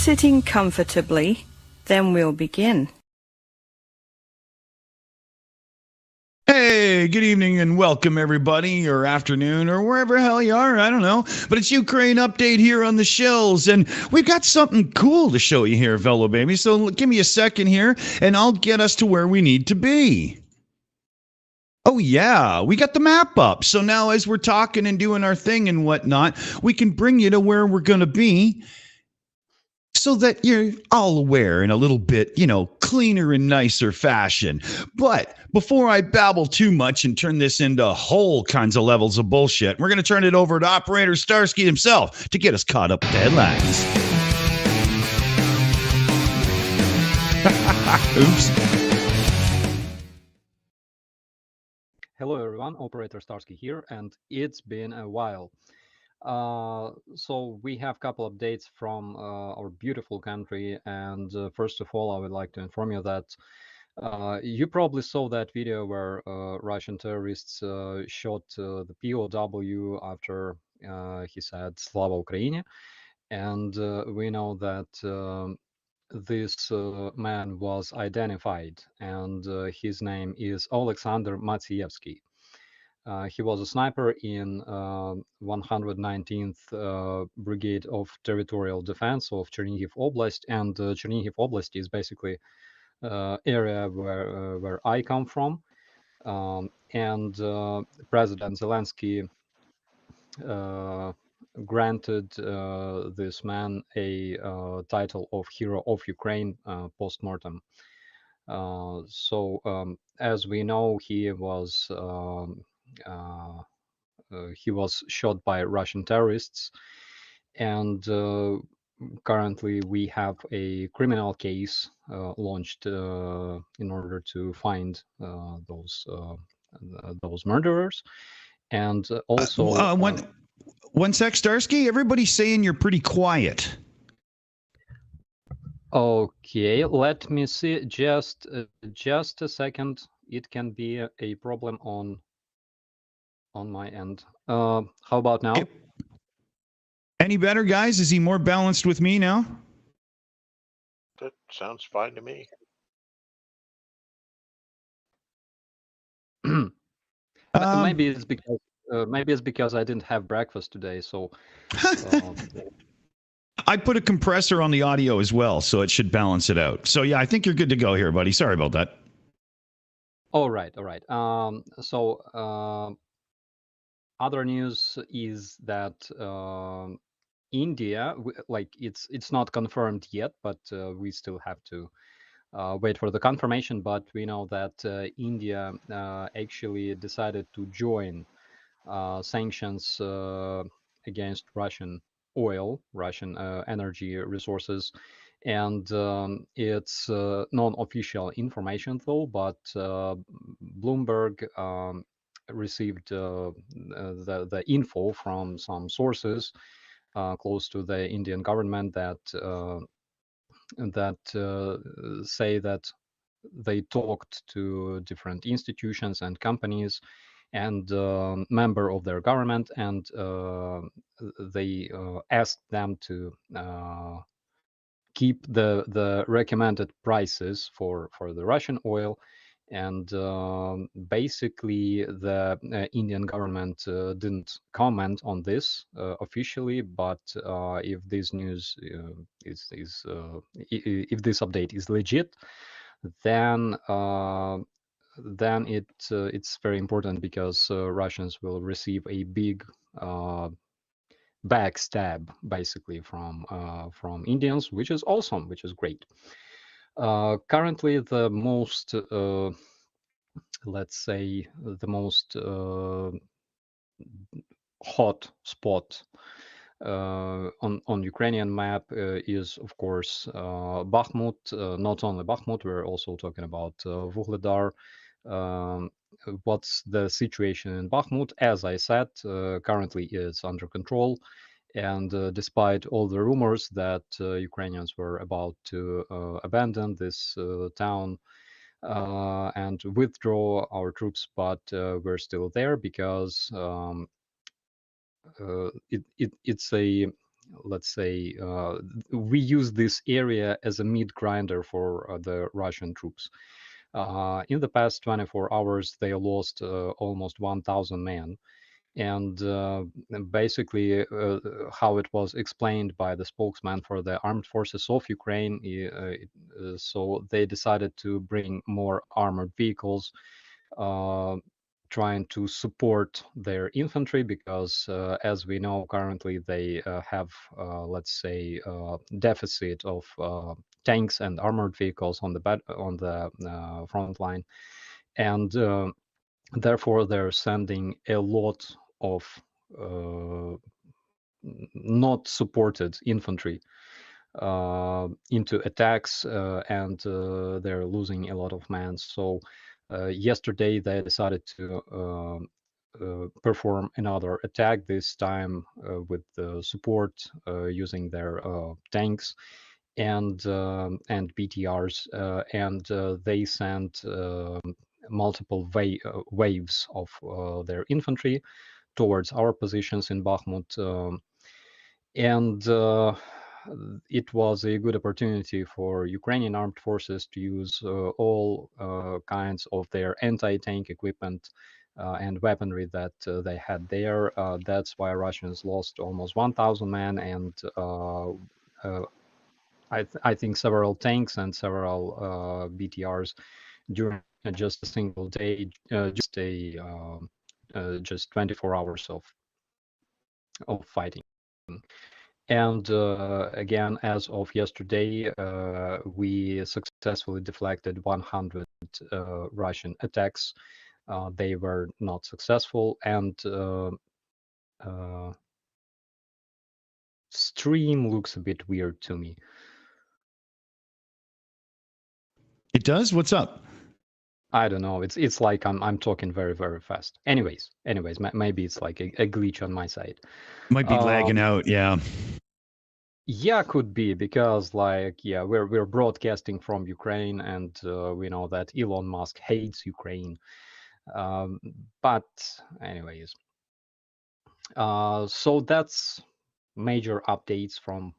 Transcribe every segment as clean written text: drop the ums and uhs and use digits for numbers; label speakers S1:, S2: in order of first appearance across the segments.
S1: sitting comfortably, then we'll begin.
S2: Hey, good evening and welcome everybody, or afternoon, or wherever the hell you are, I don't know. But it's Ukraine Update here on the Shills, and we've got something cool to show you here, fellow baby. So give me a second here, and I'll get us to where we need to be. Oh, yeah, we got the map up. So now as we're talking and doing our thing and whatnot, we can bring you to where we're going to be, so that you're all aware in a little bit, cleaner and nicer fashion. But before I babble too much and turn this into whole kinds of levels of bullshit, we're going to turn it over to Operator Starsky himself to get us caught up with the headlines. Oops.
S3: Hello everyone, Operator Starsky here, and it's been a while. So we have a couple updates from our beautiful country, and first of all, I would like to inform you that you probably saw that video where Russian terrorists shot the POW after he said Slava Ukraini, and we know that this man was identified, and his name is Alexander Matsievsky. He was a sniper in 119th Brigade of Territorial Defense of Chernihiv Oblast, and Chernihiv Oblast is basically area where I come from, and President Zelensky granted this man a title of Hero of Ukraine post-mortem. So as we know, he was shot by Russian terrorists, and currently we have a criminal case launched in order to find those murderers, and also
S2: one sec, Starsky. Everybody's saying you're pretty quiet.
S3: Okay, let me see. Just a second. It can be a problem on my end. How about now?
S2: Any better, guys? Is he more balanced with me now?
S4: That sounds fine to me.
S3: Maybe it's because I didn't have breakfast today, so.
S2: I put a compressor on the audio as well, so it should balance it out. So yeah, I think you're good to go here, buddy. Sorry about that.
S3: All right. So other news is that India, it's not confirmed yet, but we still have to wait for the confirmation. But we know that India actually decided to join sanctions against Russian oil, Russian energy resources. And it's non-official information though, but Bloomberg received the info from some sources close to the Indian government that say that they talked to different institutions and companies and member of their government, and they asked them to keep the recommended prices for the Russian oil. And basically the Indian government didn't comment on this officially, but if this news if this update is legit, then it's very important, because Russians will receive a big backstab basically from Indians, which is awesome, which is great. Currently, the most let's say the most hot spot on Ukrainian map is of course Bakhmut. Not only Bakhmut, we're also talking about Vuhledar. What's the situation in Bakhmut? As I said, currently it's under control, and despite all the rumors that Ukrainians were about to abandon this town and withdraw our troops, but we're still there because it's a let's say, we use this area as a meat grinder for the Russian troops. In the past 24 hours, they lost almost 1,000 men. And basically, how it was explained by the spokesman for the armed forces of Ukraine, so they decided to bring more armored vehicles, trying to support their infantry, because as we know, currently they have, let's say, deficit of tanks and armored vehicles on the front line, and therefore they're sending a lot of not supported infantry into attacks, and they're losing a lot of men. So yesterday they decided to perform another attack, this time with support using their tanks and BTRs, and they sent multiple waves of their infantry towards our positions in Bakhmut, and it was a good opportunity for Ukrainian armed forces to use all kinds of their anti-tank equipment and weaponry that they had there. That's why Russians lost almost 1,000 men, and I think several tanks and several BTRs during just a single day, just 24 hours of fighting. And again, as of yesterday, we successfully deflected 100 Russian attacks. They were not successful, and stream looks a bit weird to me.
S2: It does? What's up?
S3: I don't know. It's like I'm talking very, very fast. Anyways, maybe it's like a glitch on my side.
S2: Might be lagging out, yeah.
S3: Yeah, could be, because we're broadcasting from Ukraine, and we know that Elon Musk hates Ukraine. But anyways, so that's major updates from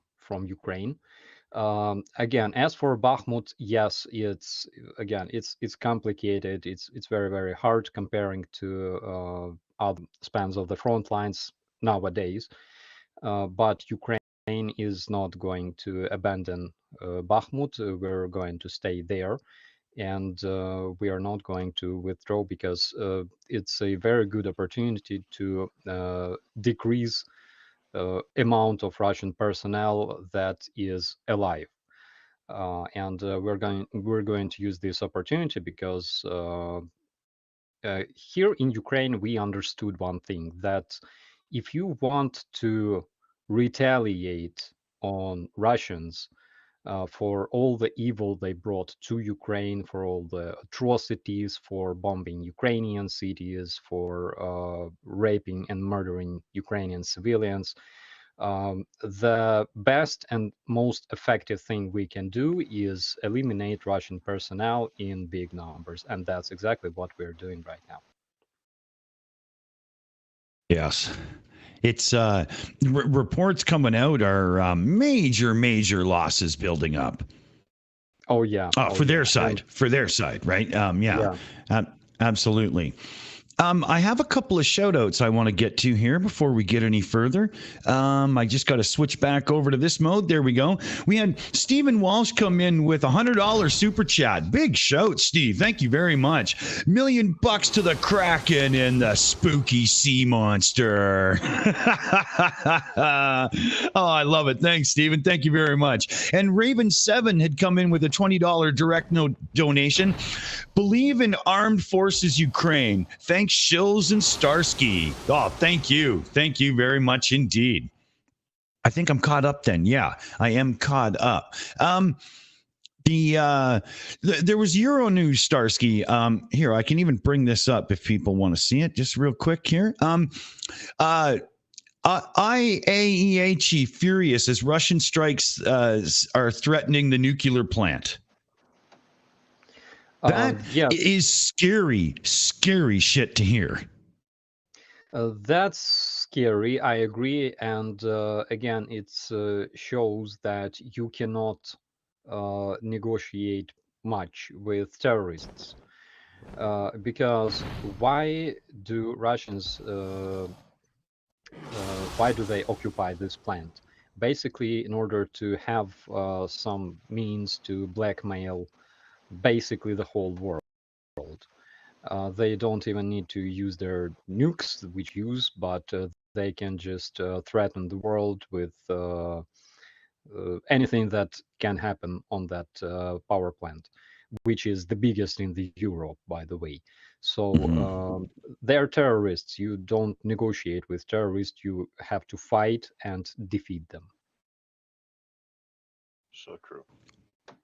S3: Ukraine. Again, as for Bakhmut, yes, it's complicated. It's very, very hard comparing to other spans of the front lines nowadays. But Ukraine is not going to abandon Bakhmut. We're going to stay there, and we are not going to withdraw, because it's a very good opportunity to decrease amount of Russian personnel that is alive, and we're going to use this opportunity, because here in Ukraine we understood one thing, that if you want to retaliate on Russians for all the evil they brought to Ukraine, for all the atrocities, for bombing Ukrainian cities, for raping and murdering Ukrainian civilians, the best and most effective thing we can do is eliminate Russian personnel in big numbers. And that's exactly what we're doing right now.
S2: Yes. It's reports coming out are major losses building up.
S3: Oh yeah.
S2: For their side, right? Yeah. Absolutely. I have a couple of shout outs I want to get to here before we get any further. I just got to switch back over to this mode. There we go. We had Stephen Walsh come in with $100 super chat. Big shout, Steve. Thank you very much. $1 million to the Kraken and the spooky sea monster. Oh, I love it. Thanks, Stephen. Thank you very much. And Raven7 had come in with a $20 direct donation. Believe in Armed Forces Ukraine. Thanks, Shills and Starsky. Oh, thank you. Thank you very much indeed. I think I'm caught up then. Yeah, I am caught up. There was Euro News, Starsky. Here, I can even bring this up if people want to see it just real quick here. IAEA chief furious as Russian strikes are threatening the nuclear plant. That is scary shit to hear.
S3: That's scary. I agree, and again, it shows that you cannot negotiate much with terrorists. Because why do Russians why do they occupy this plant? Basically, in order to have some means to blackmail basically the whole world. They don't even need to use their nukes, which use, but they can just threaten the world with anything that can happen on that power plant, which is the biggest in the Europe, by the way. So they're terrorists. You don't negotiate with terrorists. You have to fight and defeat them.
S4: So true.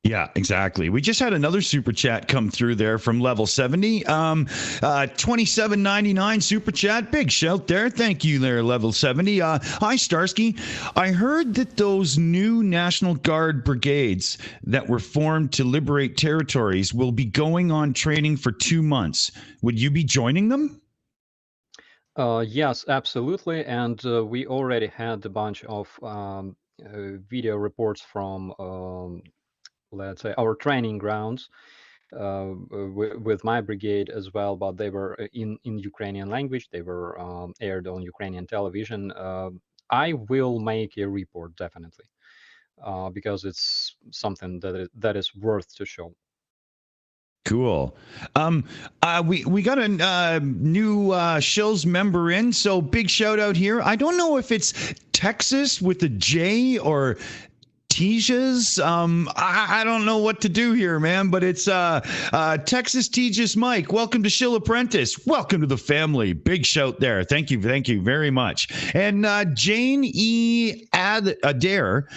S2: Yeah, exactly. We just had another super chat come through there from level 70. 27.99 super chat. Big shout there. Thank you there, level 70. Hi, Starsky. I heard that those new National Guard brigades that were formed to liberate territories will be going on training for 2 months. Would you be joining them?
S3: Yes, absolutely. And we already had a bunch of video reports from let's say our training grounds with my brigade as well, but they were in Ukrainian language. They were aired on Ukrainian television. I will make a report definitely because it's something that is worth to show.
S2: Cool. We got a new Shills member in, so big shout out here. I don't know if it's Texas with a J or Tejas. I don't know what to do here, man, but it's Texas Tejas Mike. Welcome to Shill Apprentice. Welcome to the family. Big shout there. Thank you very much. And Jane E. Adair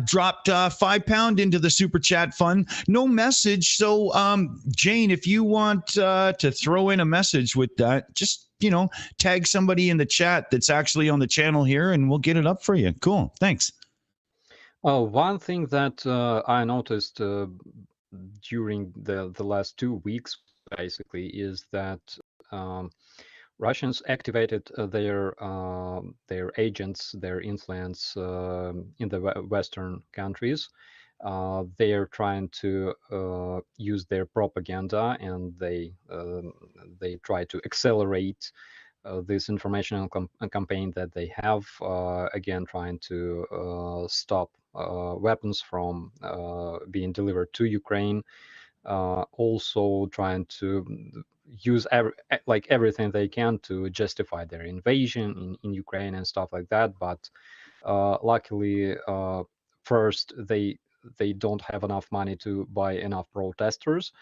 S2: dropped £5 into the super chat fund. No message, so Jane, if you want to throw in a message with that, just tag somebody in the chat that's actually on the channel here, and we'll get it up for you. Cool. Thanks.
S3: Oh, one thing that I noticed during the last 2 weeks, basically, is that Russians activated their agents, their influence in the Western countries. They are trying to use their propaganda, and they try to accelerate this informational campaign that they have, again trying to stop weapons from being delivered to Ukraine, also trying to use everything they can to justify their invasion in Ukraine and stuff like that. But luckily, first they don't have enough money to buy enough protesters.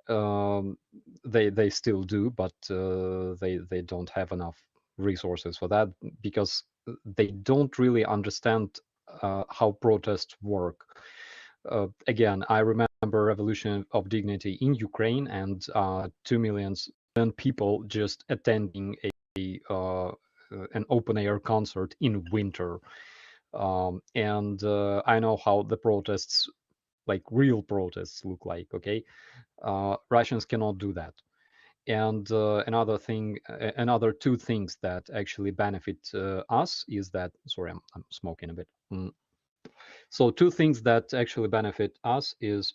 S3: They still do, but they don't have enough resources for that, because they don't really understand how protests work. Again, I remember Revolution of Dignity in Ukraine, and 2 million people just attending an open air concert in winter. And I know how the protests, like real protests, look like. Okay, Russians cannot do that. And another two things that actually benefit us is that. Sorry, I'm smoking a bit. So two things that actually benefit us is,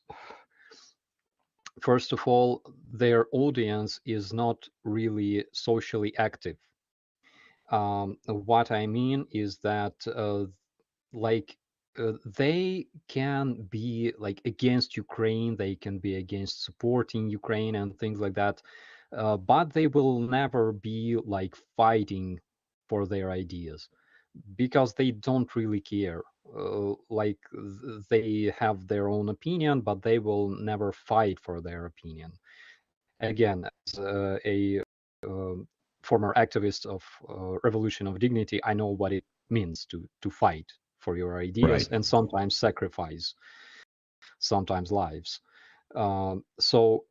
S3: first of all, their audience is not really socially active. What I mean is that they can be like against Ukraine, they can be against supporting Ukraine and things like that, but they will never be like fighting for their ideas, because they don't really care. They have their own opinion, but they will never fight for their opinion. Again, as a former activist of Revolution of Dignity, I know what it means to fight for your ideas,
S2: Right.
S3: and sometimes sacrifice, sometimes lives. So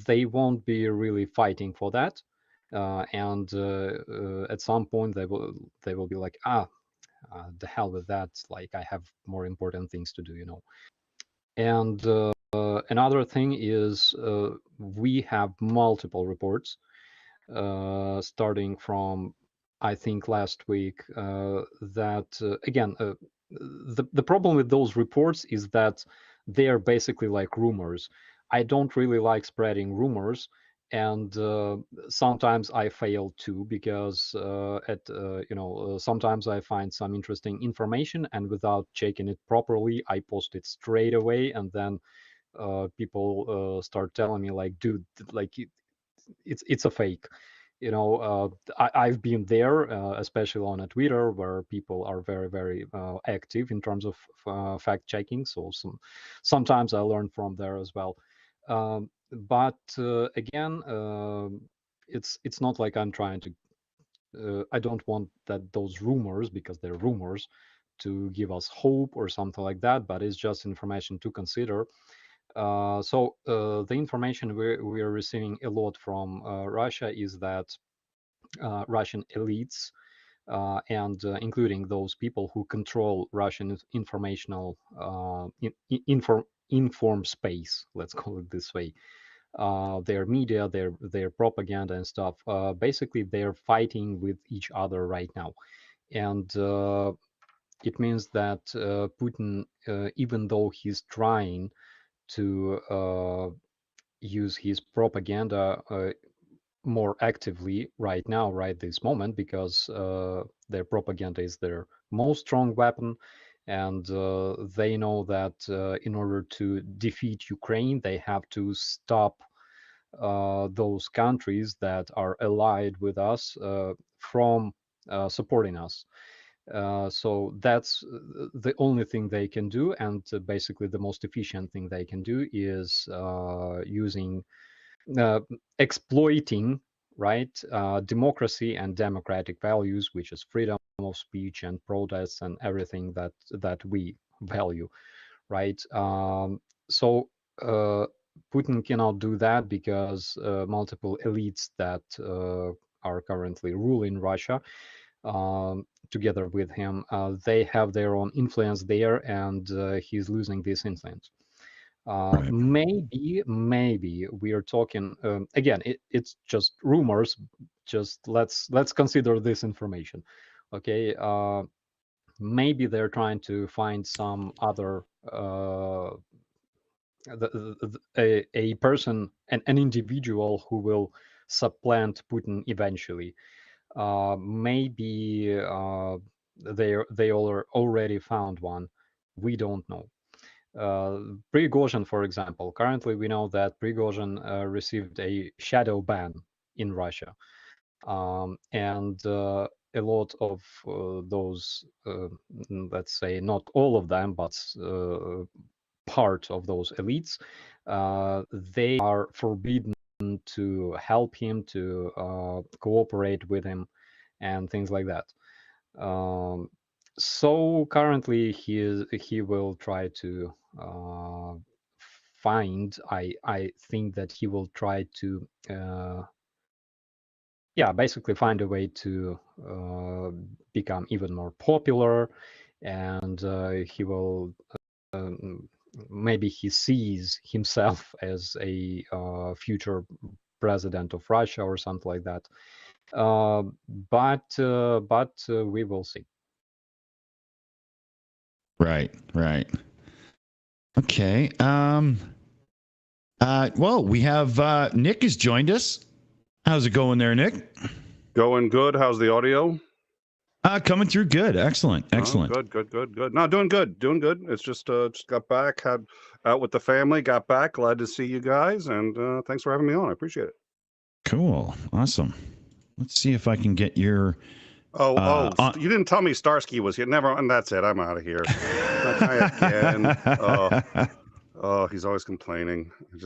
S3: they won't be really fighting for that, and at some point they will be like, the hell with that, like I have more important things to do. And another thing is, we have multiple reports starting from I think last week, that again, the problem with those reports is that they are basically like rumors. I don't really like spreading rumors, and sometimes I fail too, because sometimes I find some interesting information, and without checking it properly, I post it straight away, and then people start telling me like, dude, like it's a fake. I've been there, especially on a Twitter, where people are very, very active in terms of fact checking. So sometimes I learn from there as well. But again, it's not like I'm trying to. I don't want that those rumors, because they're rumors, to give us hope or something like that. But it's just information to consider. The information we are receiving a lot from Russia is that Russian elites, and including those people who control Russian informational inform space, let's call it this way, their media, their propaganda and stuff. Basically, they're fighting with each other right now, and it means that Putin, even though he's trying to use his propaganda more actively right now, right this moment, because their propaganda is their most strong weapon, and they know that in order to defeat Ukraine, they have to stop those countries that are allied with us from supporting us. So that's the only thing they can do, and basically the most efficient thing they can do is using exploiting, right, democracy and democratic values, which is freedom of speech and protests and everything that we value, right? So Putin cannot do that because multiple elites that are currently ruling Russia, together with him, they have their own influence there, and he's losing this influence.
S2: Right.
S3: Maybe we are talking again. It's just rumors. Just let's consider this information, okay? Maybe they're trying to find some other a person, an individual who will supplant Putin eventually. Maybe they already found one. We don't know. Prigozhin, for example. Currently, we know that Prigozhin received a shadow ban in Russia, and a lot of those, let's say, not all of them, but part of those elites, they are forbidden to help him, to cooperate with him, and things like that. So currently, he will try to find. I think that he will try to basically find a way to become even more popular, and he will maybe he sees himself as a future president of Russia or something like that. But we will see.
S2: Right. Okay. Well, we have Nick has joined us. How's it going there, Nick?
S5: Going good. How's the audio?
S2: Coming through good. Excellent.
S5: Oh, good. No, doing good. It's just got back, had out with the family, got back. Glad to see you guys, and thanks for having me on. I appreciate it.
S2: Cool. Awesome. Let's see if I can get your.
S5: You didn't tell me Starsky was here. Never, and that's it. I'm out of here. Again. He's always complaining. I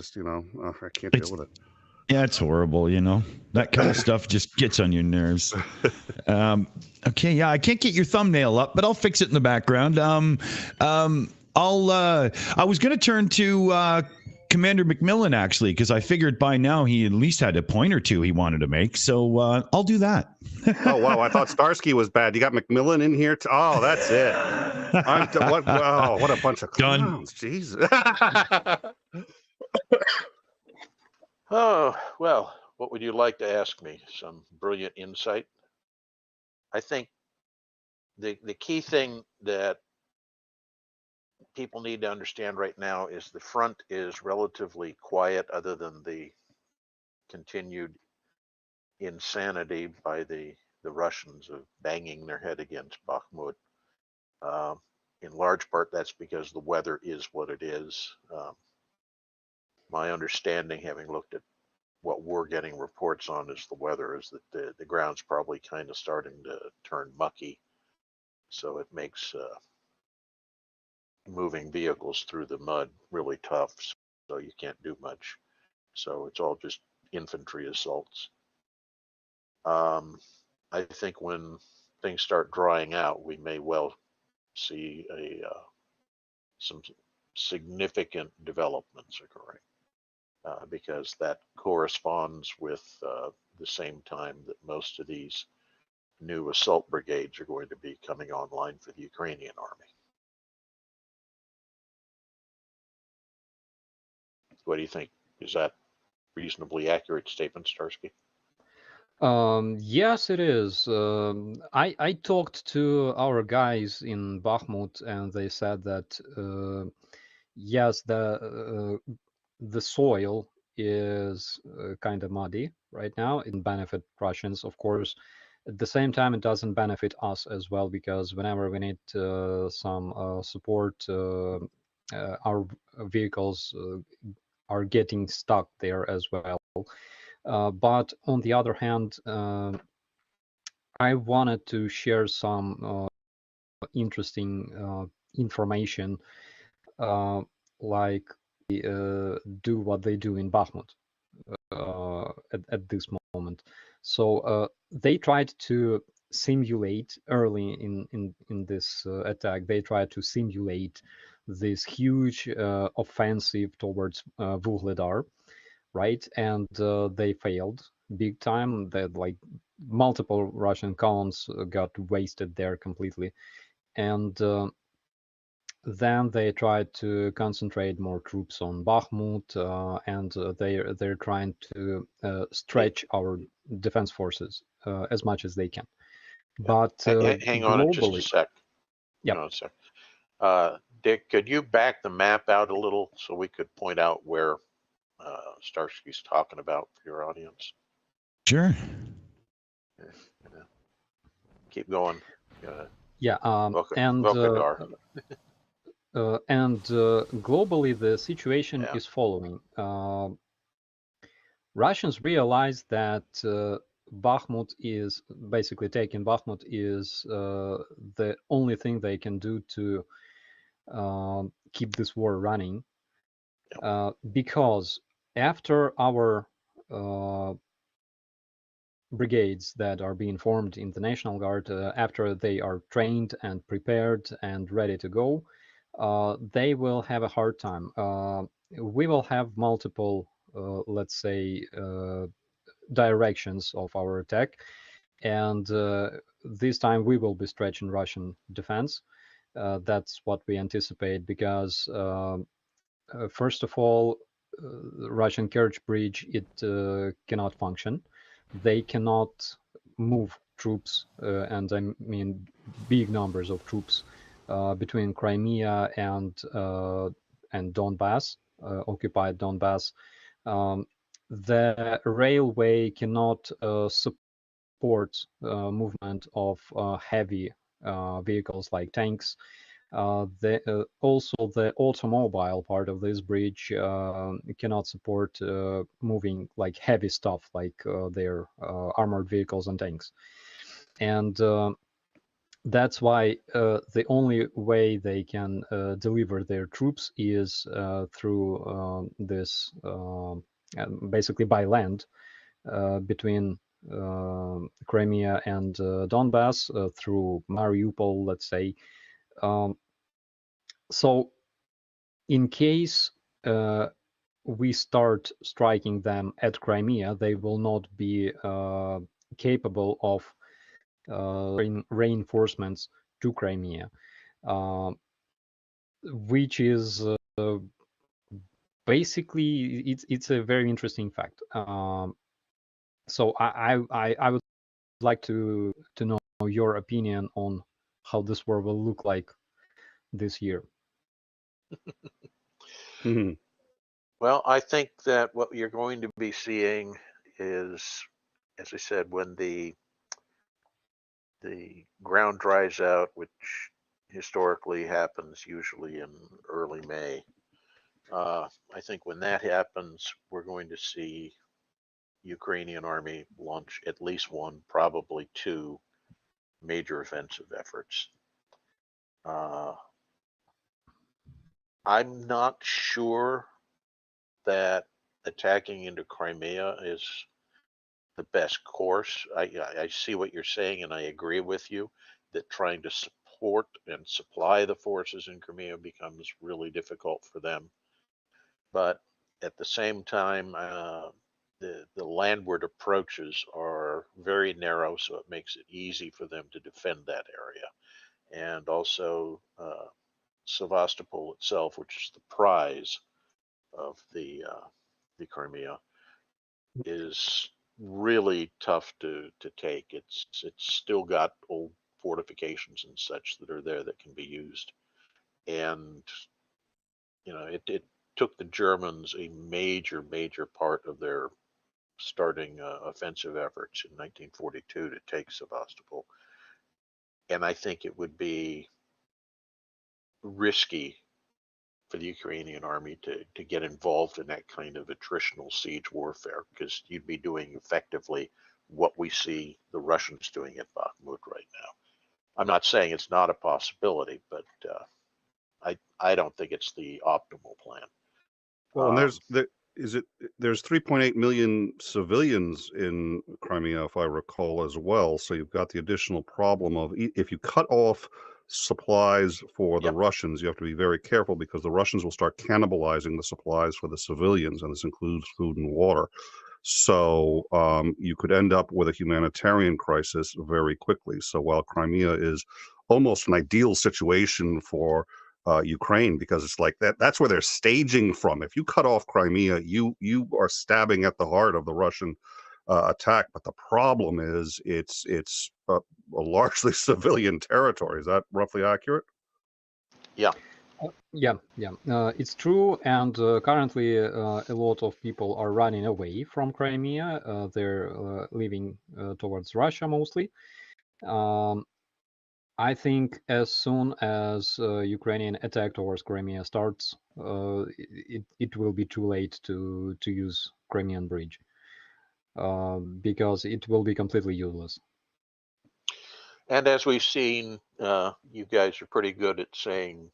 S5: can't deal with it.
S2: Yeah, it's horrible. That kind of stuff just gets on your nerves. Okay, yeah, I can't get your thumbnail up, but I'll fix it in the background. I was going to turn to Commander McMillan, actually, because I figured by now he at least had a point or two he wanted to make. So I'll do that.
S5: Oh, wow. I thought Starsky was bad. You got McMillan in here? Oh, that's it. What a bunch of clowns. Jesus.
S4: Oh, well, what would you like to ask me? Some brilliant insight? I think the key thing that people need to understand right now is the front is relatively quiet, other than the continued insanity by the Russians of banging their head against Bakhmut. In large part, that's because the weather is what it is. My understanding, having looked at what we're getting reports on as the weather, is that the ground's probably kind of starting to turn mucky. So it makes moving vehicles through the mud really tough. So you can't do much. So it's all just infantry assaults. I think when things start drying out, we may well see some significant developments occurring, because that corresponds with the same time that most of these new assault brigades are going to be coming online for the Ukrainian army. What do you think? Is that reasonably accurate statement, Starsky?
S3: Yes, it is. I talked to our guys in Bakhmut, and they said that yes, the soil is kind of muddy right now. It benefit Russians, of course. At the same time, it doesn't benefit us as well, because whenever we need some support, our vehicles are getting stuck there as well. But on the other hand, I wanted to share some interesting information, like do what they do in Bakhmut at this moment. So they tried to simulate early in this attack. They tried to simulate this huge offensive towards Vuhledar, right? And they failed big time. That like multiple Russian columns got wasted there completely, and then they tried to concentrate more troops on Bakhmut, and they're trying to stretch our defense forces as much as they can. But
S4: hang on just a
S3: globally,
S4: sec.
S3: yeah.
S4: Hang on a sec. Dick, could you back the map out a little so we could point out where Starsky's talking about for your audience?
S2: Sure.
S4: Yeah. Keep going.
S3: Yeah,
S4: and
S3: globally, the situation is following. Russians realize that Bakhmut is basically taking Bakhmut is the only thing they can do to keep this war running, because after our brigades that are being formed in the National Guard, after they are trained and prepared and ready to go, they will have a hard time. We will have multiple, let's say, directions of our attack, and this time we will be stretching Russian defense. That's what we anticipate, because first of all, the Russian Kerch Bridge, it cannot function. They cannot move troops, and I mean big numbers of troops, between Crimea and Donbass, occupied Donbass. The railway cannot support movement of heavy vehicles like tanks. Also, the automobile part of this bridge cannot support moving like heavy stuff, like their armored vehicles and tanks. And that's why the only way they can deliver their troops is through this, basically by land, between Crimea and Donbass, through Mariupol, let's say. So in case we start striking them at Crimea, they will not be capable of reinforcements to Crimea, which is basically it's a very interesting fact. So I would like to know your opinion on how this war will look like this year.
S4: Well, I think that what you're going to be seeing is, as I said, when the ground dries out, which historically happens usually in early May. I think when that happens, we're going to see Ukrainian army launch at least one, probably two major offensive efforts. I'm not sure that attacking into Crimea is the best course. I see what you're saying, and I agree with you that trying to support and supply the forces in Crimea becomes really difficult for them. But at the same time, the landward approaches are very narrow, so it makes it easy for them to defend that area. And also Sevastopol itself, which is the prize of the Crimea, is really tough to take. It's still got old fortifications and such that are there that can be used, and it took the Germans a major part of their starting offensive efforts in 1942 to take Sevastopol, and I think it would be risky for the Ukrainian army to get involved in that kind of attritional siege warfare, because you'd be doing effectively what we see the Russians doing at Bakhmut right now. I'm not saying it's not a possibility, but I don't think it's the optimal plan.
S5: Well, and there's 3.8 million civilians in Crimea, if I recall, as well. So you've got the additional problem of if you cut off supplies for the Russians, you have to be very careful, because the Russians will start cannibalizing the supplies for the civilians, and this includes food and water. So you could end up with a humanitarian crisis very quickly. So while Crimea is almost an ideal situation for Ukraine, because it's like that's where they're staging from. If you cut off Crimea, you are stabbing at the heart of the Russian attack. But the problem is it's a largely civilian territory. Is that roughly accurate?
S4: Yeah.
S3: It's true, and currently a lot of people are running away from Crimea. They're leaving towards Russia mostly. I think as soon as Ukrainian attack towards Crimea starts, it will be too late to use Crimean Bridge, because it will be completely useless.
S4: And as we've seen, you guys are pretty good at saying,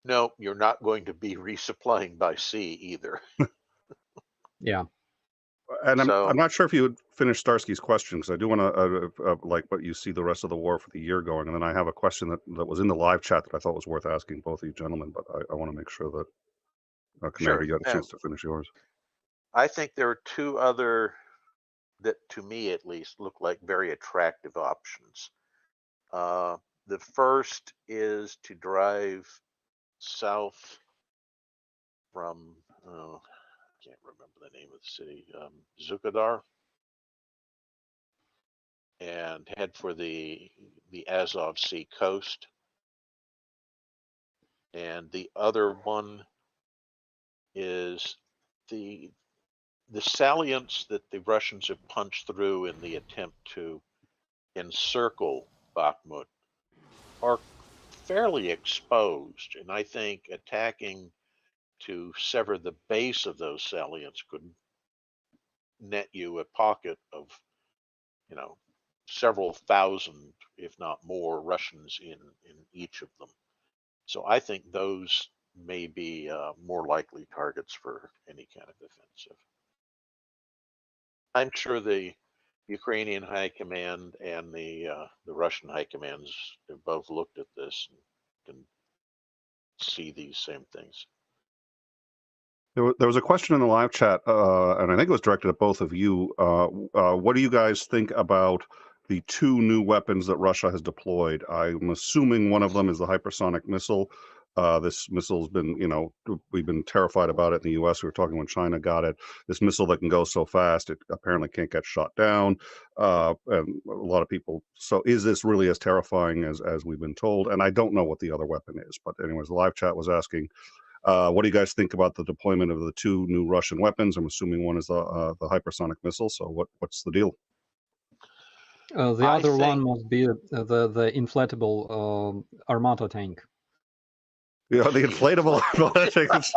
S4: no, you're not going to be resupplying by sea either.
S3: Yeah.
S5: And I'm not sure if you would finish Starsky's question, because I do want to like what you see the rest of the war for the year going. And then I have a question that was in the live chat that I thought was worth asking both of you gentlemen, but I want to make sure that Canary, you got a chance to finish yours.
S4: I think there are two other that, to me at least, look like very attractive options. The first is to drive south from I can't remember the name of the city, Zukadar, and head for the Azov Sea coast. And the other one is the salients that the Russians have punched through in the attempt to encircle Bakhmut are fairly exposed, and I think attacking to sever the base of those salients could net you a pocket of, several thousand, if not more, Russians in each of them. So I think those may be more likely targets for any kind of offensive. I'm sure the Ukrainian High Command and the Russian High Commands have both looked at this and can see these same things.
S5: There was a question in the live chat, and I think it was directed at both of you. What do you guys think about the two new weapons that Russia has deployed? I'm assuming one of them is the hypersonic missile. This missile's been, we've been terrified about it in the U.S. We were talking when China got it. This missile that can go so fast, it apparently can't get shot down. And a lot of people. So is this really as terrifying as we've been told? And I don't know what the other weapon is. But anyways, the live chat was asking, what do you guys think about the deployment of the 2 new Russian weapons? I'm assuming one is the hypersonic missile. So what's the deal?
S3: The other one must be the inflatable Armata tank.
S5: Yeah, the inflatable Armata tanks.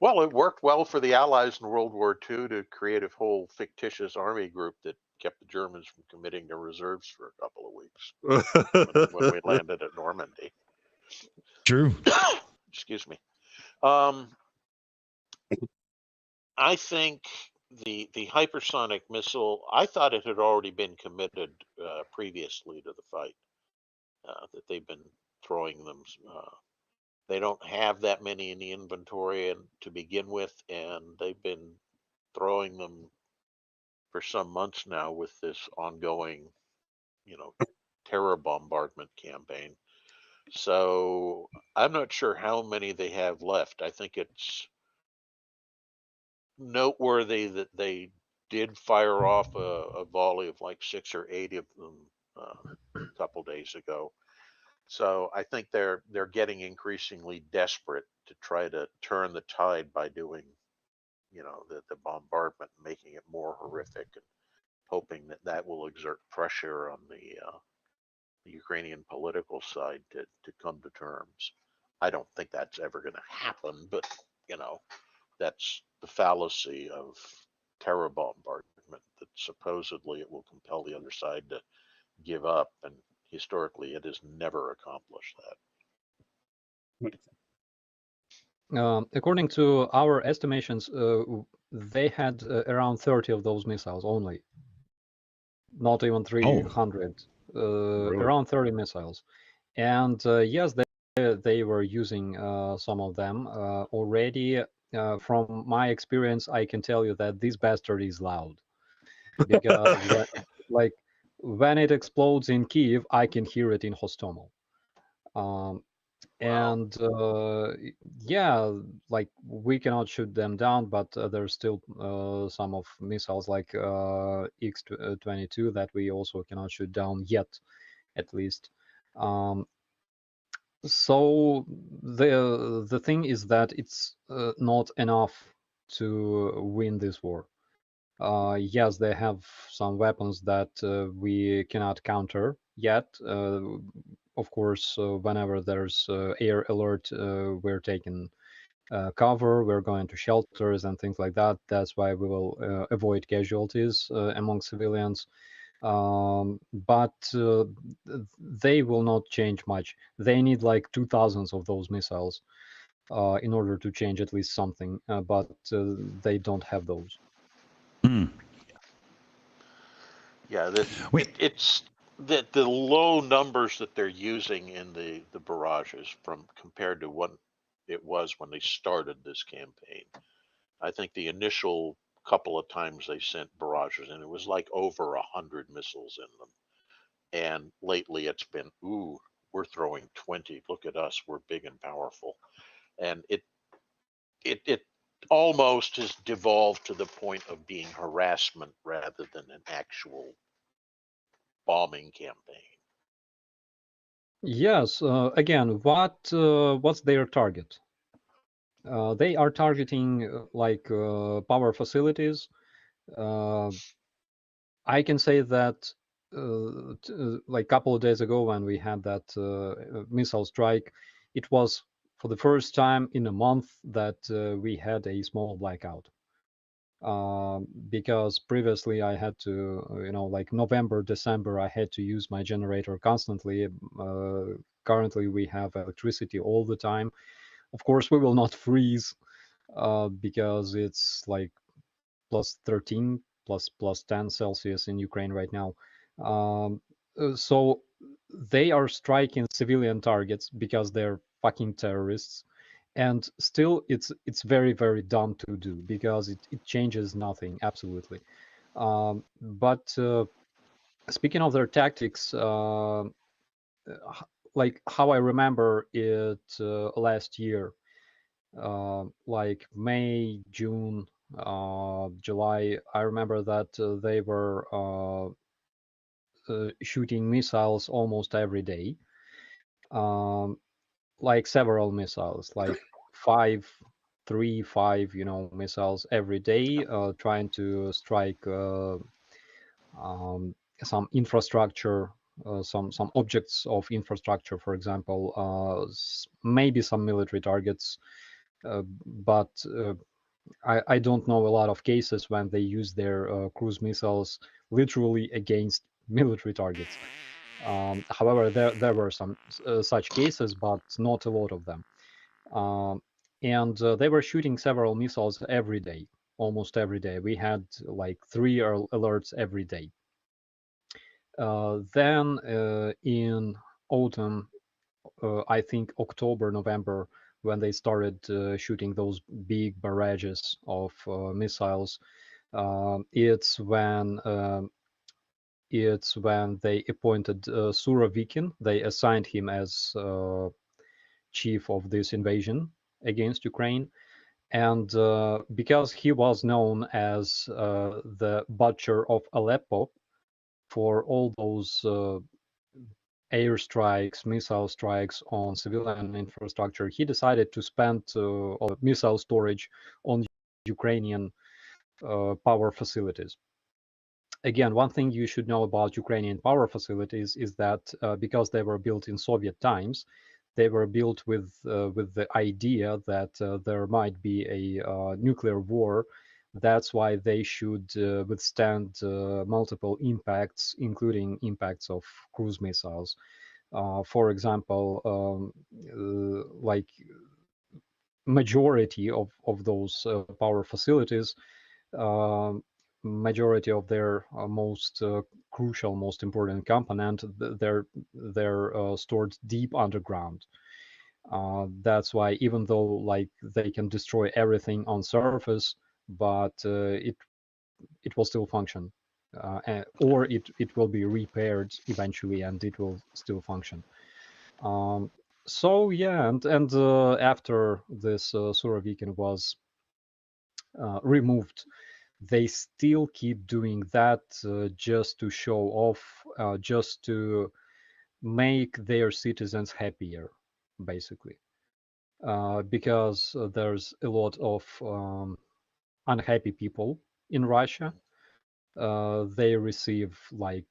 S4: Well, it worked well for the Allies in World War II to create a whole fictitious army group that kept the Germans from committing their reserves for a couple of weeks when we landed at Normandy.
S2: True.
S4: Excuse me. I think the hypersonic missile, I thought it had already been committed previously to the fight, that they've been throwing them. They don't have that many in the inventory and to begin with, and they've been throwing them for some months now with this ongoing, terror bombardment campaign. So I'm not sure how many they have left. I think it's noteworthy that they did fire off a volley of like 6 or 8 of them a couple days ago. So I think they're getting increasingly desperate to try to turn the tide by doing, the bombardment, making it more horrific, and hoping that will exert pressure on the Ukrainian political side to come to terms. I don't think that's ever going to happen, but that's the fallacy of terror bombardment, that supposedly it will compel the other side to give up, and historically it has never accomplished
S3: that. According to our estimations, they had around 30 of those missiles only, not even 300. Really? Around 30 missiles, and yes, they were using some of them already. From my experience, I can tell you that this bastard is loud, because when it explodes in Kiev, I can hear it in Hostomel. And yeah, we cannot shoot them down, but there's still some of missiles like X-22 that we also cannot shoot down yet, at least. So the thing is that it's not enough to win this war. Yes, they have some weapons that we cannot counter yet. Of course, whenever there's air alert, we're taking cover, we're going to shelters and things like that. That's why we will avoid casualties among civilians. But they will not change much. They need like 2,000 of those missiles in order to change at least something, but they don't have those.
S4: Yeah, it's that the low numbers that they're using in the barrages compared to what it was when they started this campaign. I think the initial couple of times they sent barrages, and it was like over 100 missiles in them. And lately it's been, we're throwing 20. Look at us, we're big and powerful. And it almost has devolved to the point of being harassment rather than an actual bombing campaign.
S3: Yes, again, what's their target? They are targeting power facilities. I can say that a couple of days ago when we had that missile strike, it was for the first time in a month that we had a small blackout. Because previously I had to, like November, December, I had to use my generator constantly. Currently we have electricity all the time. Of course, we will not freeze because it's like plus 13, plus 10 Celsius in Ukraine right now. So they are striking civilian targets because they're fucking terrorists. And still, it's very, very dumb to do because it changes nothing, absolutely. But speaking of their tactics, like how I remember it last year, like May, June, July. I remember that they were shooting missiles almost every day, like several missiles, like 3, 5, missiles every day, trying to strike some infrastructure, some objects of infrastructure, for example, maybe some military targets, but I don't know a lot of cases when they use their cruise missiles literally against military targets. However, there were some such cases, but not a lot of them. And they were shooting several missiles every day, almost every day. We had like 3 alerts every day. Then in autumn, I think October, November, when they started shooting those big barrages of missiles, it's when they appointed Surovikin. They assigned him as chief of this invasion against Ukraine. And because he was known as the butcher of Aleppo for all those airstrikes, missile strikes on civilian infrastructure, he decided to spend missile storage on Ukrainian power facilities. Again, one thing you should know about Ukrainian power facilities is that because they were built in Soviet times, they were built with the idea that there might be a nuclear war. That's why they should withstand multiple impacts, including impacts of cruise missiles. For example, like majority of those power facilities, majority of their most crucial, most important component, they're stored deep underground. That's why even though like they can destroy everything on surface, but it will still function, or it will be repaired eventually and it will still function. So yeah, and after this Surovikin was removed, they still keep doing that just to show off, just to make their citizens happier, basically. Because there's a lot of unhappy people in Russia. They receive like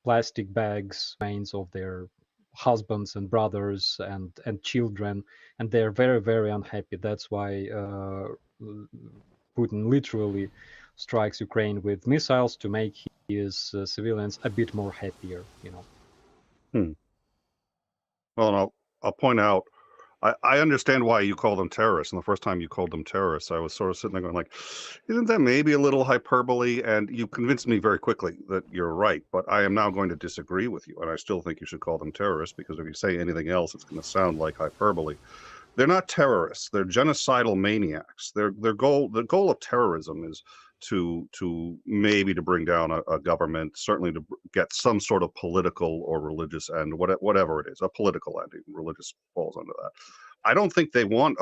S3: plastic bags, remains of their husbands and brothers and children, and they're very, very unhappy. That's why Putin literally strikes Ukraine with missiles to make his civilians a bit more happier,
S5: Well, I'll point out, I understand why you call them terrorists. And the first time you called them terrorists, I was sort of sitting there going like, isn't that maybe a little hyperbole? And you convinced me very quickly that you're right. But I am now going to disagree with you. And I still think you should call them terrorists, because if you say anything else, it's going to sound like hyperbole. They're not terrorists. They're genocidal maniacs. The goal of terrorism is to maybe to bring down a government, certainly to get some sort of political or religious end, whatever it is, a political end. Religious falls under that. I don't think they want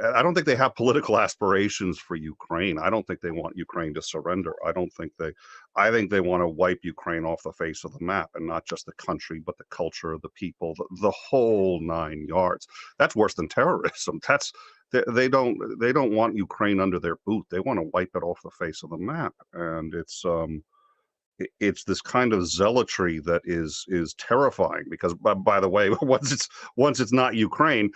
S5: I don't think they have political aspirations for Ukraine. I don't think they want Ukraine to surrender. I think they want to wipe Ukraine off the face of the map, and not just the country, but the culture, the people, the whole 9 yards. That's worse than terrorism. They don't want Ukraine under their boot. They want to wipe it off the face of the map. And it's this kind of zealotry that is terrifying, because by the way, once it's not Ukraine,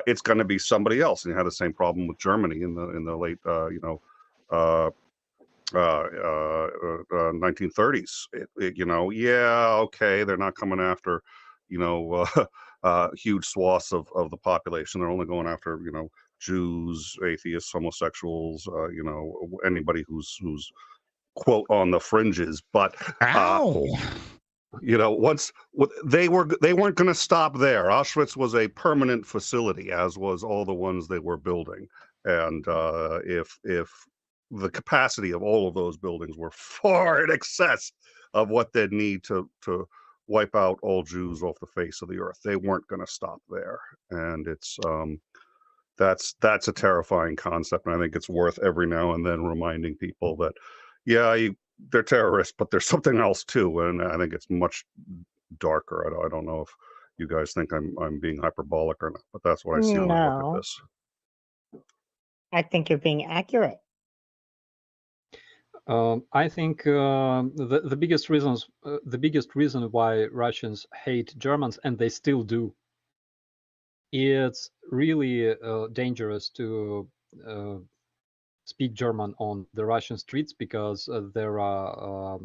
S5: it's going to be somebody else. And you had the same problem with Germany in the late 1930s. Okay, they're not coming after huge swaths of the population. They're only going after Jews, atheists, homosexuals, anybody who's quote on the fringes. But once they weren't going to stop there. Auschwitz was a permanent facility, as was all the ones they were building. And if the capacity of all of those buildings were far in excess of what they'd need to wipe out all Jews off the face of the earth. They weren't going to stop there, and it's that's a terrifying concept, and I think it's worth every now and then reminding people that, yeah, they're terrorists, but there's something else too, and I think it's much darker. I don't know if you guys think I'm being hyperbolic or not, but that's what I see when I look at this.
S6: I think you're being accurate.
S3: I think the biggest reason why Russians hate Germans, and they still do, it's really dangerous to speak German on the Russian streets, because there are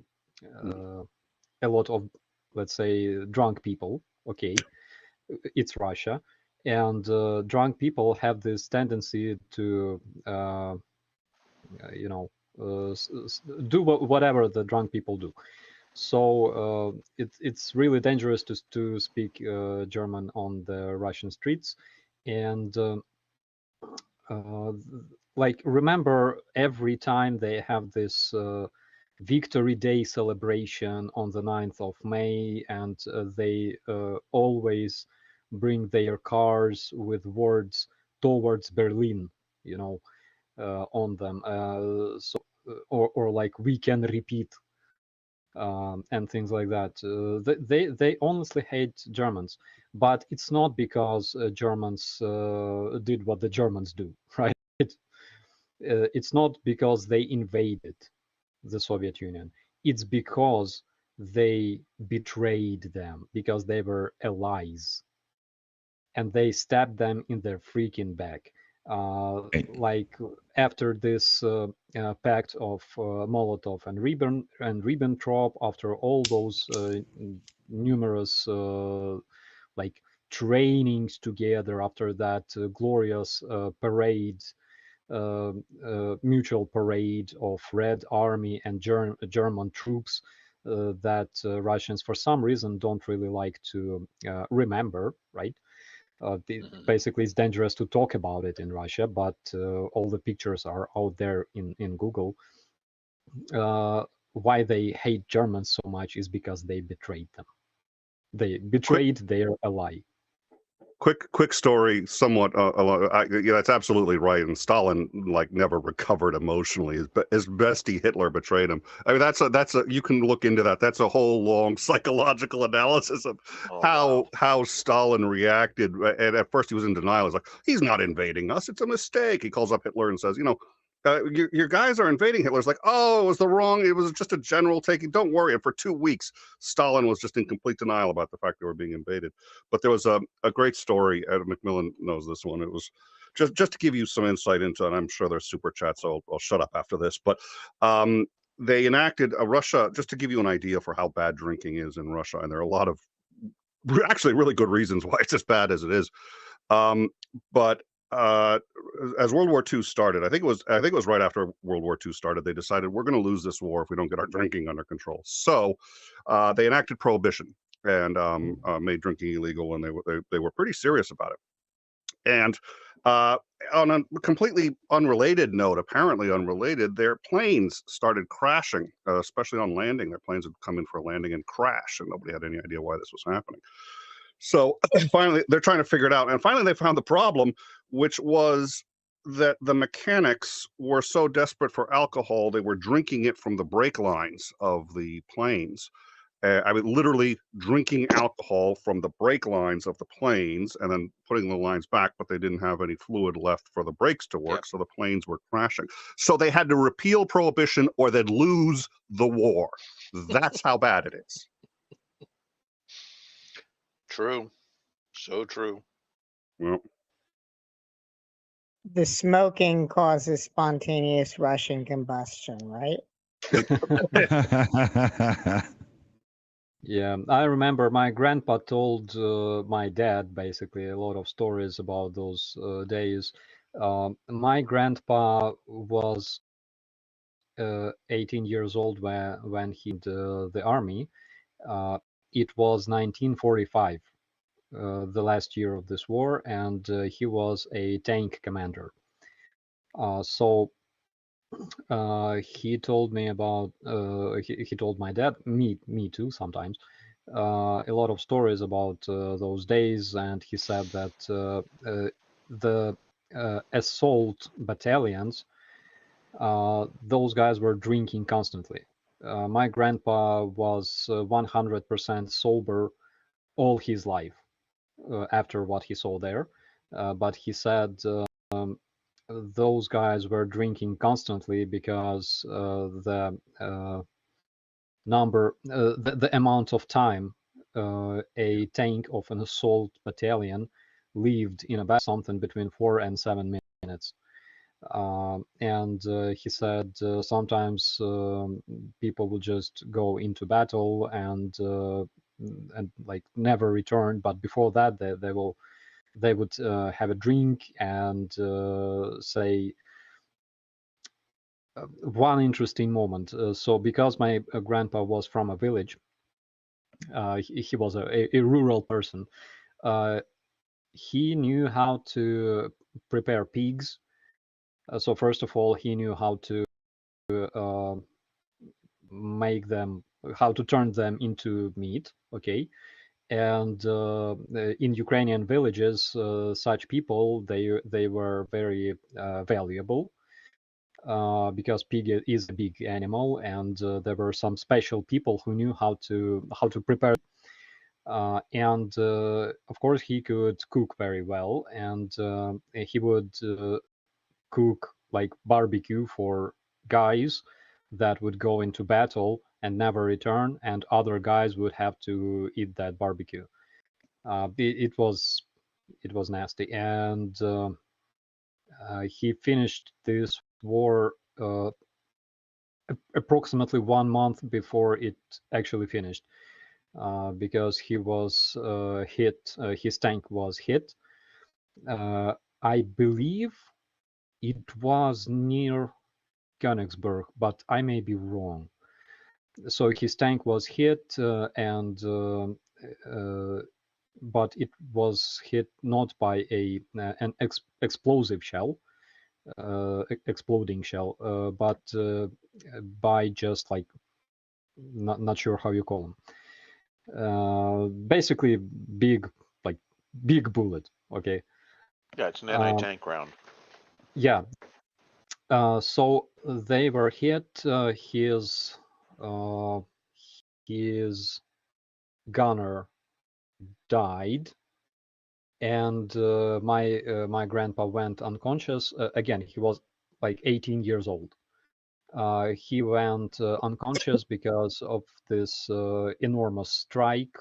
S3: a lot of, let's say, drunk people. Okay, it's Russia, and drunk people have this tendency to do whatever the drunk people do. So it's really dangerous to speak German on the Russian streets. And like, remember, every time they have this Victory Day celebration on the 9th of May, and they always bring their cars with words "towards Berlin," on them, or like "we can repeat," and things like that. They honestly hate Germans, but it's not because Germans did what the Germans do, right? It's not because they invaded the Soviet Union. It's because they betrayed them, because they were allies, and they stabbed them in their freaking back. Like, after this pact of Molotov and Ribbentrop, after all those numerous like trainings together, after that glorious parade, mutual parade of Red Army and German troops that Russians, for some reason, don't really like to remember, right? Basically, it's dangerous to talk about it in Russia, but all the pictures are out there in Google. Why they hate Germans so much is because they betrayed them. They betrayed their ally.
S5: Quick story, somewhat. Yeah, that's absolutely right. And Stalin never recovered emotionally. As bestie Hitler betrayed him. I mean, that's a you can look into that. That's a whole long psychological analysis of how Stalin reacted. And at first he was in denial. He's like, he's not invading us. It's a mistake. He calls up Hitler and says, your guys are invading. Hitler's like, oh, it was just a general taking. Don't worry. And for 2 weeks, Stalin was just in complete denial about the fact they were being invaded. But there was a great story. Adam McMillan knows this one. It was just to give you some insight into, and I'm sure there's super chats, so I'll shut up after this. But they enacted Russia, just to give you an idea for how bad drinking is in Russia. And there are a lot of actually really good reasons why it's as bad as it is. But as World War II started, I think it was right after World War II started, they decided we're going to lose this war if we don't get our drinking under control. So they enacted prohibition and made drinking illegal, and they were pretty serious about it. And on a completely unrelated note, apparently unrelated, their planes started crashing, especially on landing. Their planes would come in for a landing and crash, and nobody had any idea why this was happening. So finally, they're trying to figure it out. And finally, they found the problem, which was that the mechanics were so desperate for alcohol, they were drinking it from the brake lines of the planes. I mean, literally drinking alcohol from the brake lines of the planes and then putting the lines back, but they didn't have any fluid left for the brakes to work. Yep. So the planes were crashing. So they had to repeal prohibition or they'd lose the war. That's how bad it is.
S4: True. So true.
S5: Well,
S6: the smoking causes spontaneous Russian combustion, right?
S3: Yeah, I remember my grandpa told my dad basically a lot of stories about those days. My grandpa was 18 years old when he did the army. It was 1945, the last year of this war, and he was a tank commander. So he told me about, he told my dad, me too sometimes, a lot of stories about those days, and he said that the assault battalions, those guys were drinking constantly. My grandpa was 100% sober all his life after what he saw there, but he said those guys were drinking constantly because the amount of time a tank of an assault battalion lived in about something between 4 and 7 minutes. And he said sometimes people will just go into battle and like never return, but before that they would have a drink and say one interesting moment. So because my grandpa was from a village, he was a rural person. He knew how to prepare pigs. So first of all, he knew how to make them, how to turn them into meat. Okay. And in Ukrainian villages, such people, they were very valuable. Because pig is a big animal, and there were some special people who knew how to prepare. And of course, he could cook very well, and he would cook like barbecue for guys that would go into battle and never return, and other guys would have to eat that barbecue. It was nasty, and he finished this war approximately 1 month before it actually finished, because he was hit. His tank was hit. I believe it was near Königsberg, but I may be wrong. So his tank was hit, but it was hit not by an explosive shell, exploding shell, but by just like not sure how you call them. Basically, big bullet. Okay.
S4: Yeah, it's an anti-tank round.
S3: Yeah. So they were hit. His gunner died, and my grandpa went unconscious. Again, he was like 18 years old. He went unconscious because of this enormous strike.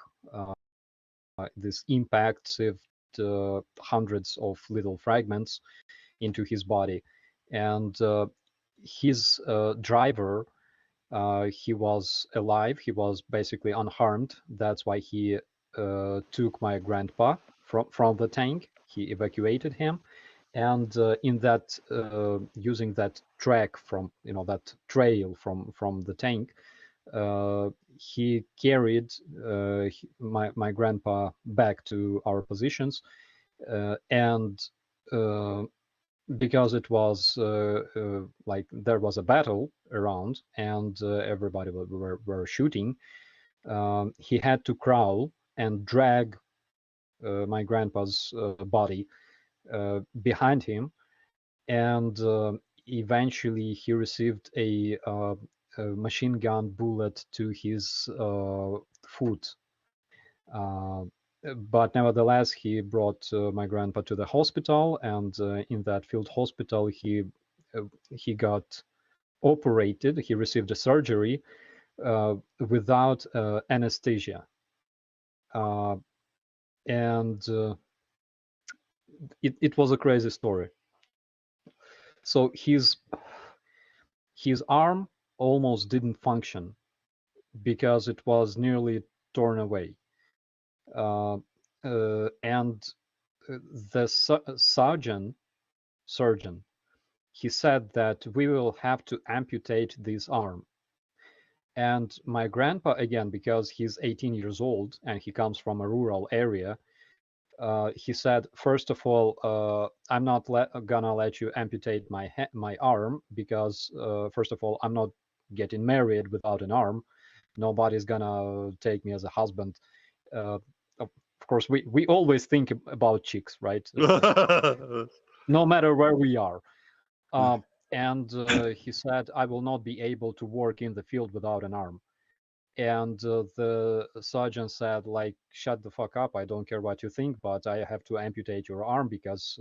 S3: This impact saved hundreds of little fragments into his body, and his driver, he was alive. He was basically unharmed. That's why he took my grandpa from the tank. He evacuated him, and in that using that track from that trail from the tank, he carried my grandpa back to our positions, and because it was like there was a battle around and everybody were shooting, he had to crawl and drag my grandpa's body behind him, and eventually he received a machine gun bullet to his foot. But nevertheless, he brought my grandpa to the hospital, and in that field hospital, he got operated. He received a surgery without anesthesia, and it was a crazy story. So his arm almost didn't function because it was nearly torn away. And the surgeon, he said that we will have to amputate this arm. And my grandpa, again, because he's 18 years old and he comes from a rural area, he said, first of all, I'm not gonna let you amputate my arm because, first of all, I'm not getting married without an arm. Nobody's gonna take me as a husband. Of course, we always think about chicks, right? No matter where we are. And he said, I will not be able to work in the field without an arm. And the sergeant said, like, shut the fuck up. I don't care what you think, but I have to amputate your arm because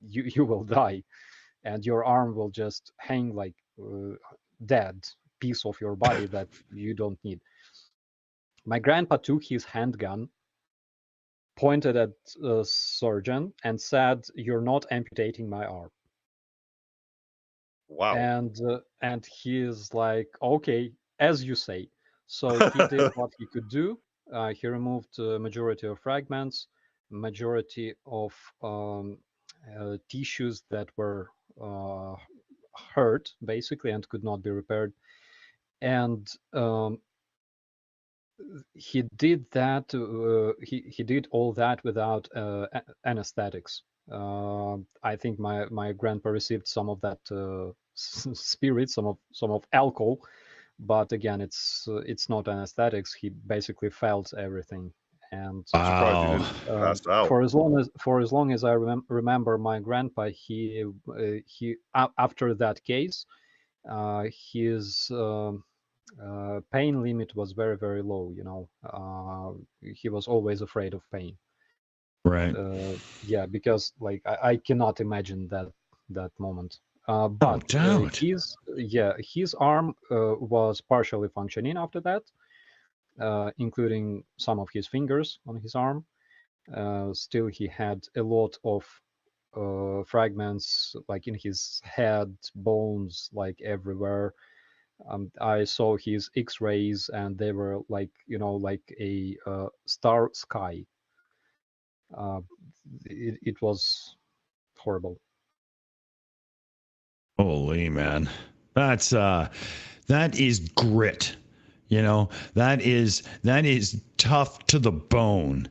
S3: you will die, and your arm will just hang like dead piece of your body that you don't need. My grandpa took his handgun, pointed at surgeon, and said, "You're not amputating my arm."
S5: Wow.
S3: And he's like, "Okay, as you say." So he did what he could do. He removed majority of fragments, majority of tissues that were hurt, basically, and could not be repaired. And he did that. He did all that without anesthetics. I think my grandpa received some of that spirit, some of alcohol, but again, it's not anesthetics. He basically felt everything. And
S2: Wow.
S5: Passed out.
S3: for as long as I remember, my grandpa, he after that case, his pain limit was very, very low. You know, he was always afraid of pain.
S2: Right.
S3: Yeah, because like I cannot imagine that moment. But
S2: doubt.
S3: his arm was partially functioning after that, including some of his fingers on his arm. Still, he had a lot of fragments, like in his head, bones, like everywhere. I saw his X-rays, and they were like, you know, like a star sky. It was horrible.
S2: Holy man. That is grit. You know, that is tough to the bone.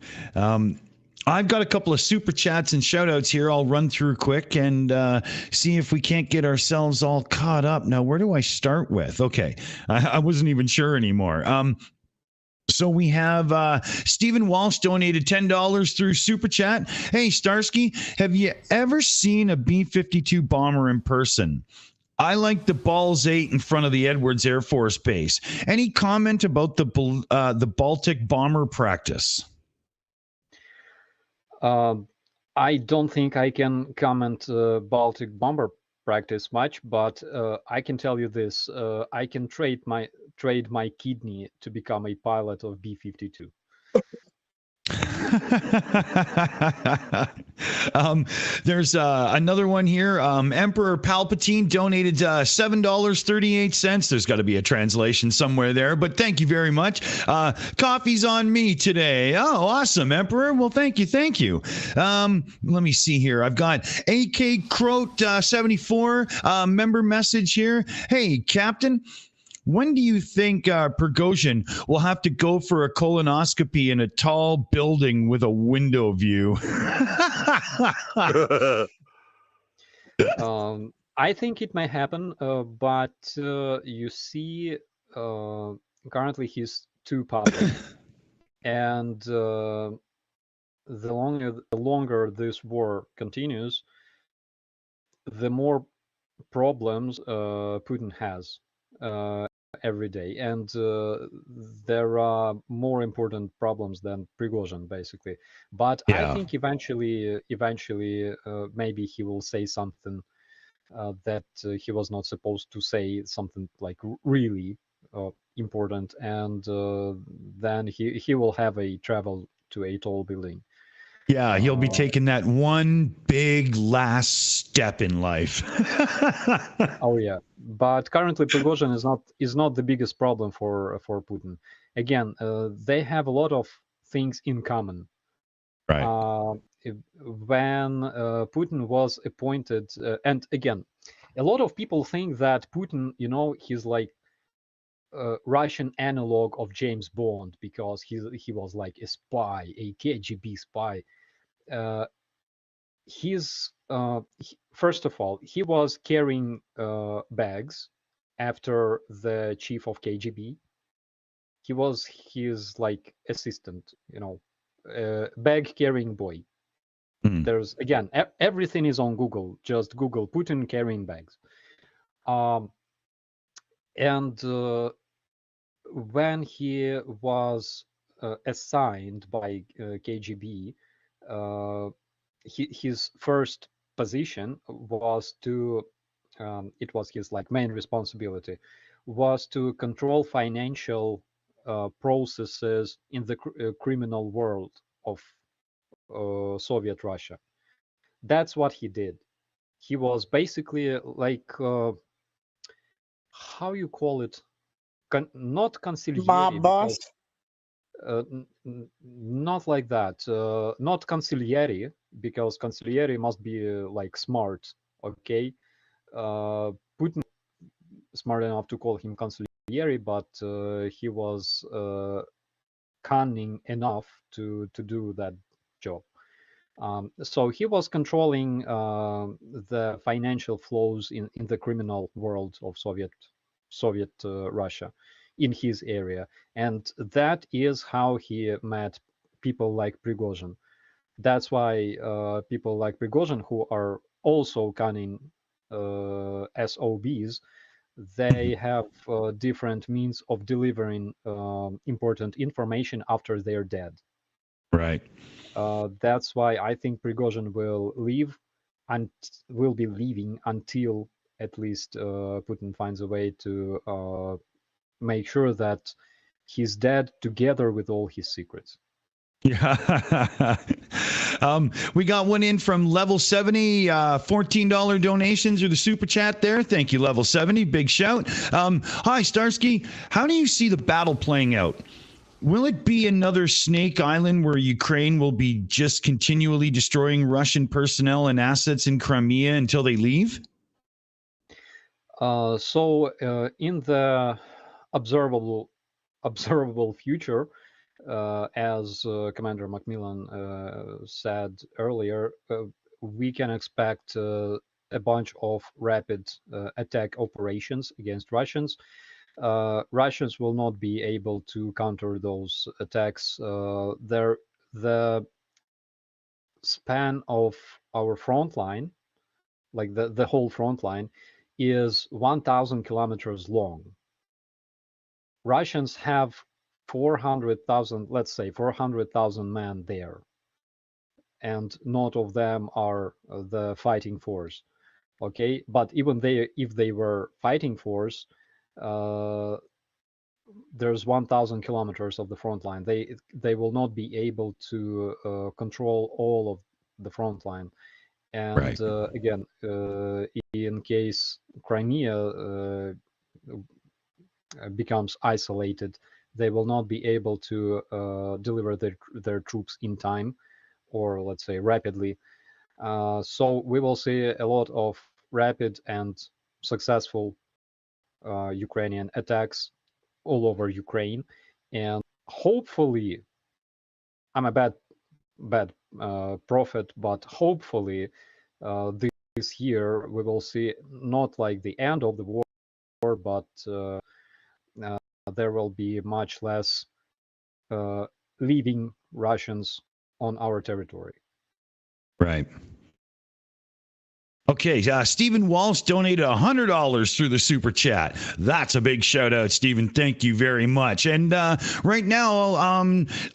S2: I've got a couple of super chats and shout outs here. I'll run through quick and see if we can't get ourselves all caught up. Now, where do I start with? Okay. I wasn't even sure anymore. So we have Stephen Walsh donated $10 through Super Chat. Hey, Starsky, have you ever seen a B-52 bomber in person? I like the Balls 8 in front of the Edwards Air Force Base. Any comment about the Baltic bomber practice?
S3: I don't think I can comment Baltic bomber practice much, but I can tell you this: I can trade my kidney to become a pilot of B-52.
S2: There's another one here. Emperor Palpatine donated $7.38. There's got to be a translation somewhere there, but thank you very much. Coffee's on me today. Oh, awesome, Emperor. Well, thank you. Let me see here. I've got AK Croat 74 member message here. Hey, Captain. When do you think Prigozhin will have to go for a colonoscopy in a tall building with a window view?
S3: I think it may happen, but you see, currently he's too public, and the longer this war continues, the more problems Putin has every day, and there are more important problems than Prigozhin, basically. But
S2: Yeah.
S3: I think eventually, maybe he will say something that he was not supposed to say, something like really important, and then he will have a travel to a tall building.
S2: Yeah, he'll be taking that one big last step in life.
S3: Oh yeah, but currently Prigozhin is not the biggest problem for Putin. Again, they have a lot of things in common.
S2: Right.
S3: When Putin was appointed, and again, a lot of people think that Putin, you know, he's like Russian analog of James Bond because he was like a spy, a KGB spy. First of all, he was carrying bags after the chief of KGB. He was his like assistant, bag carrying boy. There's again, everything is on Google. Just Google Putin carrying bags. And when he was assigned by KGB, his first position was to, it was his like main responsibility, was to control financial processes in the criminal world of Soviet Russia. That's what he did. He was basically like, how you call it? Not consigliere.
S6: Mob boss?
S3: Not like that. Not consigliere, because consigliere must be like smart. Okay, Putin smart enough to call him consigliere, but he was cunning enough to do that job. So he was controlling the financial flows in the criminal world of Soviet Russia in his area, and that is how he met people like Prigozhin. That's why people like Prigozhin, who are also cunning SOBs, they have different means of delivering important information after they're dead.
S2: Right.
S3: That's why I think Prigozhin will leave and will be leaving until at least Putin finds a way to make sure that he's dead together with all his secrets.
S2: Yeah. We got one in from Level 70, $14 donations or the super chat there. Thank you, Level 70. Big shout. Hi, Starsky. How do you see the battle playing out? Will it be another Snake Island where Ukraine will be just continually destroying Russian personnel and assets in Crimea until they leave?
S3: So in the observable future, as Commander Macmillan said earlier, we can expect a bunch of rapid attack operations against Russians. Russians will not be able to counter those attacks. The span of our front line, like the whole front line, is 1,000 kilometers long. Russians have 400,000, let's say 400,000 men there, and not of them are the fighting force. Okay, but even if they were fighting force, there's 1,000 kilometers of the front line. They will not be able to control all of the front line. And
S2: right.
S3: Again, in case Crimea becomes isolated, they will not be able to deliver their troops in time, or let's say rapidly. So we will see a lot of rapid and successful Ukrainian attacks all over Ukraine, and hopefully, I'm a bad prophet, but hopefully this year we will see not like the end of the war, but there will be much less leaving Russians on our territory.
S2: Right. Okay, Stephen Walsh donated $100 through the super chat. That's a big shout out, Stephen. Thank you very much. And right now,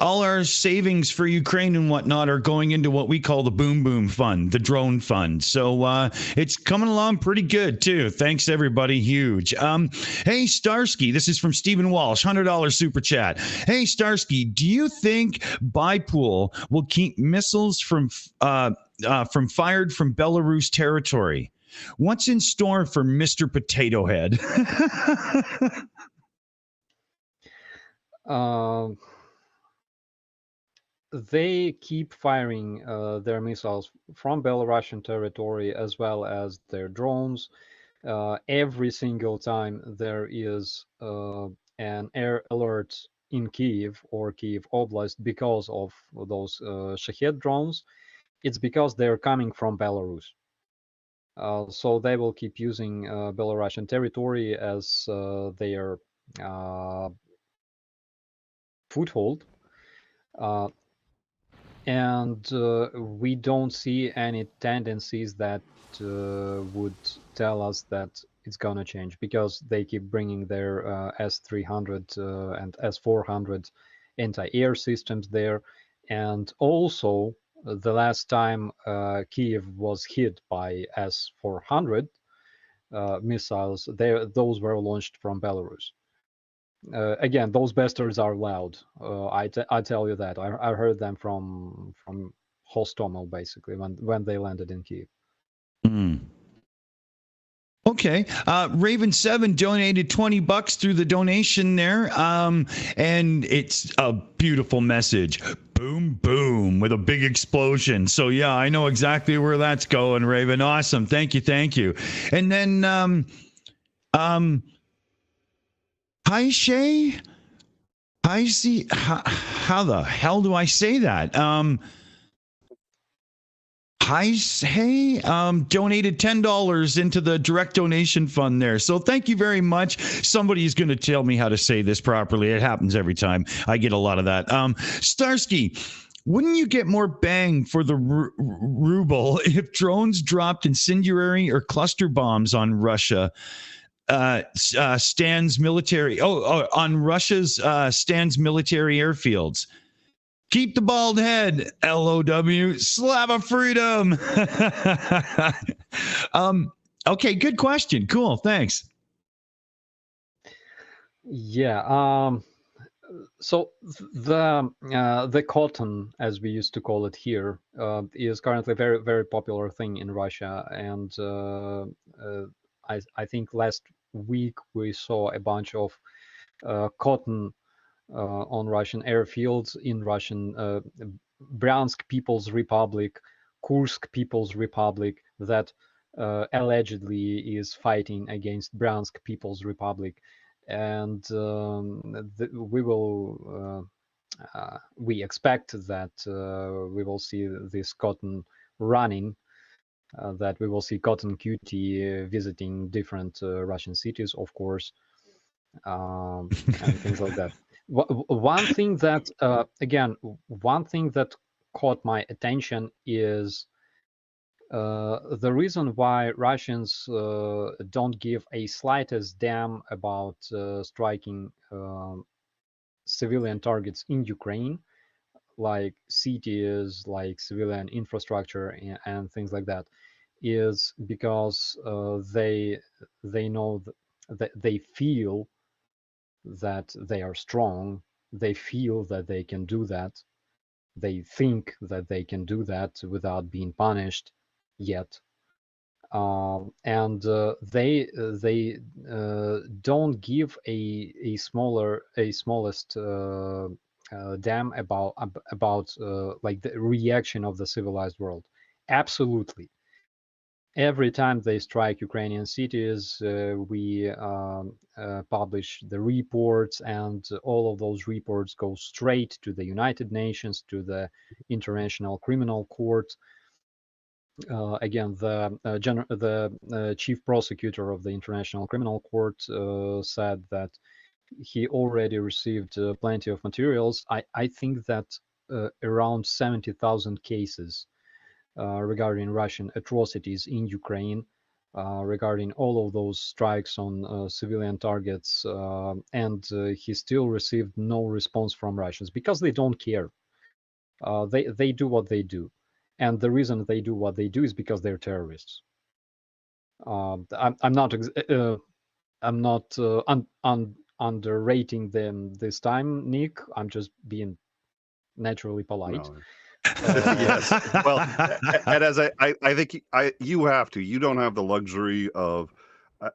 S2: all our savings for Ukraine and whatnot are going into what we call the Boom Boom Fund, the drone fund. So it's coming along pretty good too. Thanks everybody, huge. Hey Starsky, this is from Stephen Walsh, $100 super chat. Hey Starsky, do you think Bipool will keep missiles from fired from Belarus territory? What's in store for Mr. Potato Head?
S3: They keep firing their missiles from Belarusian territory as well as their drones. Every single time there is an air alert in Kiev or Kiev Oblast because of those Shahed drones, it's because they're coming from Belarus. So they will keep using Belarusian territory as their foothold. And we don't see any tendencies that would tell us that it's gonna change, because they keep bringing their S-300 and S-400 anti-air systems there. And also, the last time Kiev was hit by S-400 missiles, those were launched from Belarus. Again, those bastards are loud. I tell you that. I heard them from Hostomel, basically, when they landed in Kiev.
S2: Mm. Okay. Raven7 donated $20 through the donation there. And it's a beautiful message. Boom, boom, with a big explosion. So, yeah, I know exactly where that's going, Raven. Awesome. Thank you. Thank you. And then, hi, Shay. I see. How the hell do I say that? Hey, donated $10 into the direct donation fund there. So thank you very much. Somebody's going to tell me how to say this properly. It happens every time. I get a lot of that. Starsky, wouldn't you get more bang for the ruble if drones dropped incendiary or cluster bombs on Russia? Stands military. On Russia's stands military airfields. Keep the bald head, LOW. Slava freedom. Okay, good question. Cool, thanks.
S3: Yeah. So the cotton, as we used to call it here, is currently a very, very popular thing in Russia, and I think last week we saw a bunch of cotton on Russian airfields in Russian Bryansk People's Republic, Kursk People's Republic, that allegedly is fighting against Bryansk People's Republic. And we expect that we will see this cotton running, that we will see Cotton Cutie visiting different Russian cities, of course, and things like that. One thing that, one thing that caught my attention is the reason why Russians don't give a slightest damn about striking civilian targets in Ukraine, like cities, like civilian infrastructure and things like that, is because they know that they feel that they are strong. They feel that they can do that. They think that they can do that without being punished yet. And they don't give a smallest damn about like the reaction of the civilized world. Absolutely. Every time they strike Ukrainian cities, we publish the reports, and all of those reports go straight to the United Nations, to the International Criminal Court. Again, the chief prosecutor of the International Criminal Court said that he already received plenty of materials. I think that around 70,000 cases regarding Russian atrocities in Ukraine, regarding all of those strikes on civilian targets, and he still received no response from Russians because they don't care. They do what they do, and the reason they do what they do is because they're terrorists. I'm not underrating them this time, Nick. I'm just being naturally polite.
S5: No. Yes. Well, and as I think you have to. You don't have the luxury of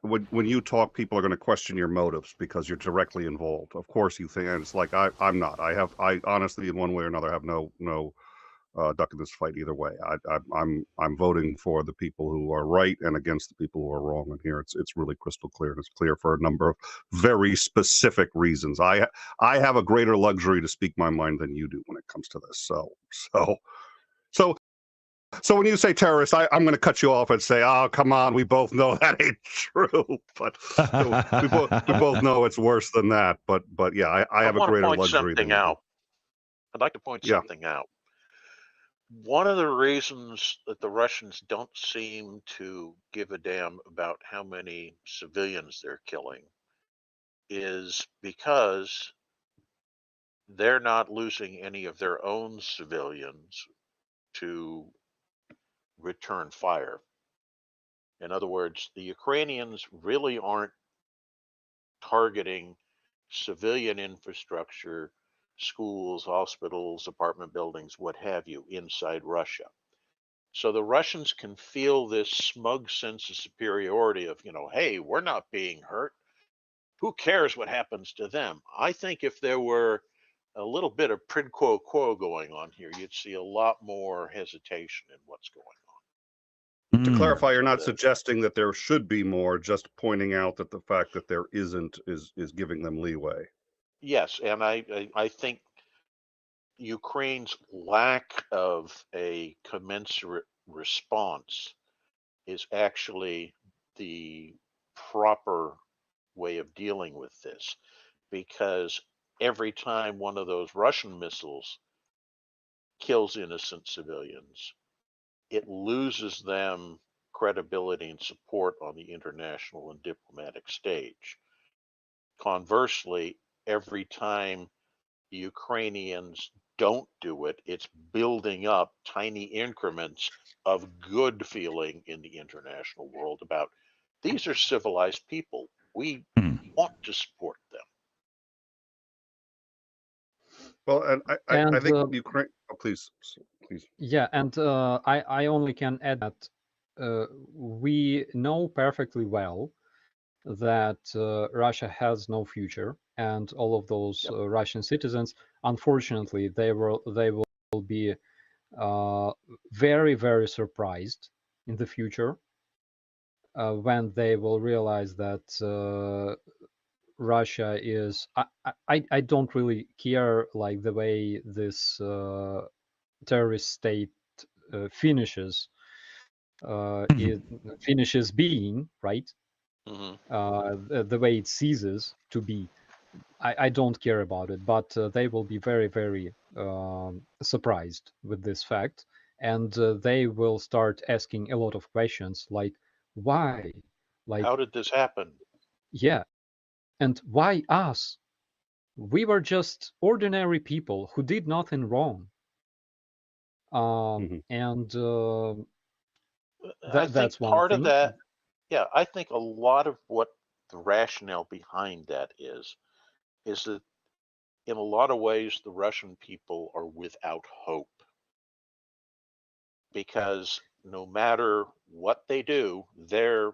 S5: when you talk, people are going to question your motives because you're directly involved. Of course, you think, and it's like I'm not. I honestly, in one way or another, have no duck in this fight either way. I'm voting for the people who are right and against the people who are wrong. And here it's really crystal clear, and it's clear for a number of very specific reasons. I have a greater luxury to speak my mind than you do when it comes to this. So So when you say terrorist, I'm going to cut you off and say, "Oh, come on, we both know that ain't true." But we both know it's worse than that. But yeah, I have a greater luxury than you do.
S4: I'd like to point something out. One of the reasons that the Russians don't seem to give a damn about how many civilians they're killing is because they're not losing any of their own civilians to return fire. In other words, the Ukrainians really aren't targeting civilian infrastructure, schools, hospitals, apartment buildings, what have you, inside Russia. So the Russians can feel this smug sense of superiority of, hey, we're not being hurt. Who cares what happens to them? I think if there were a little bit of prid quo quo going on here, you'd see a lot more hesitation in what's going on.
S5: To clarify, you're not suggesting that there should be more, just pointing out that the fact that there isn't is giving them leeway.
S4: Yes, and I think Ukraine's lack of a commensurate response is actually the proper way of dealing with this, because every time one of those Russian missiles kills innocent civilians, it loses them credibility and support on the international and diplomatic stage. Conversely, every time the Ukrainians don't do it, it's building up tiny increments of good feeling in the international world about these are civilized people. We want to support them.
S5: Well, and I think Ukraine. Oh, please.
S3: Yeah, and I only can add that we know perfectly well that Russia has no future, and all of those Russian citizens, unfortunately, they will be very, very surprised in the future when they will realize that Russia is. I don't really care like the way this terrorist state finishes. It finishes being, right? The way it ceases to be. I don't care about it, but they will be very, very surprised with this fact, and they will start asking a lot of questions like, why? Like,
S4: how did this happen?
S3: Yeah, and why us? We were just ordinary people who did nothing wrong. And that's one
S4: part
S3: thing.
S4: of that. Yeah, I think a lot of what the rationale behind that is that in a lot of ways the Russian people are without hope, because no matter what they do, their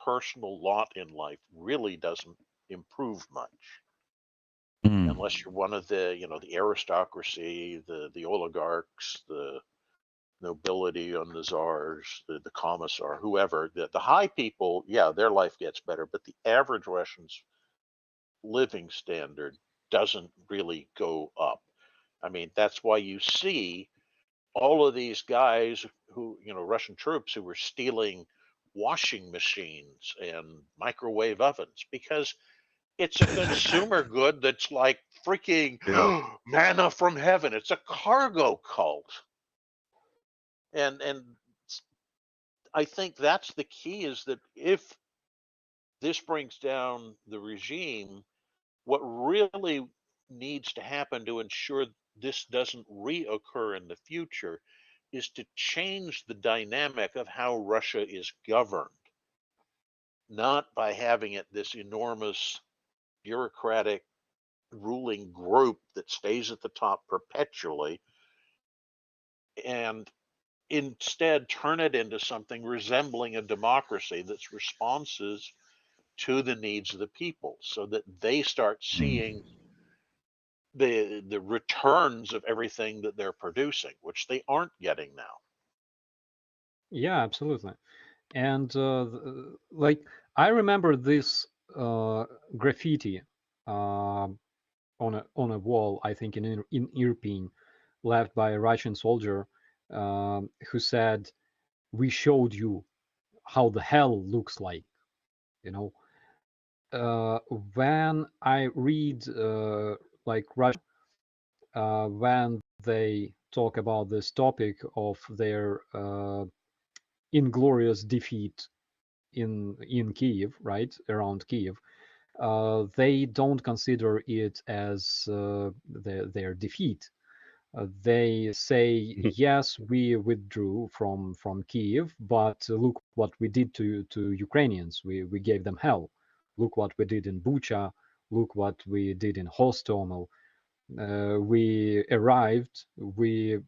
S4: personal lot in life really doesn't improve much. Unless you're one of the, the aristocracy, the oligarchs, the nobility on the czars, the commissar, whoever, the high people, yeah, their life gets better, but the average Russian's living standard doesn't really go up. I mean, that's why you see all of these guys who, Russian troops who were stealing washing machines and microwave ovens, because it's a consumer good that's like freaking manna from heaven. It's a cargo cult. And I think that's the key, is that if this brings down the regime, what really needs to happen to ensure this doesn't reoccur in the future is to change the dynamic of how Russia is governed, not by having it this enormous bureaucratic ruling group that stays at the top perpetually, and instead turn it into something resembling a democracy that's responses to the needs of the people, so that they start seeing the returns of everything that they're producing, which they aren't getting now.
S3: Yeah, absolutely. And like, I remember this graffiti on a wall, I think in Irpin, left by a Russian soldier, who said, "We showed you how the hell looks like." You know, when I read like Russia, when they talk about this topic of their inglorious defeat in Kiev, right, around Kiev, they don't consider it as their defeat. They say, yes, we withdrew from Kiev, but look what we did to Ukrainians. We gave them hell. Look what we did in Bucha. Look what we did in Hostomel. We arrived. We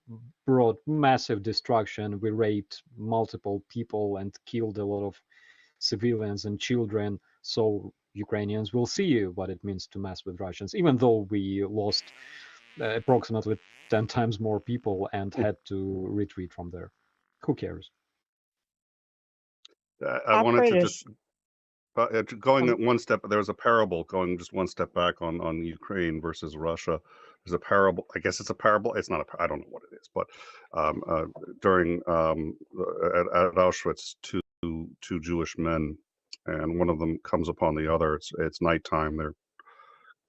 S3: brought massive destruction. We raped multiple people and killed a lot of civilians and children. So Ukrainians will see what it means to mess with Russians, even though we lost approximately 10 times more people and had to retreat from there. Who cares?
S5: I wanted to
S6: Operators,
S5: just going one step. There was a parable going just one step back on Ukraine versus Russia. There's a parable. I guess it's a parable. It's not a. I don't know what it is, but during at Auschwitz, two Jewish men, and one of them comes upon the other. It's nighttime. They're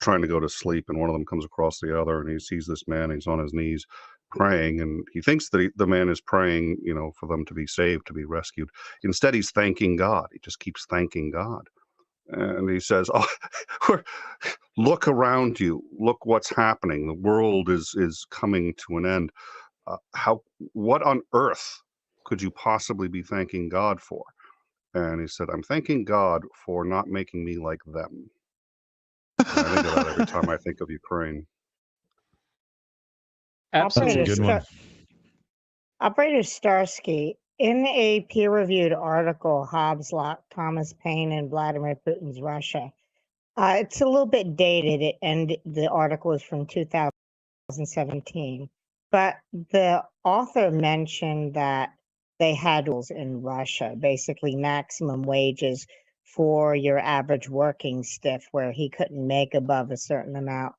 S5: trying to go to sleep, and one of them comes across the other, and he sees this man. He's on his knees praying, and he thinks that the man is praying, for them to be saved, to be rescued. Instead, he's thanking God. He just keeps thanking God, and he says, "Oh, look around you. Look what's happening. The world is coming to an end. What on earth could you possibly be thanking God for?" And he said, "I'm thanking God for not making me like them." And I think of that every time I think of Ukraine.
S3: Absolutely.
S2: That's a good one.
S6: Operator Starsky, in a peer-reviewed article, Hobbes Locke, Thomas Paine, and Vladimir Putin's Russia, it's a little bit dated, and the article is from 2017. But the author mentioned that they had rules in Russia, basically maximum wages for your average working stiff, where he couldn't make above a certain amount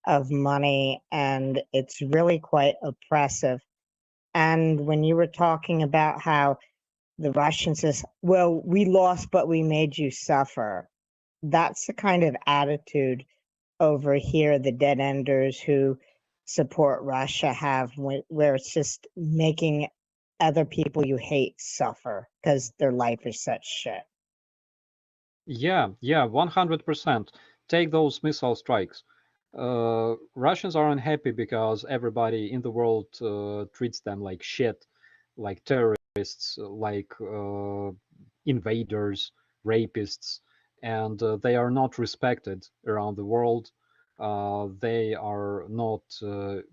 S6: of money, and it's really quite oppressive. And when you were talking about how the Russians says, well, we lost, but we made you suffer, that's the kind of attitude over here the dead enders who support Russia have, where it's just making other people you hate suffer because their life is such shit.
S3: Yeah, 100%. Take those missile strikes. Russians are unhappy because everybody in the world treats them like shit, like terrorists, like invaders, rapists, and they are not respected around the world. They are not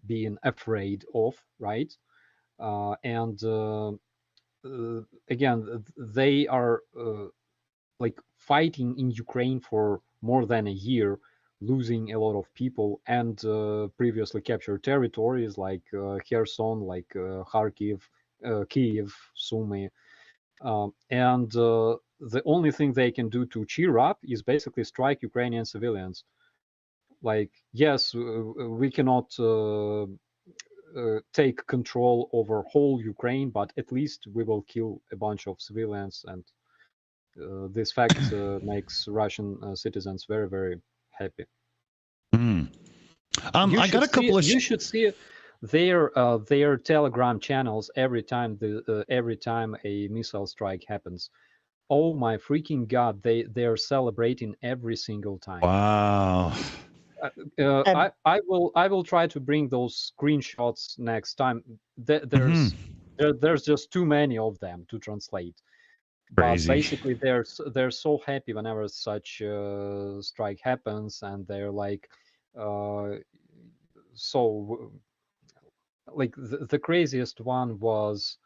S3: being afraid of, right? And again, they are like fighting in Ukraine for more than a year, losing a lot of people, and previously captured territories like Kherson, like Kharkiv, Kiev, Sumy. And the only thing they can do to cheer up is basically strike Ukrainian civilians. Like, yes, we cannot take control over whole Ukraine, but at least we will kill a bunch of civilians, and this fact makes Russian citizens very, very happy.
S2: I got a couple of.
S3: You should see their Telegram channels every time a missile strike happens. Oh my freaking god! They are celebrating every single time.
S2: Wow.
S3: I will try to bring those screenshots next time. There's just too many of them to translate.
S2: Crazy.
S3: But basically, they're so happy whenever such strike happens, and they're like, so like the craziest one was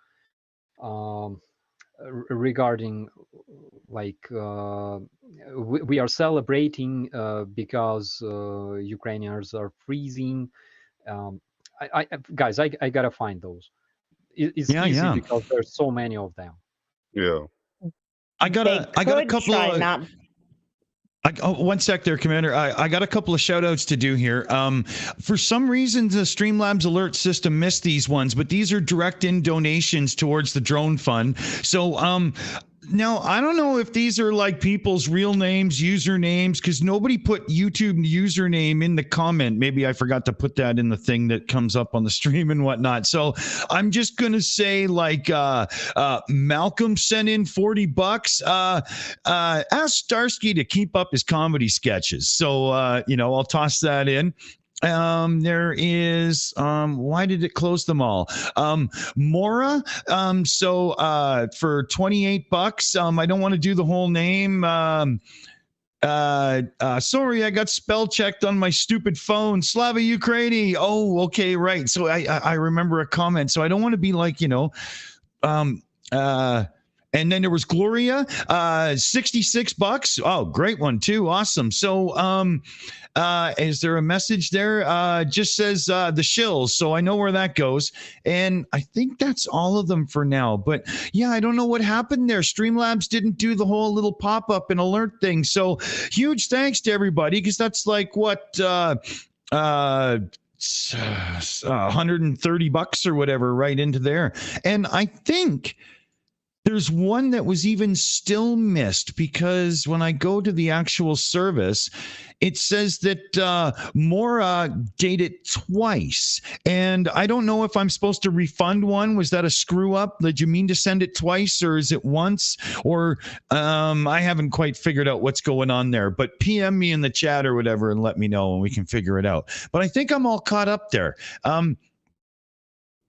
S3: regarding like we are celebrating because Ukrainians are freezing. Guys, I gotta find those. It's easy because there's so many of them.
S5: Yeah.
S2: I got a couple of. One sec there, Commander. I got a couple of shout outs to do here. For some reason, the Streamlabs alert system missed these ones, but these are direct in donations towards the drone fund. So, now, I don't know if these are like people's real names, usernames, because nobody put YouTube username in the comment. Maybe I forgot to put that in the thing that comes up on the stream and whatnot. So I'm just going to say like Malcolm sent in $40. Ask Starsky to keep up his comedy sketches. So, I'll toss that in. There is why did it close them all? Mora, for $28, I don't want to do the whole name. Sorry, I got spell checked on my stupid phone. Slava Ukraini. Oh, okay, right. So I remember a comment. So I don't want to be like, and then there was Gloria, $66. Oh, great one too. Awesome. So, is there a message there? Just says the Shills, so I know where that goes. And I think that's all of them for now. But yeah, I don't know what happened there. Streamlabs didn't do the whole little pop-up and alert thing. So huge thanks to everybody, because that's like what $130 or whatever right into there. And I think there's one that was even still missed, because when I go to the actual service, it says that Mora did it twice. And I don't know if I'm supposed to refund one. Was that a screw up? Did you mean to send it twice, or is it once? Or I haven't quite figured out what's going on there. But PM me in the chat or whatever and let me know and we can figure it out. But I think I'm all caught up there.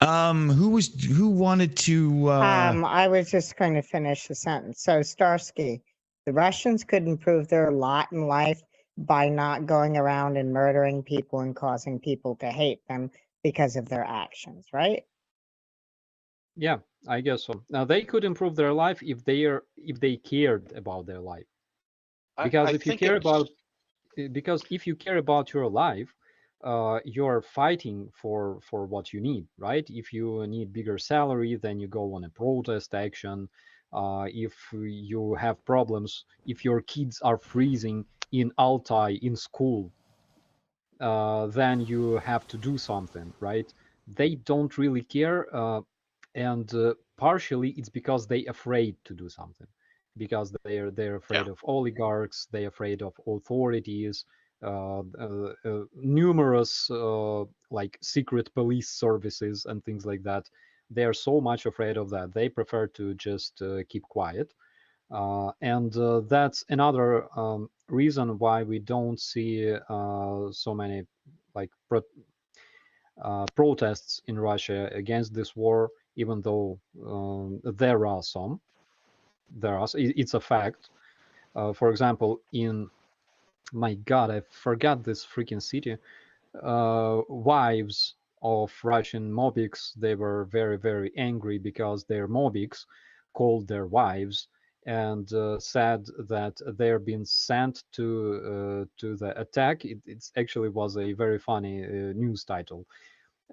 S2: Who wanted to
S6: I was just going to finish the sentence. So Starsky, the Russians could improve their lot in life by not going around and murdering people and causing people to hate them because of their actions, right?
S3: Yeah, I guess so. Now they could improve their life if they cared about their life. Because if you care about your life, you're fighting for what you need, right? If you need bigger salary, then you go on a protest action. If you have problems, if your kids are freezing in Altai in school, then you have to do something, right? They don't really care, and partially it's because they're afraid to do something, because they're afraid of oligarchs, they're afraid of authorities, numerous like secret police services and things like that. They are so much afraid of that, they prefer to just keep quiet. And that's another reason why we don't see so many like protests in Russia against this war, even though there are some. It's a fact. For example, my God, I forgot this freaking city. Wives of Russian mobiks, they were very, very angry because their mobiks called their wives and said that they're being sent to the attack. It actually was a very funny news title.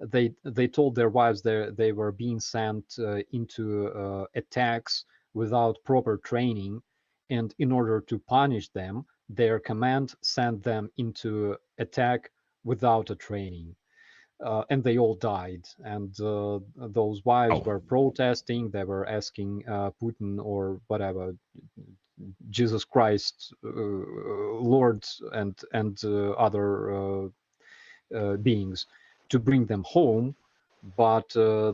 S3: They told their wives they were being sent into attacks without proper training, and in order to punish them, their command sent them into attack without a training. And they all died. And those wives were protesting. They were asking Putin or whatever, Jesus Christ, Lord, and other beings to bring them home, but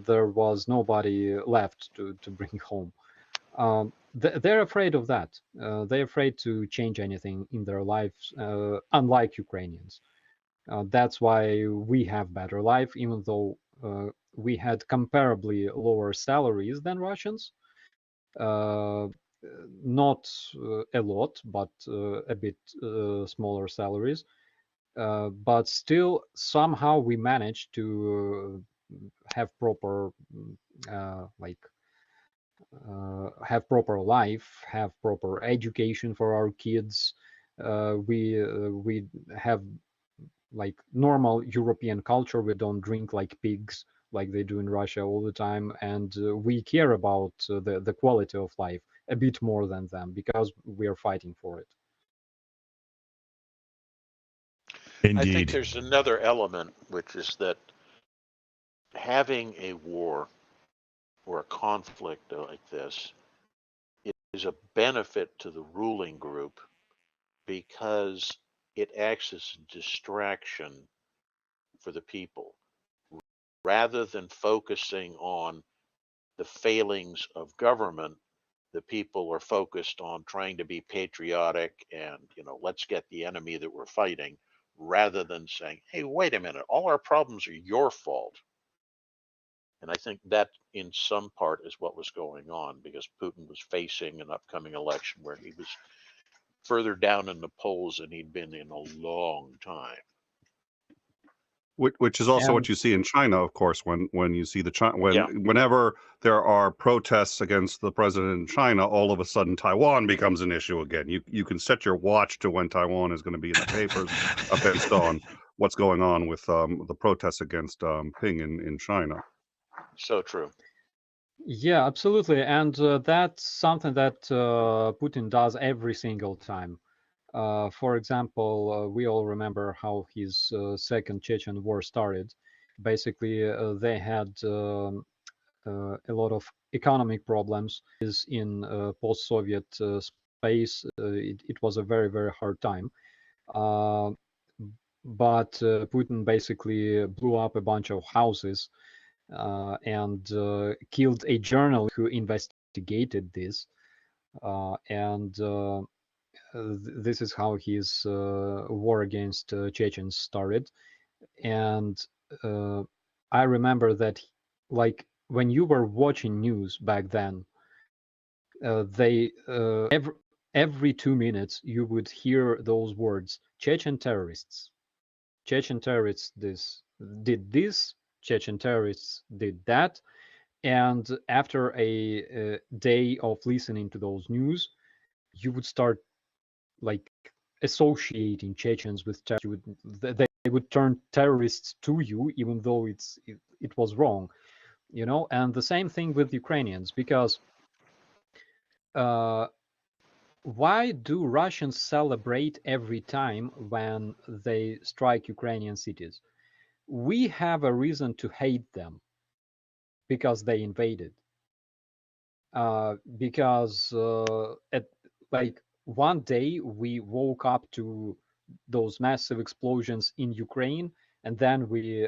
S3: there was nobody left to bring home. They're afraid of that. They're afraid to change anything in their lives, unlike Ukrainians. That's why we have better life, even though we had comparably lower salaries than Russians. Not a lot, but a bit smaller salaries. But still, somehow we managed to have proper, have proper life, have proper education for our kids. We have like normal European culture. We don't drink like pigs like they do in Russia all the time, and we care about the quality of life a bit more than them because we are fighting for it.
S4: I think
S2: Indeed.
S4: there's another element, which is that having a war or a conflict like this is a benefit to the ruling group because it acts as a distraction for the people. Rather than focusing on the failings of government, the people are focused on trying to be patriotic and, let's get the enemy that we're fighting, rather than saying, hey, wait a minute, all our problems are your fault. And I think that in some part is what was going on, because Putin was facing an upcoming election where he was further down in the polls than he'd been in a long time.
S5: Which is also
S3: And
S5: what you see in China, of course, when you see
S4: Yeah.
S5: whenever there are protests against the president in China, all of a sudden Taiwan becomes an issue again. You can set your watch to when Taiwan is going to be in the papers based on what's going on with the protests against Ping in China.
S4: So true.
S3: yeah, absolutely. And that's something that Putin does every single time. For example, we all remember how his second Chechen war started. Basically, they had a lot of economic problems. Is in post-Soviet space, it was a very, very hard time. But Putin basically blew up a bunch of houses and killed a journalist who investigated this. And this is how his war against Chechens started. And I remember that, like, when you were watching news back then, they every 2 minutes you would hear those words: Chechen terrorists. Chechen terrorists did this. Chechen terrorists did that. And after a day of listening to those news, you would start like associating Chechens with terrorists. They would turn terrorists to you, even though it was wrong, And the same thing with Ukrainians, because why do Russians celebrate every time when they strike Ukrainian cities? We have a reason to hate them because they invaded. Because like one day we woke up to those massive explosions in Ukraine, and then we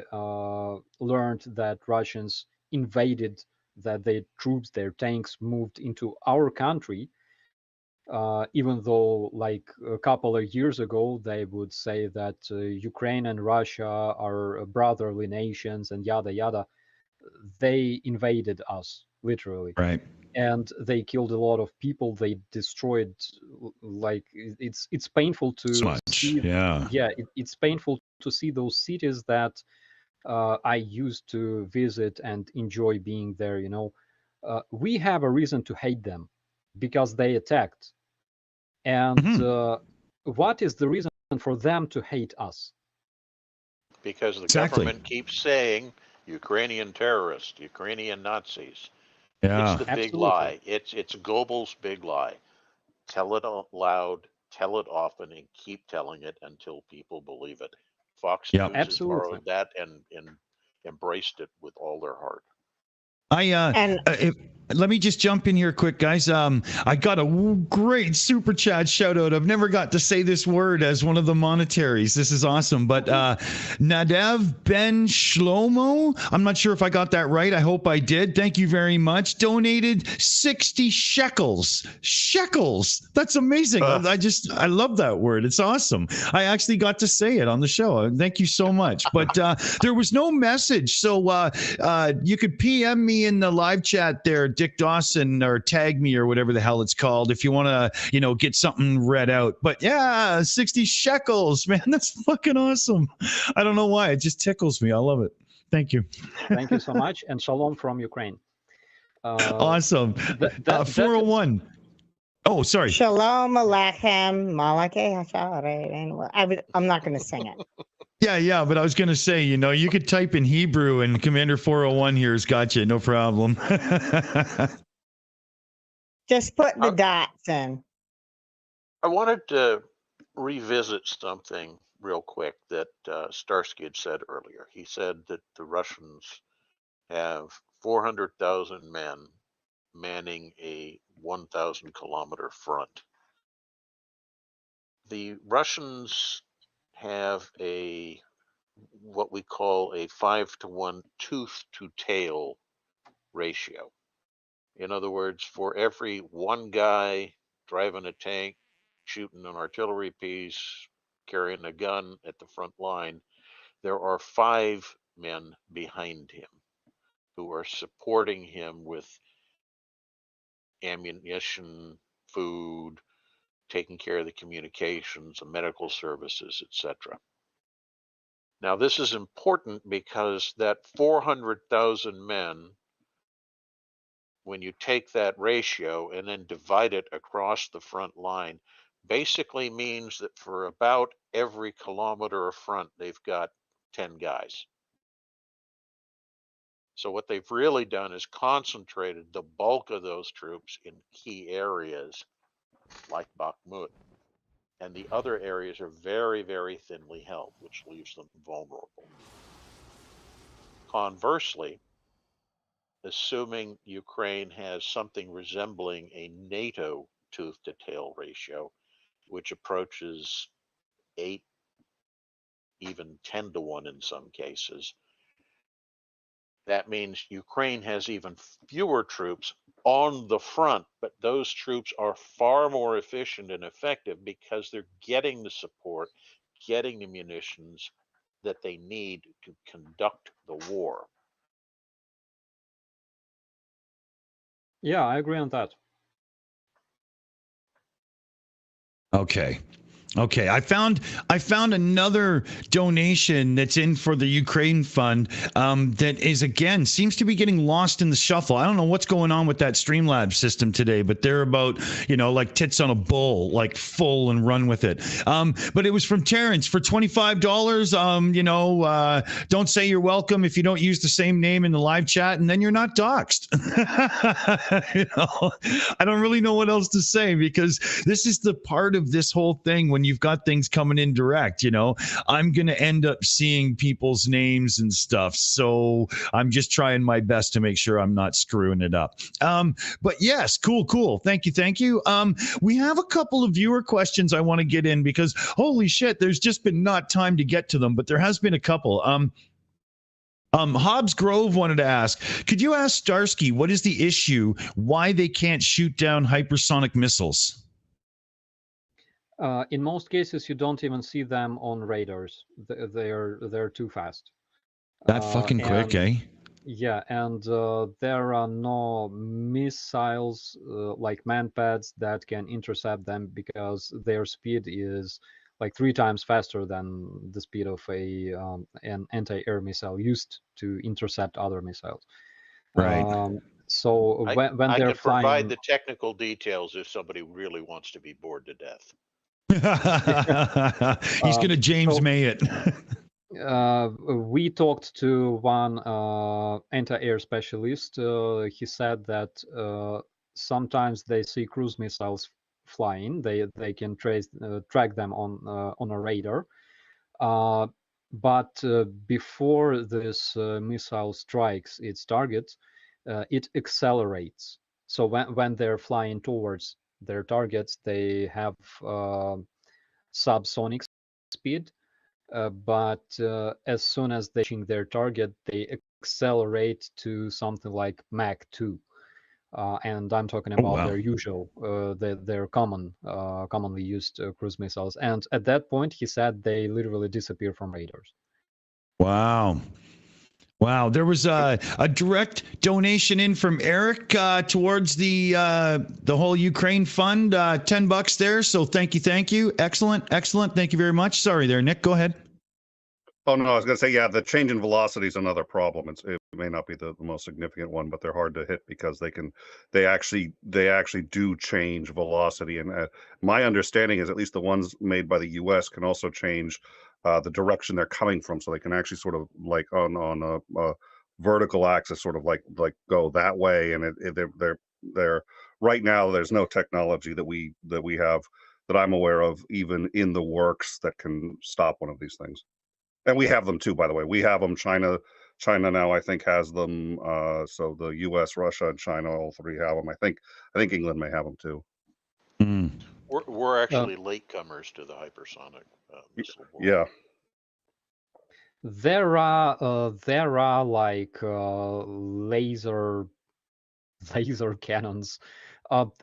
S3: learned that Russians invaded, that their troops, their tanks moved into our country, even though like a couple of years ago they would say that Ukraine and Russia are brotherly nations and yada yada. They invaded us, literally.
S2: Right.
S3: And they killed a lot of people. They destroyed, like, it's painful to
S2: So much.
S3: see.
S2: Yeah.
S3: It's painful to see those cities that I used to visit and enjoy being there. We have a reason to hate them because they attacked. And what is the reason for them to hate us?
S4: Because the
S2: Exactly.
S4: government keeps saying Ukrainian terrorists, Ukrainian Nazis.
S2: Yeah.
S4: It's the big
S3: Absolutely.
S4: lie. It's Goebbels' big lie. Tell it out loud, tell it often, and keep telling it until people believe it. Fox
S2: Yep.
S4: News has
S3: Absolutely.
S4: borrowed that and embraced it with all their heart.
S6: And
S2: Let me just jump in here quick, guys. I got a great super chat shout out. I've never got to say this word as one of the monetaries. This is awesome. But Nadav Ben Shlomo, I'm not sure if I got that right. I hope I did. Thank you very much. Donated 60 shekels. Shekels. That's amazing. I love that word. It's awesome. I actually got to say it on the show. Thank you so much. But there was no message. So you could PM me in the live chat there, Dick Dawson, or tag me or whatever the hell it's called if you want to, get something read out. But yeah, 60 shekels, man. That's fucking awesome. I don't know why. It just tickles me. I love it. Thank you.
S3: Thank you so much. And shalom from Ukraine.
S2: Awesome.
S3: That
S2: 401. Oh, sorry.
S6: Shalom Alechem Malake. I'm not going to sing it.
S2: Yeah, but I was going to say, you could type in Hebrew and Commander 401 here has got you. No problem.
S6: Just put the dots in.
S4: I wanted to revisit something real quick that Starsky had said earlier. He said that the Russians have 400,000 men manning a 1,000 kilometer front. The Russians have what we call a 5-to-1 tooth to tail ratio. In other words, for every one guy driving a tank, shooting an artillery piece, carrying a gun at the front line, there are 5 men behind him who are supporting him with ammunition, food, taking care of the communications, the medical services, etc. Now, this is important because that 400,000 men, when you take that ratio and then divide it across the front line, basically means that for about every kilometer of front, they've got 10 guys. So what they've really done is concentrated the bulk of those troops in key areas like Bakhmut. And the other areas are very, very thinly held, which leaves them vulnerable. Conversely, assuming Ukraine has something resembling a NATO tooth-to-tail ratio, which approaches 8, even 10-to-1 in some cases, that means Ukraine has even fewer troops on the front, but those troops are far more efficient and effective because they're getting the support, getting the munitions that they need to conduct the war.
S3: Yeah, I agree on that.
S2: Okay. Okay, I found another donation that's in for the Ukraine fund that is, again, seems to be getting lost in the shuffle. I don't know what's going on with that Streamlabs system today, but they're about, like tits on a bull, like full and run with it. But it was from Terrence for $25. Don't say you're welcome if you don't use the same name in the live chat, and then you're not doxxed. I don't really know what else to say, because this is the part of this whole thing when you've got things coming in direct, I'm going to end up seeing people's names and stuff. So I'm just trying my best to make sure I'm not screwing it up. But yes, cool. Thank you. We have a couple of viewer questions I want to get in because holy shit, there's just been not time to get to them, but there has been a couple. Hobbs Grove wanted to ask, could you ask Starsky what is the issue, why they can't shoot down hypersonic missiles?
S3: In most cases, you don't even see them on radars. They're too fast.
S2: That fucking quick, eh?
S3: Yeah, and there are no missiles like manpads that can intercept them because their speed is like 3 times faster than the speed of an anti-air missile used to intercept other missiles.
S2: Right.
S3: So when
S4: I
S3: they're
S4: can
S3: flying,
S4: provide the technical details if somebody really wants to be bored to death.
S2: He's going to James May it.
S3: We talked to one anti-air specialist. He said that sometimes they see cruise missiles flying. They can track them on a radar. But before this missile strikes its target, it accelerates. So when they're flying towards their targets, they have subsonic speed, but as soon as they reach their target, they accelerate to something like Mach 2. And I'm talking about their usual, their commonly used cruise missiles. And at that point, he said they literally disappear from radars.
S2: Wow, there was a direct donation in from Eric towards the whole Ukraine fund, $10 there. So thank you. Excellent. Thank you very much. Sorry there, Nick. Go ahead.
S5: Oh no, I was going to say, yeah, the change in velocity is another problem. It may not be the most significant one, but they're hard to hit because they actually do change velocity. And my understanding is at least the ones made by the U.S. can also change the direction they're coming from, so they can actually sort of like on a vertical axis, sort of like go that way. And they're right now there's no technology that we have that I'm aware of even in the works that can stop one of these things. And we have them too, by the way. We have them. China now, I think, has them. So the U.S., Russia, and China, all three have them. I think England may have them too.
S2: Mm.
S4: We're actually latecomers to the hypersonic missile world.
S5: Yeah.
S3: There are like laser cannons.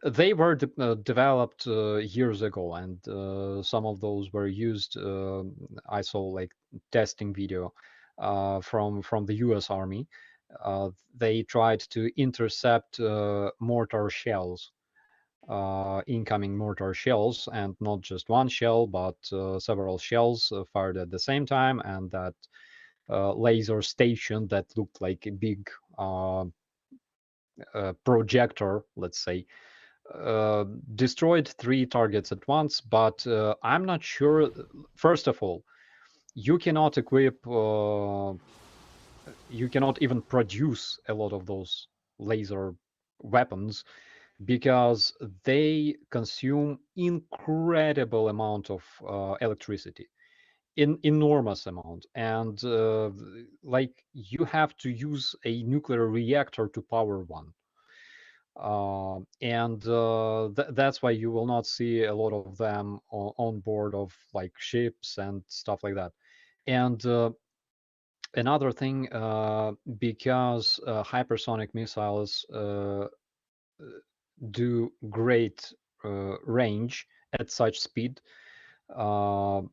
S3: They were developed years ago, and some of those were used. I saw like testing video from the U.S. Army. They tried to intercept mortar shells, incoming mortar shells, and not just one shell, but several shells fired at the same time, and that laser station that looked like a big projector, let's say, destroyed 3 targets at once. But I'm not sure. First of all, you cannot equip, you cannot even produce a lot of those laser weapons because they consume incredible amount of electricity, enormous amount, and like you have to use a nuclear reactor to power one. And that's why you will not see a lot of them on board of like ships and stuff like that. And another thing, because hypersonic missiles do great range at such speed, and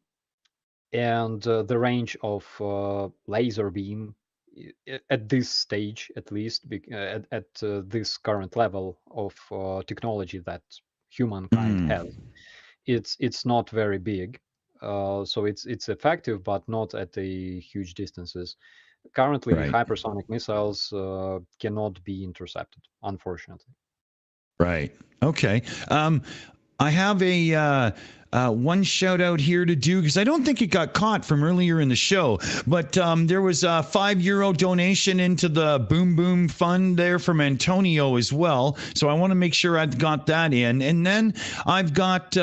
S3: the range of laser beam at this stage, at least at this current level of technology that humankind has, it's not very big. So it's effective, but not at a huge distances. Currently, hypersonic missiles cannot be intercepted, unfortunately.
S2: Right. Okay. I have a one shout out here to do because I don't think it got caught from earlier in the show, but there was a €5 donation into the Boom Boom Fund there from Antonio as well. So I want to make sure I've got that in. And then I've got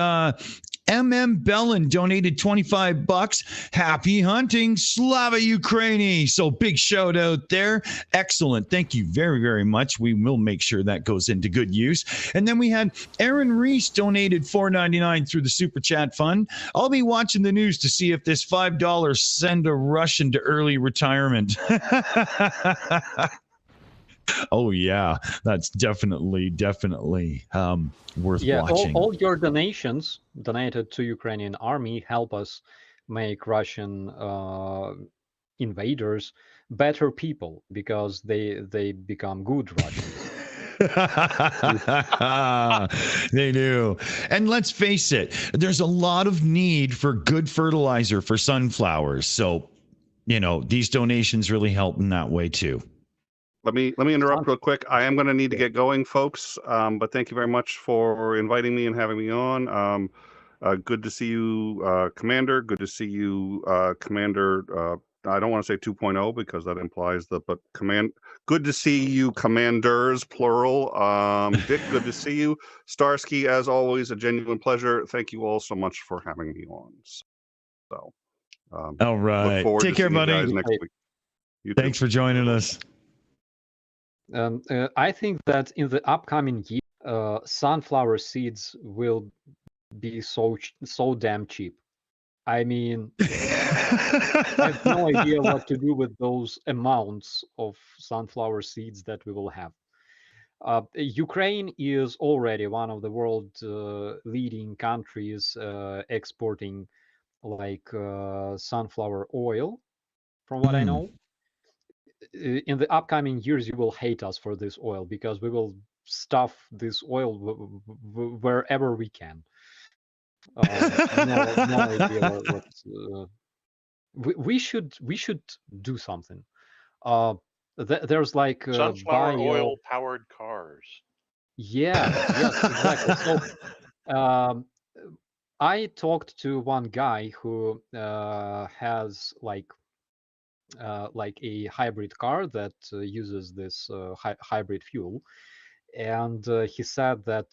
S2: Bellin donated $25. Happy hunting, Slava Ukraini. So big shout out there. Excellent. Thank you very, very much. We will make sure that goes into good use. And then we had Aaron Reese donated $4.99 through the Super Chat Fund. I'll be watching the news to see if this $5 send a Russian to early retirement. Oh yeah, that's definitely worth watching.
S3: All your donations donated to Ukrainian army help us make Russian invaders better people because they become good Russians.
S2: They do. And let's face it, there's a lot of need for good fertilizer for sunflowers. So, these donations really help in that way too.
S5: Let me interrupt real quick. I am going to need to get going, folks. But thank you very much for inviting me and having me on. Good to see you, Commander. Good to see you, Commander. I don't want to say 2.0 because that implies good to see you, Commanders, plural. Dick, good to see you. Starsky, as always, a genuine pleasure. Thank you all so much for having me on. So,
S2: all right.
S5: Look forward
S2: Take
S5: to
S2: care, buddy.
S5: you guys next week.
S2: Thanks for joining us.
S3: I think that in the upcoming year, sunflower seeds will be so damn cheap. I mean, I have no idea what to do with those amounts of sunflower seeds that we will have. Ukraine is already one of the world leading countries exporting like sunflower oil, from what I know. In the upcoming years, you will hate us for this oil because we will stuff this oil wherever we can. No idea what we should do something. There's like
S4: sunflower oil powered cars.
S3: Yes, exactly. So I talked to one guy who has like a hybrid car that uses this hybrid fuel, and he said that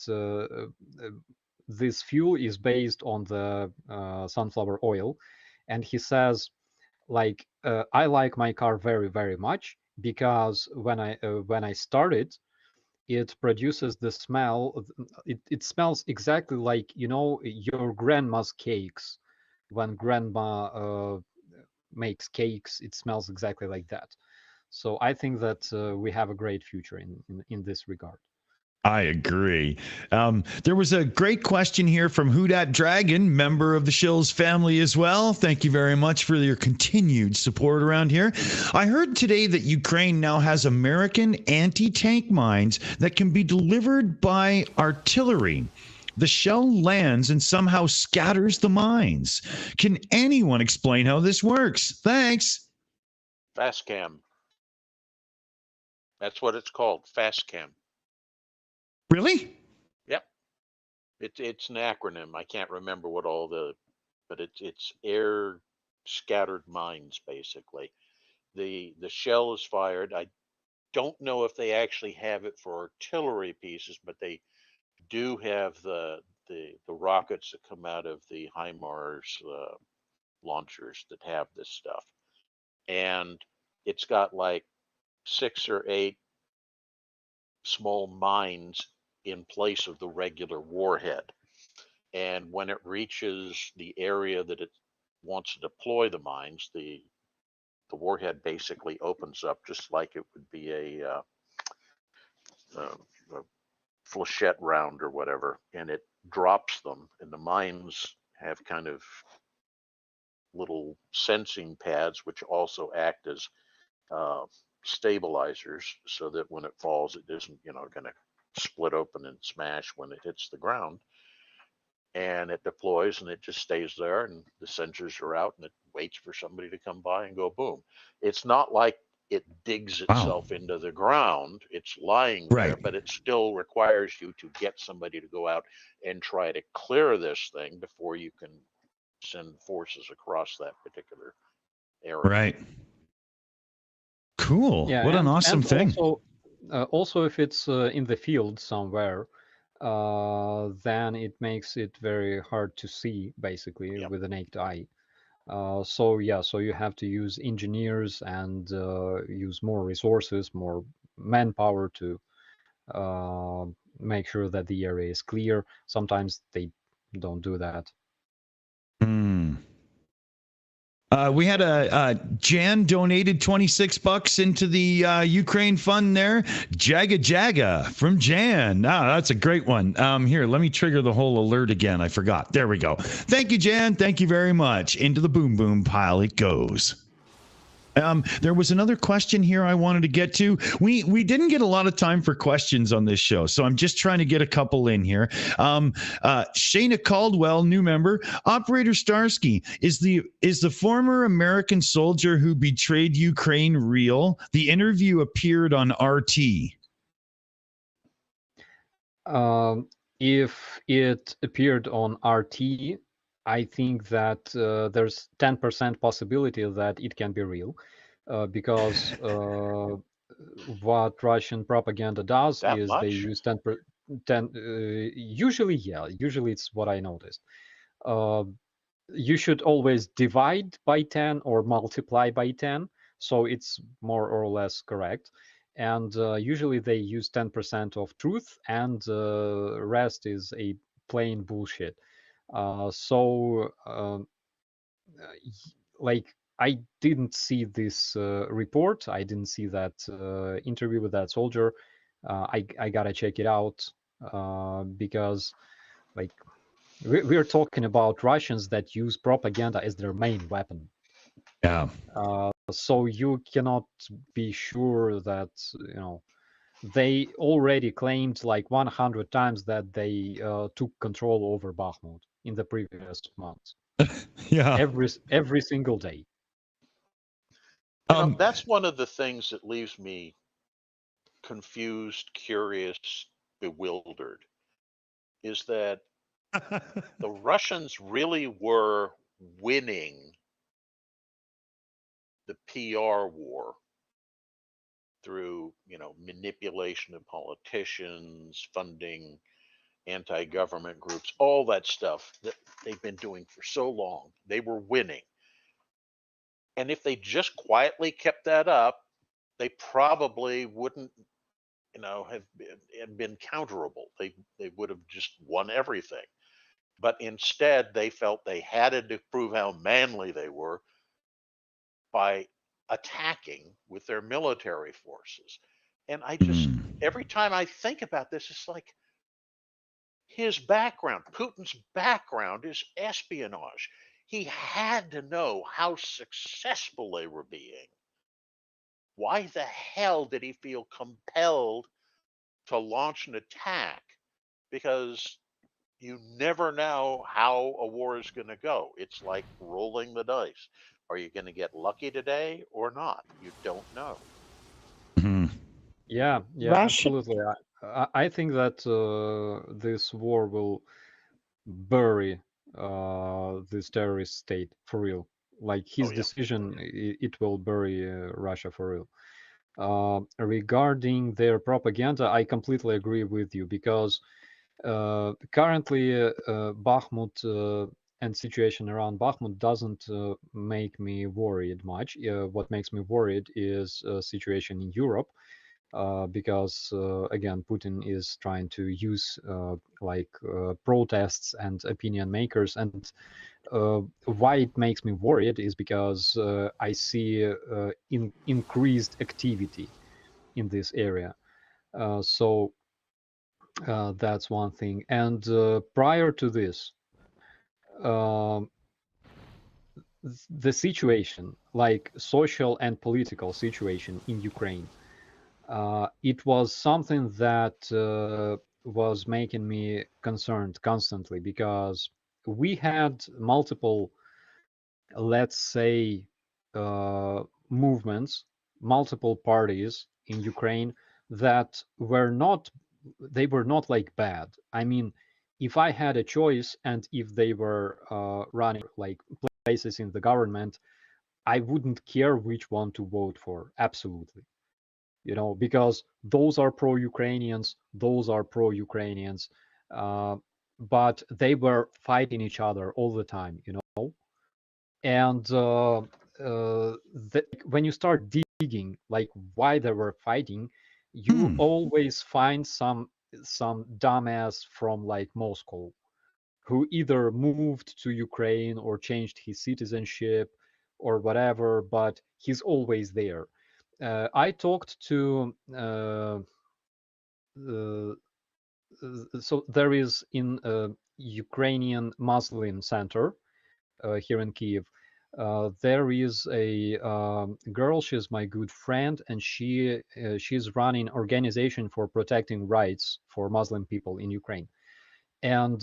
S3: this fuel is based on the sunflower oil, and he says, like, I like my car very, very much because when I start it, it produces the smell. It smells exactly like, you know, your grandma's cakes. When grandma makes cakes, it smells exactly like that. So I think that we have a great future in this regard.
S2: I agree. There was a great question here from Who Dat Dragon, member of the Shills family as well. Thank you very much for your continued support around here. I heard today that Ukraine now has American anti-tank mines that can be delivered by artillery. The shell lands and somehow scatters the mines. Can anyone explain how this works? Thanks.
S4: FastCam. That's what it's called, FastCam.
S2: Really?
S4: Yep. It's an acronym. I can't remember what all the, but it's air scattered mines basically. The shell is fired. I don't know if they actually have it for artillery pieces, but they do have the rockets that come out of the HIMARS launchers that have this stuff, and it's got like 6 or 8 small mines in place of the regular warhead. And when it reaches the area that it wants to deploy the mines, the warhead basically opens up just like it would be a flechette round or whatever, and it drops them. And the mines have kind of little sensing pads, which also act as stabilizers, so that when it falls, it isn't, going to split open and smash when it hits the ground. And it deploys, and it just stays there, and the sensors are out, and it waits for somebody to come by and go boom. It's not like it digs itself into the ground. It's lying there, but it still requires you to get somebody to go out and try to clear this thing before you can send forces across that particular area.
S2: Right. Cool.
S3: Yeah,
S2: what an awesome thing.
S3: Also, if it's in the field somewhere, then it makes it very hard to see, basically, with the naked eye. So you have to use engineers and use more resources, more manpower to make sure that the area is clear. Sometimes they don't do that.
S2: We had Jan donated $26 into the Ukraine fund there. Jaga from Jan. That's a great one. Here, let me trigger the whole alert again. I forgot. There we go. Thank you, Jan. Thank you very much. Into the boom boom pile it goes. There was another question here I wanted to get to. We didn't get a lot of time for questions on this show, so I'm just trying to get a couple in here. Shayna Caldwell, new member. Operator Starsky, is the former American soldier who betrayed Ukraine real? The interview appeared on RT.
S3: If it appeared on RT, I think that there's 10% possibility that it can be real, because what Russian propaganda does is they use 10. Usually it's what I noticed. You should always divide by 10 or multiply by 10, so it's more or less correct. And usually they use 10% of truth, and rest is a plain bullshit. Like, I didn't see this report. I didn't see that interview with that soldier. I gotta check it out, because, like, we're talking about Russians that use propaganda as their main weapon.
S2: Yeah.
S3: So you cannot be sure that, they already claimed like 100 times that they took control over Bakhmut in the previous months.
S2: Yeah.
S3: Every single day.
S4: That's one of the things that leaves me confused, curious, bewildered, is that the Russians really were winning the PR war through, manipulation of politicians, funding, anti-government groups, all that stuff that they've been doing for so long. They were winning. And if they just quietly kept that up, they probably wouldn't, have been counterable. They would have just won everything. But instead, they felt they had to prove how manly they were by attacking with their military forces. And I just, every time I think about this, it's like his background, Putin's background is espionage. He had to know how successful they were being. Why the hell did he feel compelled to launch an attack? Because you never know how a war is going to go. It's like rolling the dice. Are you going to get lucky today or not? You don't know.
S3: Yeah,
S6: Russia-
S3: absolutely. I think that this war will bury this terrorist state for real. Like his
S4: Oh, yeah.
S3: decision, it will bury Russia for real. Regarding their propaganda, I completely agree with you because currently Bakhmut and situation around Bakhmut doesn't make me worried much. What makes me worried is situation in Europe. Because again, Putin is trying to use protests and opinion makers, and why it makes me worried is because I see increased activity in this area. So that's one thing. And prior to this, the situation, like social and political situation in Ukraine, it was something that was making me concerned constantly because we had multiple, let's say, movements, multiple parties in Ukraine that were not, they were not like bad. I mean, if I had a choice and if they were running like places in the government, I wouldn't care which one to vote for. Absolutely. Because those are pro-Ukrainians, those are pro-Ukrainians, but they were fighting each other all the time, and when you start digging, like why they were fighting, you always find some dumbass from like Moscow who either moved to Ukraine or changed his citizenship or whatever, but he's always there. I talked to so there is in Ukrainian Muslim Center here in Kiev. There is a girl. She's my good friend, and she's running organization for protecting rights for Muslim people in Ukraine. And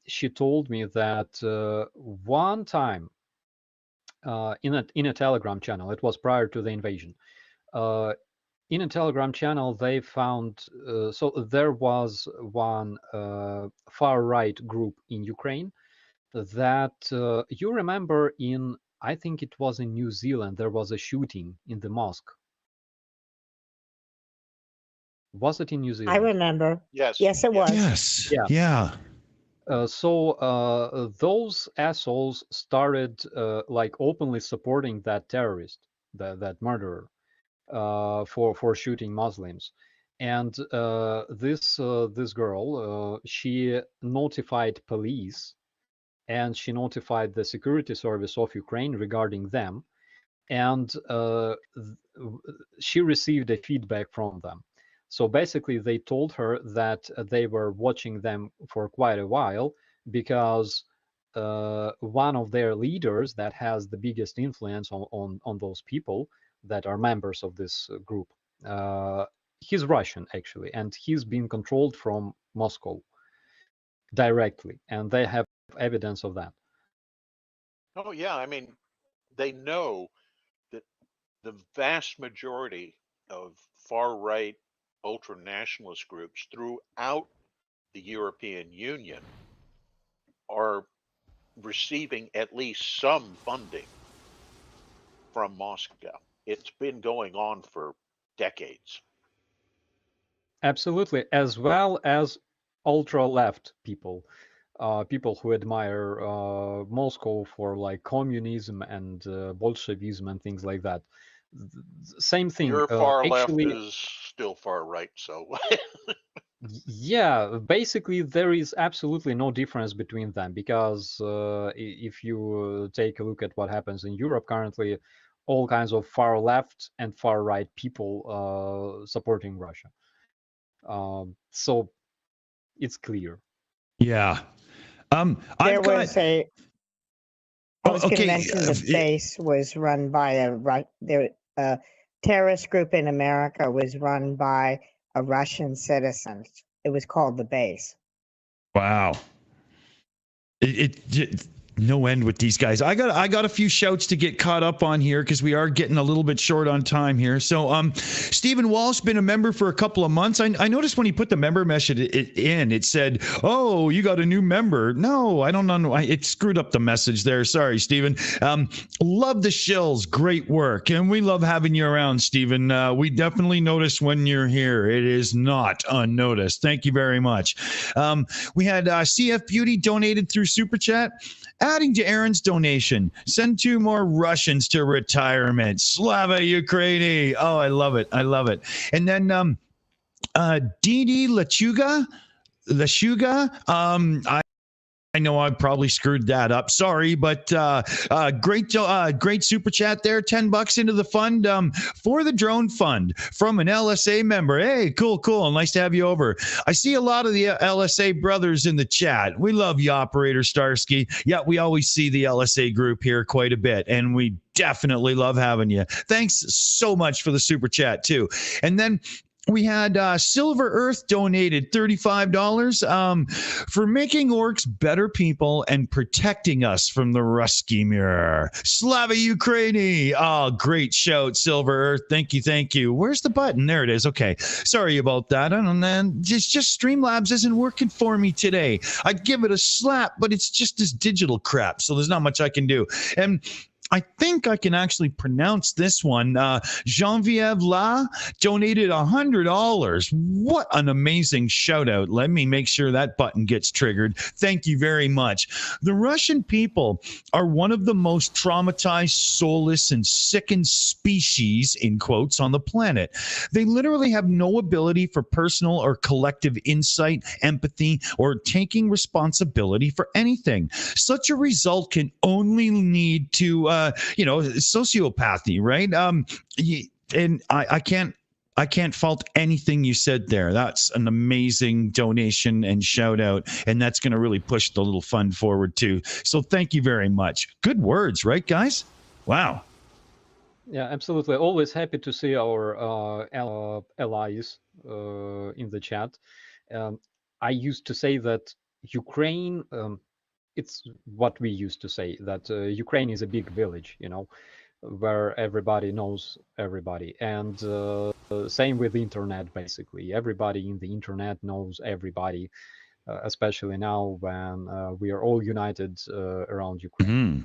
S3: she told me that one time in a Telegram channel, it was prior to the invasion. In a Telegram channel, they found so there was one far right group in Ukraine that you remember in, I think it was in New Zealand, there was a shooting in the mosque. Was it in New Zealand?
S6: I remember.
S4: Yes.
S6: Yes, it was.
S2: Yes.
S3: Yeah.
S2: Yeah.
S3: So those assholes started like openly supporting that terrorist, that murderer, for shooting Muslims. And this girl, she notified police and she notified the security service of Ukraine regarding them, and she received a feedback from them. So basically, they told her that they were watching them for quite a while because one of their leaders that has the biggest influence on those people that are members of this group, he's Russian actually, and he's been controlled from Moscow directly, and they have evidence of that.
S4: Oh, yeah. I mean, they know that the vast majority of far right ultra nationalist groups throughout the European Union are receiving at least some funding from Moscow. It's been going on for decades.
S3: Absolutely, as well as ultra left people, people who admire Moscow for like communism and Bolshevism and things like that. Same thing.
S4: Your far left
S3: Actually,
S4: is still far right, so
S3: yeah, basically there is absolutely no difference between them, because if you take a look at what happens in Europe currently, all kinds of far left and far right people supporting Russia. So it's clear.
S2: Yeah.
S6: There
S2: I've got.
S6: was a. I was going to
S2: Okay.
S6: mention the base was run by a terrorist group in America was run by a Russian citizen. It was called the base.
S2: Wow. It no end with these guys. I got a few shouts to get caught up on here because we are getting a little bit short on time here. So Stephen Walsh been a member for a couple of months. I noticed when he put the member message in, it said, "Oh, you got a new member." No, I don't know. It screwed up the message there. Sorry, Stephen. Love the Shills. Great work, and we love having you around, Stephen. We definitely notice when you're here. It is not unnoticed. Thank you very much. We had CF Beauty donated through Super Chat. Adding to Aaron's donation, send 2 more Russians to retirement. Slava Ukraini. Oh, I love it. I love it. And then Didi Lachuga. I know I probably screwed that up. Sorry, but great super chat there. $10 into the fund for the drone fund from an LSA member. Hey, cool. Nice to have you over. I see a lot of the LSA brothers in the chat. We love you, Operator Starsky. Yeah, we always see the LSA group here quite a bit, and we definitely love having you. Thanks so much for the super chat too. And then we had Silver Earth donated $35 for making orcs better people and protecting us from the Rusky mirror. Slava Ukraini. Oh, great shout, Silver Earth. Thank you. Where's the button? There it is. Okay. Sorry about that. I don't know. Just Streamlabs isn't working for me today. I'd give it a slap, but it's just this digital crap, so there's not much I can do. And I think I can actually pronounce this one. Genevieve La donated $100. What an amazing shout out. Let me make sure that button gets triggered. Thank you very much. The Russian people are one of the most traumatized, soulless, and sickened species, in quotes, on the planet. They literally have no ability for personal or collective insight, empathy, or taking responsibility for anything. Such a result can only lead to sociopathy, right? And I can't fault anything you said there. That's an amazing donation and shout out, and that's going to really push the little fund forward too. So thank you very much. Good words, right, guys? Wow.
S3: Yeah, absolutely. Always happy to see our allies in the chat. I used to say that Ukraine. It's what we used to say, that Ukraine is a big village, where everybody knows everybody. And same with the internet, basically. Everybody in the internet knows everybody, especially now when we are all united around Ukraine.
S2: Mm-hmm.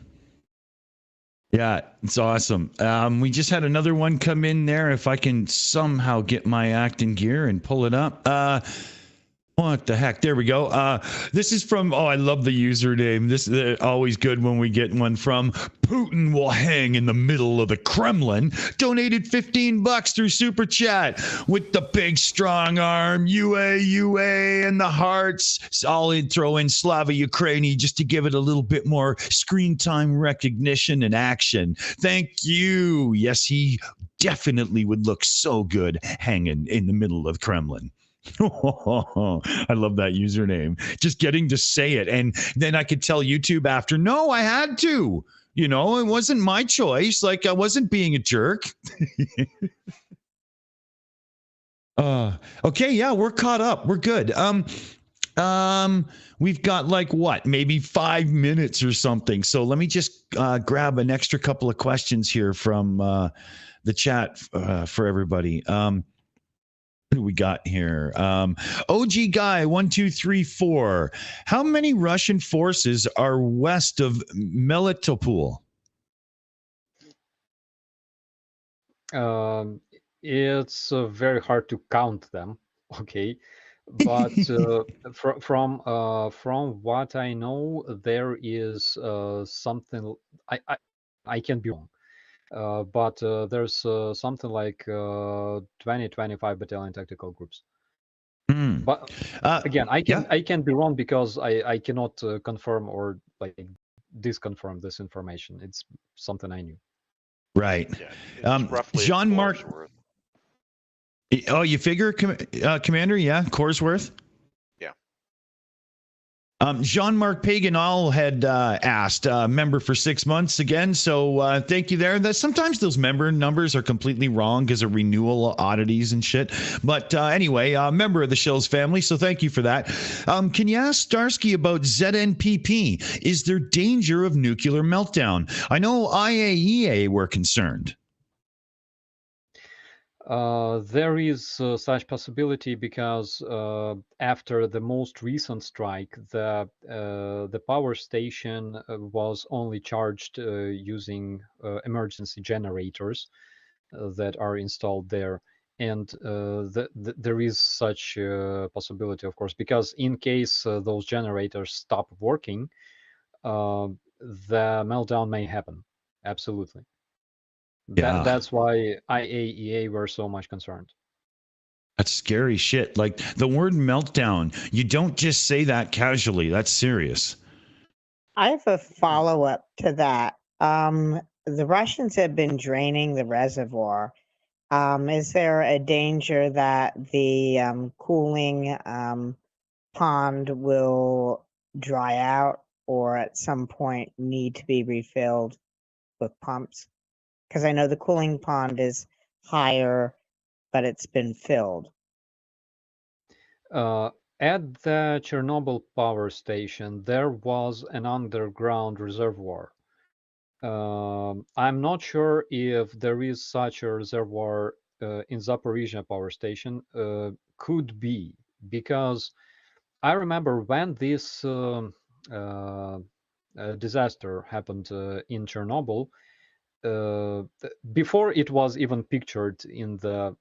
S2: Yeah, it's awesome. We just had another one come in there. If I can somehow get my act in gear and pull it up. What the heck? There we go. This is from, I love the username. This is always good when we get one from Putin will hang in the middle of the Kremlin. Donated $15 through Super Chat with the big strong arm, UA, and the hearts. I'll throw in Slava Ukraini just to give it a little bit more screen time recognition and action. Thank you. Yes, he definitely would look so good hanging in the middle of the Kremlin. I love that username. Just getting to say it. And then I could tell YouTube after, no, I had to. It wasn't my choice. Like, I wasn't being a jerk. Okay, yeah, we're caught up. We're good. We've got maybe 5 minutes or something. So let me just grab an extra couple of questions here from the chat for everybody. What do we got here? OG Guy 1234. How many Russian forces are west of Melitopol?
S3: It's very hard to count them. Okay, But from what I know, there is something. I can be wrong, but there's something like 20-25 battalion tactical groups. But again, I can be wrong because I cannot confirm or like disconfirm this information. It's something I knew.
S2: Right.
S4: Yeah, it's roughly
S2: Jean-Marc.
S4: Corps'
S2: Oh, you figure, Commander? Yeah, Corps' worth?
S4: Yeah.
S2: Jean-Marc Paganal had asked, member for 6 months again, so thank you there. Sometimes those member numbers are completely wrong because of renewal oddities and shit. But anyway, member of the Shills family, so thank you for that. Can you ask Starsky about ZNPP? Is there danger of nuclear meltdown? I know IAEA were concerned.
S3: There is such possibility because after the most recent strike, the power station was only charged using emergency generators that are installed there, and there is such possibility, of course, because in case those generators stop working, the meltdown may happen. Absolutely.
S2: Yeah.
S3: That's why IAEA were so much concerned.
S2: That's scary shit. Like the word meltdown, you don't just say that casually. That's serious.
S6: I have a follow-up to that. The Russians have been draining the reservoir. Is there a danger that the cooling pond will dry out or at some point need to be refilled with pumps? Because I know the cooling pond is higher, but it's been filled.
S3: At the Chernobyl power station, there was an underground reservoir. I'm not sure if there is such a reservoir in Zaporizhia power station. Could be, because I remember when this disaster happened in Chernobyl, before it was even pictured in the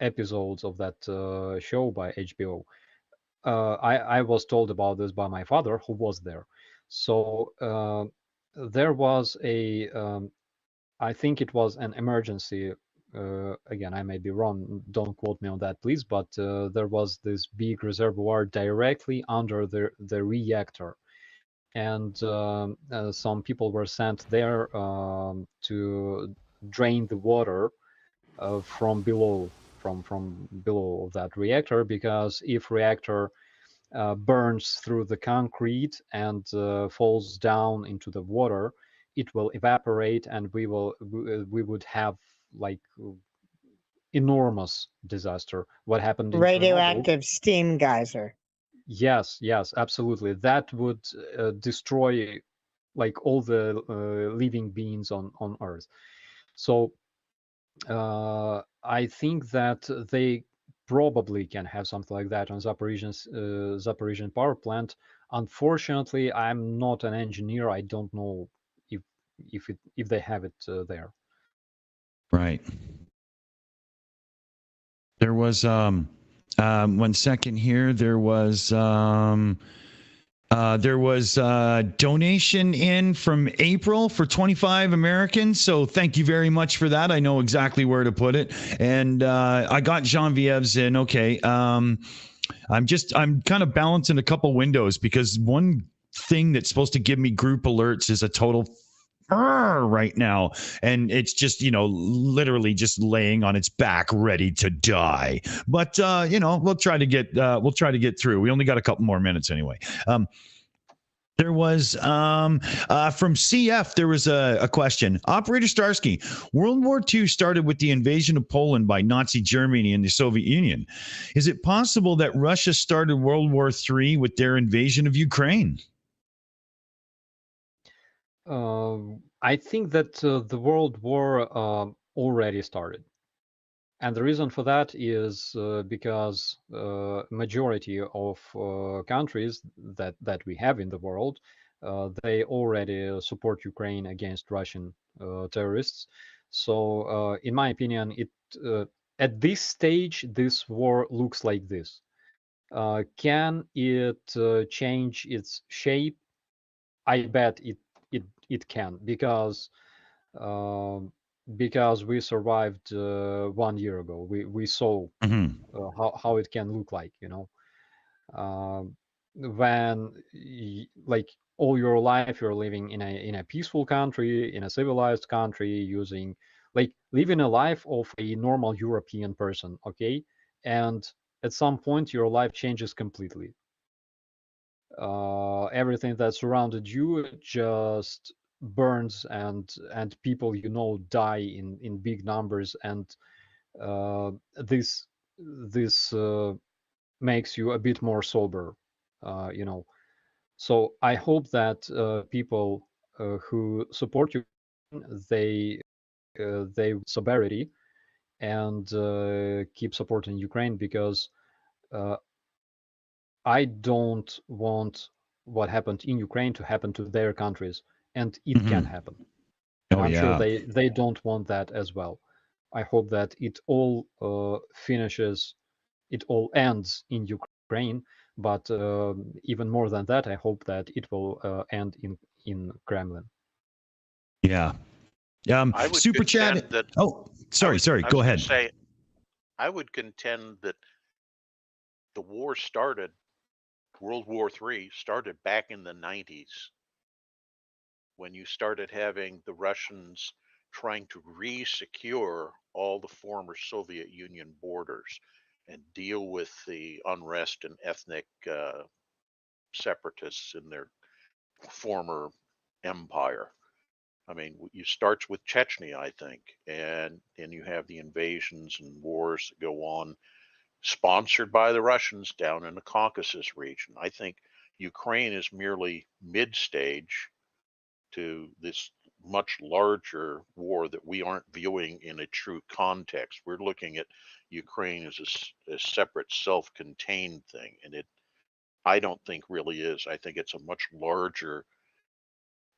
S3: episodes of that show by HBO. I was told about this by my father, who was there. So there was I think it was an emergency. Again, I may be wrong. Don't quote me on that, please. But there was this big reservoir directly under the reactor, and some people were sent there to drain the water from below of that reactor, because if reactor burns through the concrete and falls down into the water, it will evaporate, and we would have like enormous disaster. What happened in
S6: Radioactive
S3: Chernobyl?
S6: steam geyser.
S3: Yes, absolutely. That would destroy like all the living beings on Earth. So I think that they probably can have something like that on Zaporizhian power plant. Unfortunately, I'm not an engineer. I don't know if they have it there.
S2: Right. There was 1 second here. There was donation in from April for 25 Americans. So thank you very much for that. I know exactly where to put it. And I got Geneviève's in. Okay. I'm kind of balancing a couple windows because one thing that's supposed to give me group alerts is a total right now, and it's just literally just laying on its back ready to die. But we'll try to get through. We only got a couple more minutes anyway. There was from CF, there was a question. Operator Starsky, World War II started with the invasion of Poland by Nazi Germany and the Soviet Union. Is it possible that Russia started World War III with their invasion of Ukraine?
S3: I think that the World War already started. And the reason for that is because majority of countries that we have in the world, they already support Ukraine against Russian terrorists. So in my opinion, at this stage, this war looks like this. Can it change its shape? I bet it can, because we survived 1 year ago. We saw how it can look like, when like all your life you're living in a peaceful country, in a civilized country, using like living a life of a normal European person, okay? And at some point your life changes completely. Everything that surrounded you just burns, and people die in big numbers, and this makes you a bit more sober, you know. So I hope that people who support you, they sobriety, and keep supporting Ukraine, because I don't want what happened in Ukraine to happen to their countries, and it can happen. And I'm sure they don't want that as well. I hope that it all finishes, it all ends in Ukraine, but even more than that, I hope that it will end in Kremlin.
S2: Yeah.
S4: I would
S2: Super chat.
S4: contend that.
S2: Oh, sorry.
S4: I
S2: Go
S4: was gonna
S2: ahead.
S4: say, I would contend that the war started, World War III started back in the 90s, when you started having the Russians trying to re-secure all the former Soviet Union borders and deal with the unrest and ethnic separatists in their former empire. I mean, you starts with Chechnya, I think, and then you have the invasions and wars that go on, sponsored by the Russians down in the Caucasus region. I think Ukraine is merely mid-stage to this much larger war that we aren't viewing in a true context. We're looking at Ukraine as a separate, self-contained thing, and I don't think really is. I think it's a much larger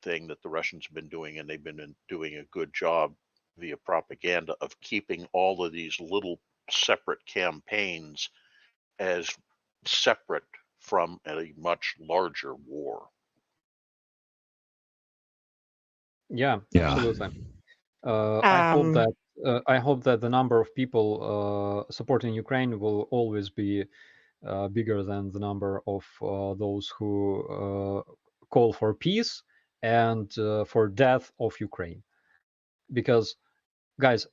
S4: thing that the Russians have been doing, and they've been doing a good job via propaganda of keeping all of these little separate campaigns as separate from a much larger war.
S3: Yeah, absolutely. I hope that the number of people supporting Ukraine will always be bigger than the number of those who call for peace and for death of Ukraine. Because, guys,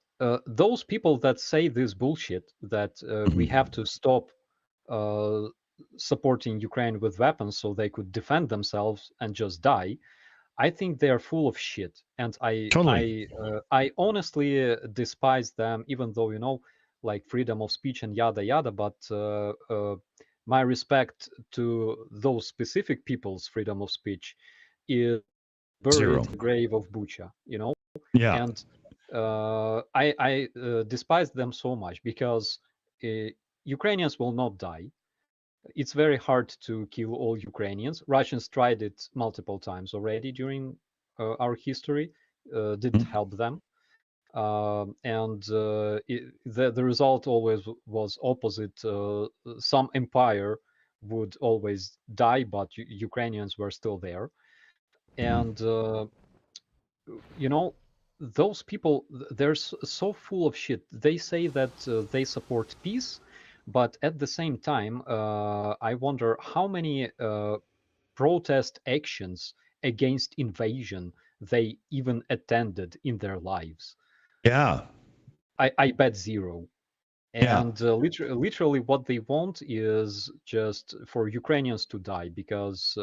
S3: those people that say this bullshit that we have to stop supporting Ukraine with weapons so they could defend themselves and just die, I think they are full of shit, and I honestly despise them, even though like freedom of speech and yada yada. But my respect to those specific people's freedom of speech is buried in the grave of Bucha,
S2: Yeah.
S3: And I despise them so much because Ukrainians will not die. It's very hard to kill all Ukrainians. Russians tried it multiple times already during our history. Didn't help them. The result always was opposite. Some empire would always die, but Ukrainians were still there. And, those people, they're so full of shit. They say that they support peace, but at the same time, I wonder how many protest actions against invasion they even attended in their lives.
S2: Yeah.
S3: I bet zero. And literally what they want is just for Ukrainians to die, because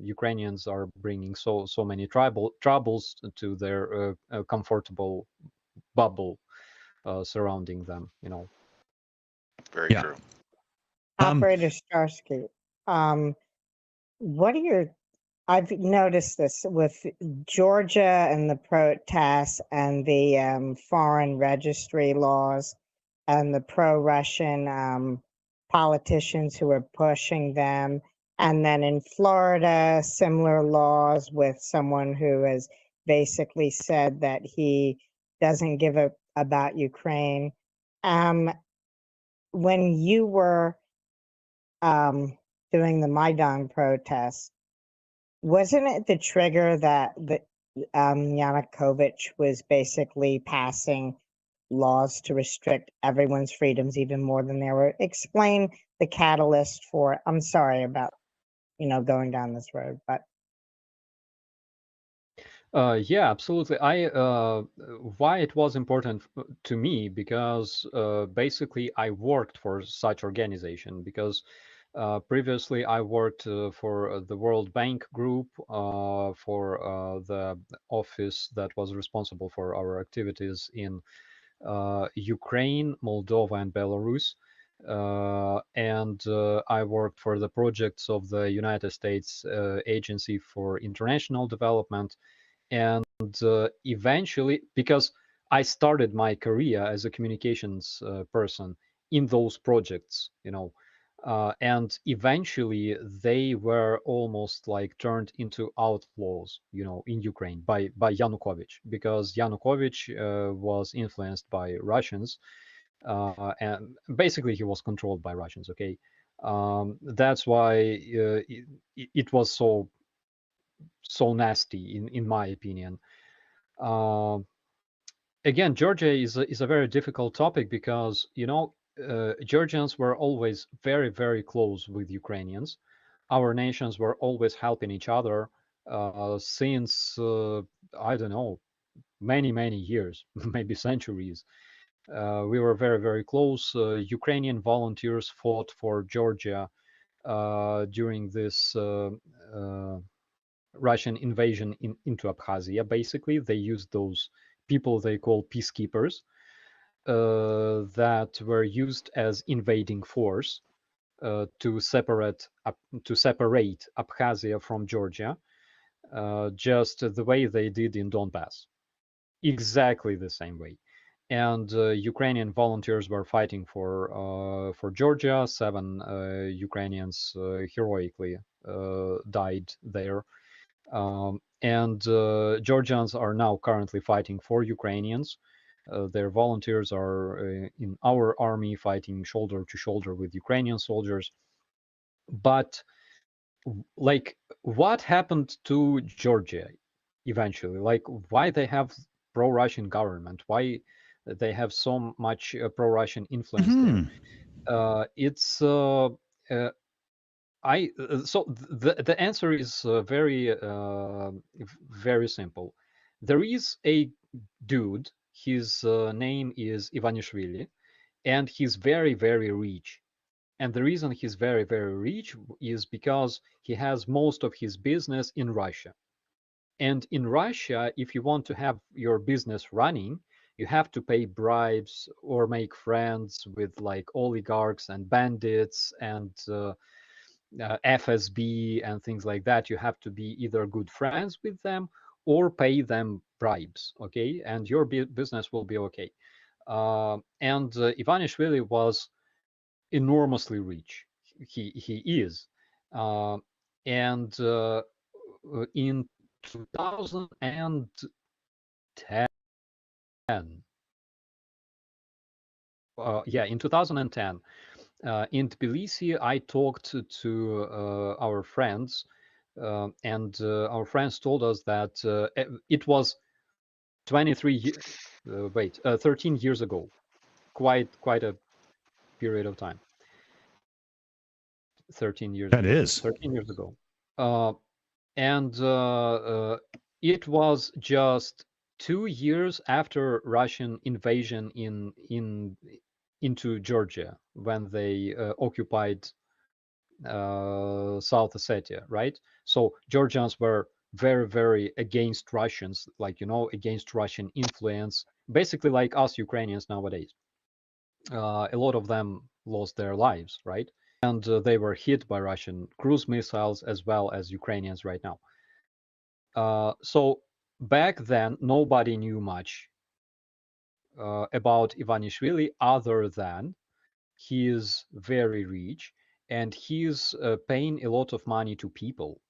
S3: Ukrainians are bringing so many troubles to their comfortable bubble surrounding them.
S4: Very true.
S6: Operator Starsky, what are your? I've noticed this with Georgia and the protests and the foreign registry laws and the pro-Russian politicians who are pushing them. And then in Florida, similar laws with someone who has basically said that he doesn't give a about Ukraine. When you were during the Maidan protests. Wasn't it the trigger that Yanukovych was basically passing laws to restrict everyone's freedoms even more than they were? Explain the catalyst for it. I'm sorry about, going down this road, but.
S3: Yeah, absolutely. Why it was important to me, because basically I worked for such organization, because previously I worked for the World Bank Group, for the office that was responsible for our activities in Ukraine, Moldova, and Belarus. And I worked for the projects of the United States Agency for International Development. And eventually, because I started my career as a communications person in those projects, and eventually they were almost like turned into outlaws, in Ukraine by Yanukovych, because Yanukovych was influenced by Russians, and basically he was controlled by Russians. Okay, that's why it was so nasty, in my opinion. Again, Georgia is a very difficult topic, because Georgians were always very, very close with Ukrainians. Our nations were always helping each other since I don't know, many years, maybe centuries. We were very, very close. Ukrainian volunteers fought for Georgia during this Russian invasion into Abkhazia. Basically, they used those people they call peacekeepers that were used as invading force to separate Abkhazia from Georgia, just the way they did in Donbass, exactly the same way. And Ukrainian volunteers were fighting for Georgia. 7 Ukrainians heroically died there. And Georgians are now currently fighting for Ukrainians. Their volunteers are in our army, fighting shoulder to shoulder with Ukrainian soldiers. But like, what happened to Georgia eventually? Like, why they have pro-Russian government? Why they have so much pro-Russian influence there? It's so the answer is very simple. There is a dude. His name is Ivanishvili, and he's very, very rich. And the reason he's very, very rich is because he has most of his business in Russia. And in Russia, if you want to have your business running, you have to pay bribes or make friends with like oligarchs and bandits and FSB and things like that. You have to be either good friends with them or pay them bribes, okay? And your business will be okay. And Ivanishvili was enormously rich. He is. And in 2010, in 2010, in Tbilisi, I talked to our friends, and our friends told us that it was 13 years ago, quite a period of time. 13 years
S2: That
S3: ago.
S2: is
S3: 13 years ago. And it was just 2 years after Russian invasion into Georgia, when they occupied South Ossetia, right? So Georgians were very, very against Russians, like, against Russian influence, basically like us Ukrainians nowadays. A lot of them lost their lives, right? And they were hit by Russian cruise missiles, as well as Ukrainians right now. So back then, nobody knew much about Ivanishvili, other than he is very rich and he's paying a lot of money to people.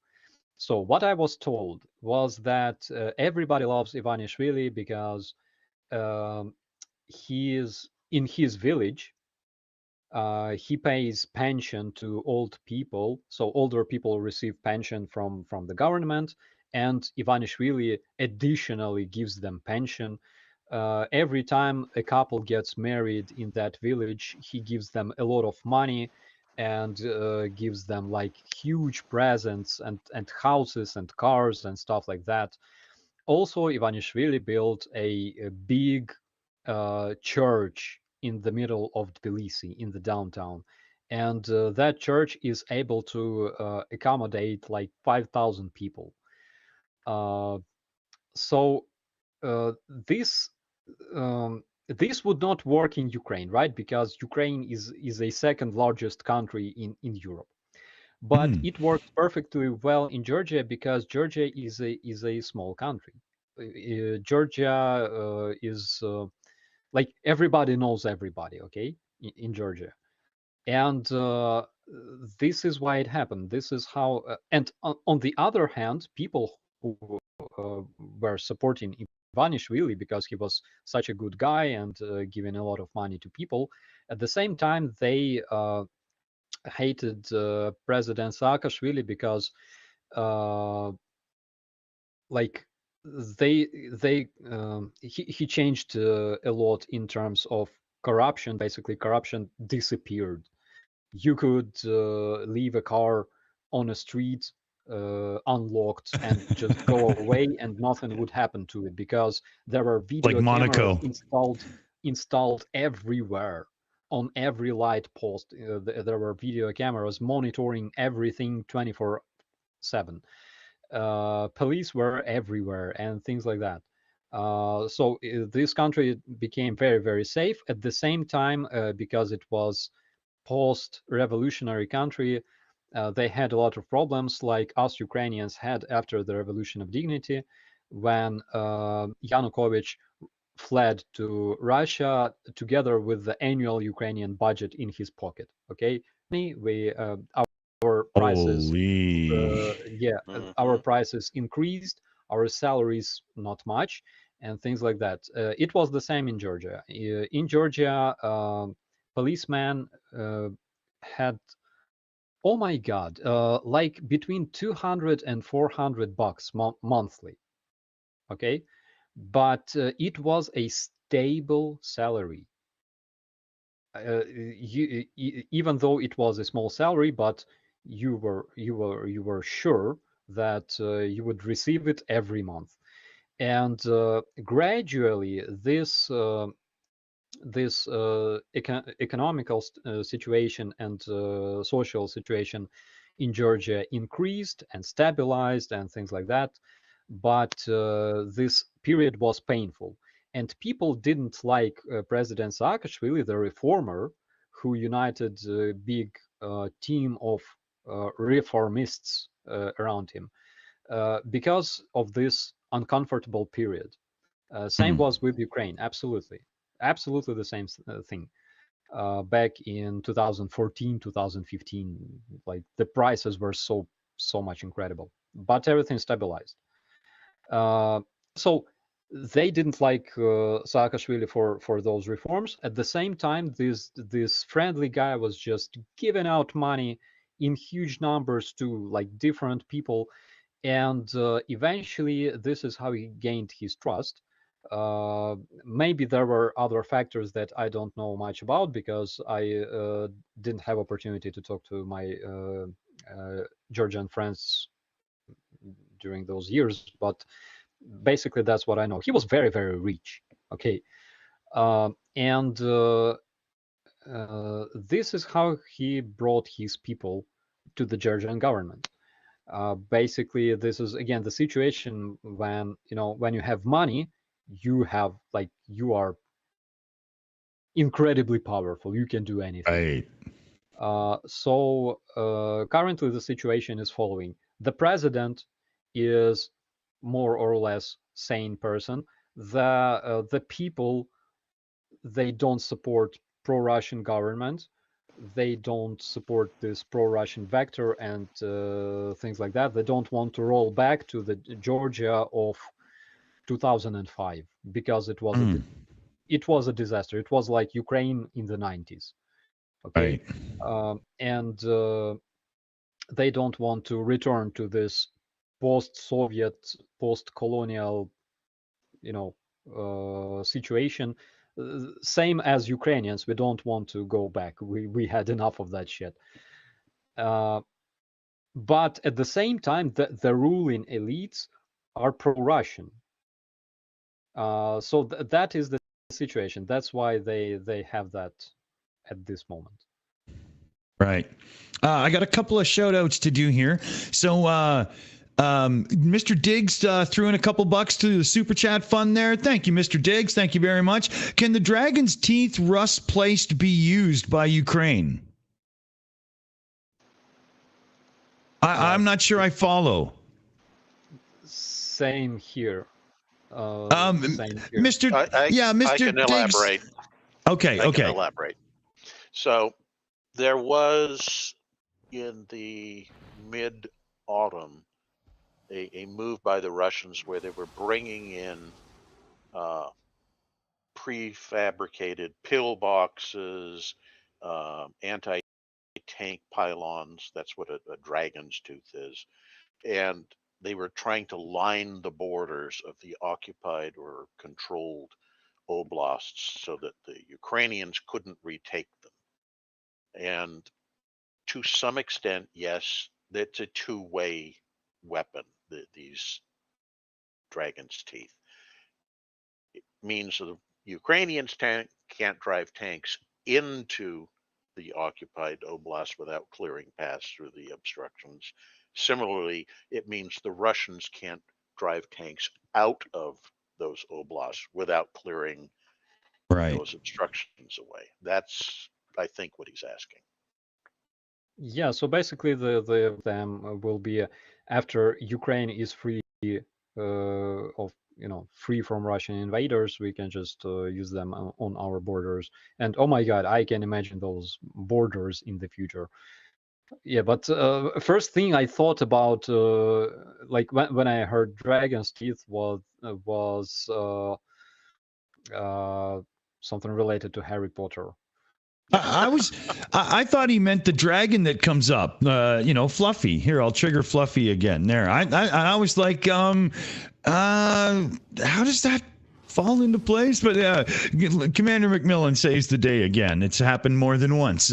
S3: So what I was told was that everybody loves Ivanishvili because he is in his village. He pays pension to old people, so older people receive pension from the government, and Ivanishvili additionally gives them pension. Every time a couple gets married in that village, he gives them a lot of money and gives them like huge presents and houses and cars and stuff like that. Also, Ivanishvili built a big church in the middle of Tbilisi, in the downtown. And that church is able to accommodate like 5,000 people. So this this would not work in Ukraine, right? Because Ukraine is a second largest country in Europe. But it works perfectly well in Georgia because Georgia is a small country. Georgia is like everybody knows everybody, okay, in Georgia, and this is why it happened. This is how. And on the other hand, people who were supporting Ivanishvili because he was such a good guy and giving a lot of money to people. At the same time, they hated President Saakashvili because like he changed a lot in terms of corruption. Basically, corruption disappeared. You could leave a car on a street unlocked and just go away, and nothing would happen to it because there were video cameras installed everywhere. On every light post, there were video cameras monitoring everything 24/7. Police were everywhere and things like that. So this country became very, very safe. At the same time, because it was post-revolutionary country, they had a lot of problems like us Ukrainians had after the Revolution of Dignity, when Yanukovych fled to Russia together with the annual Ukrainian budget in his pocket. Okay, our prices, our prices increased, our salaries not much, and things like that. It was the same in Georgia. In Georgia, policemen had, oh my god, like between 200 and 400 bucks monthly. Okay, but it was a stable salary. Even though it was a small salary, but you were sure that you would receive it every month. And gradually, this economical situation and social situation in Georgia increased and stabilized and things like that. But this period was painful. And people didn't like President Saakashvili, the reformer, who united a big team of reformists around him because of this uncomfortable period. Same was with Ukraine, absolutely the same thing. Back in 2014, 2015, like the prices were so much incredible, but everything stabilized. So they didn't like Saakashvili for those reforms. At the same time, this friendly guy was just giving out money in huge numbers to like different people, and eventually this is how he gained his trust. Maybe there were other factors that I don't know much about because I didn't have opportunity to talk to my Georgian friends during those years, but basically that's what I know. He was very, very rich. Okay, and this is how he brought his people to the Georgian government. Basically, this is again the situation when when you have money, you have like you are incredibly powerful. You can do anything. Right. So currently the situation is following: the president is more or less sane person. The people, they don't support pro-Russian government. They don't support this pro-Russian vector and things like that. They don't want to roll back to the Georgia of 2005 because it was a disaster. It was like Ukraine in the 90s. Okay,
S2: Right.
S3: and they don't want to return to this post-Soviet, post-colonial, situation. Same as Ukrainians, we don't want to go back. We had enough of that shit. But at the same time, the ruling elites are pro-Russian. So that is the situation. That's why they have that at this moment.
S2: Right. I got a couple of shout outs to do here. So, Mr. Diggs threw in a couple bucks to the super chat fund there. Thank you, Mr. Diggs. Thank you very much. Can the dragon's teeth rust placed be used by Ukraine? I'm not sure I follow.
S3: Same here.
S2: Mr. Mr.
S4: I can
S2: Diggs.
S4: elaborate.
S2: Okay.
S4: I can elaborate. So there was in the mid-autumn a move by the Russians where they were bringing in prefabricated pillboxes, anti-tank pylons. That's what a dragon's tooth is. And they were trying to line the borders of the occupied or controlled oblasts so that the Ukrainians couldn't retake them. And to some extent, yes, that's a two-way weapon, these dragon's teeth. It means the Ukrainians can't drive tanks into the occupied oblast without clearing paths through the obstructions. Similarly, it means the Russians can't drive tanks out of those oblasts without clearing those obstructions away. That's, I think, what he's asking.
S3: Yeah, so basically the them will be after Ukraine is free free from Russian invaders, we can just use them on our borders. And oh my God, I can imagine those borders in the future. Yeah, but first thing I thought about, like when I heard dragon's teeth, was something related to Harry Potter.
S2: I thought he meant the dragon that comes up, Fluffy. Here, I'll trigger Fluffy again. There. I was like, how does that fall into place? But Commander McMillan saves the day again. It's happened more than once.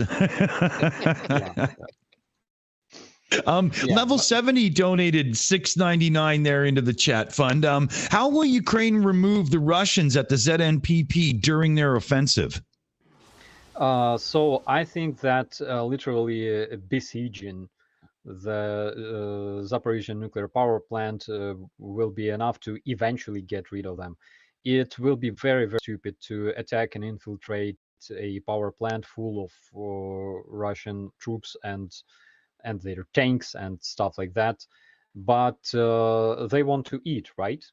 S2: Level 70 donated $6.99 there into the chat fund. How will Ukraine remove the Russians at the ZNPP during their offensive?
S3: So I think that literally besieging the Zaporizhzhia nuclear power plant will be enough to eventually get rid of them. It will be very, very stupid to attack and infiltrate a power plant full of Russian troops and their tanks and stuff like that. But they want to eat, right?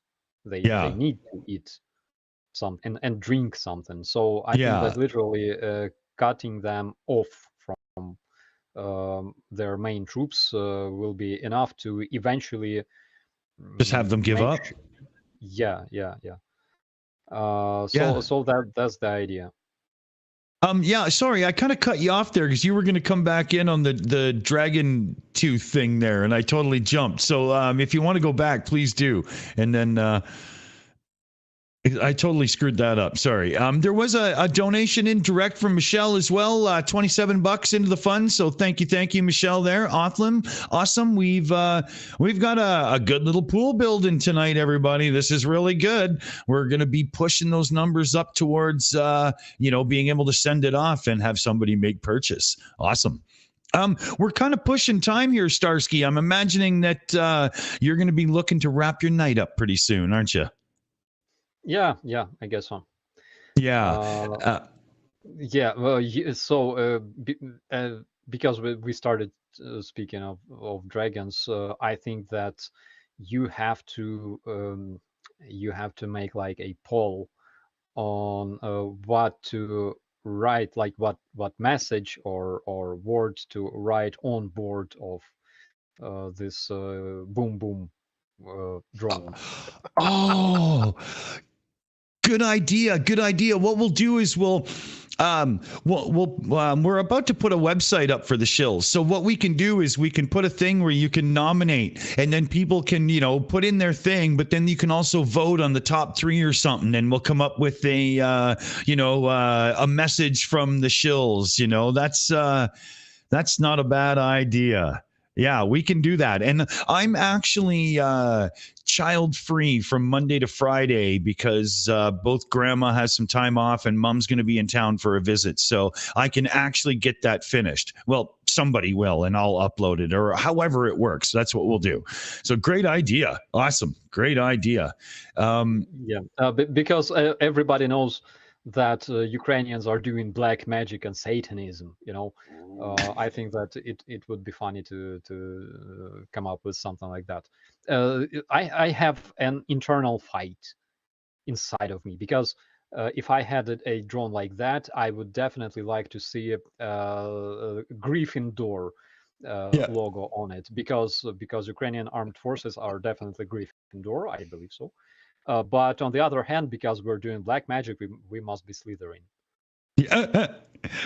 S3: They need to eat something and drink something. So I think that literally cutting them off from their main troops will be enough to eventually
S2: just have them give up.
S3: So that's the idea.
S2: Sorry, I kind of cut you off there because you were going to come back in on the dragon tooth thing there, and I totally jumped. So if you want to go back, please do. And then I totally screwed that up. Sorry. There was a donation in direct from Michelle as well, $27 into the fund. So thank you, Michelle. There, awesome. We've got a good little pool building tonight, everybody. This is really good. We're going to be pushing those numbers up towards being able to send it off and have somebody make purchase. Awesome. We're kind of pushing time here, Starsky. I'm imagining that you're going to be looking to wrap your night up pretty soon, aren't you?
S3: Yeah, I guess so.
S2: Yeah.
S3: Well, so because we started speaking of dragons, I think that you have to make like a poll on what to write, like what message or words to write on board of this boom drone.
S2: Oh. good idea. Good idea. What we'll do is we're about to put a website up for the Shills. So what we can do is we can put a thing where you can nominate, and then people can, put in their thing, but then you can also vote on the top 3 or something, and we'll come up with a message from the Shills. That's not a bad idea. Yeah, we can do that. And I'm actually child-free from Monday to Friday because both grandma has some time off and mom's going to be in town for a visit. So I can actually get that finished. Well, somebody will, and I'll upload it or however it works. That's what we'll do. So great idea. Awesome. Great idea.
S3: Because everybody knows that Ukrainians are doing black magic and Satanism. I think that it would be funny to come up with something like that. I have an internal fight inside of me because if I had a drone like that, I would definitely like to see a Gryffindor logo on it because Ukrainian armed forces are definitely Gryffindor, I believe so. But on the other hand, because we're doing black magic, we must be Slytherin.
S2: Yeah.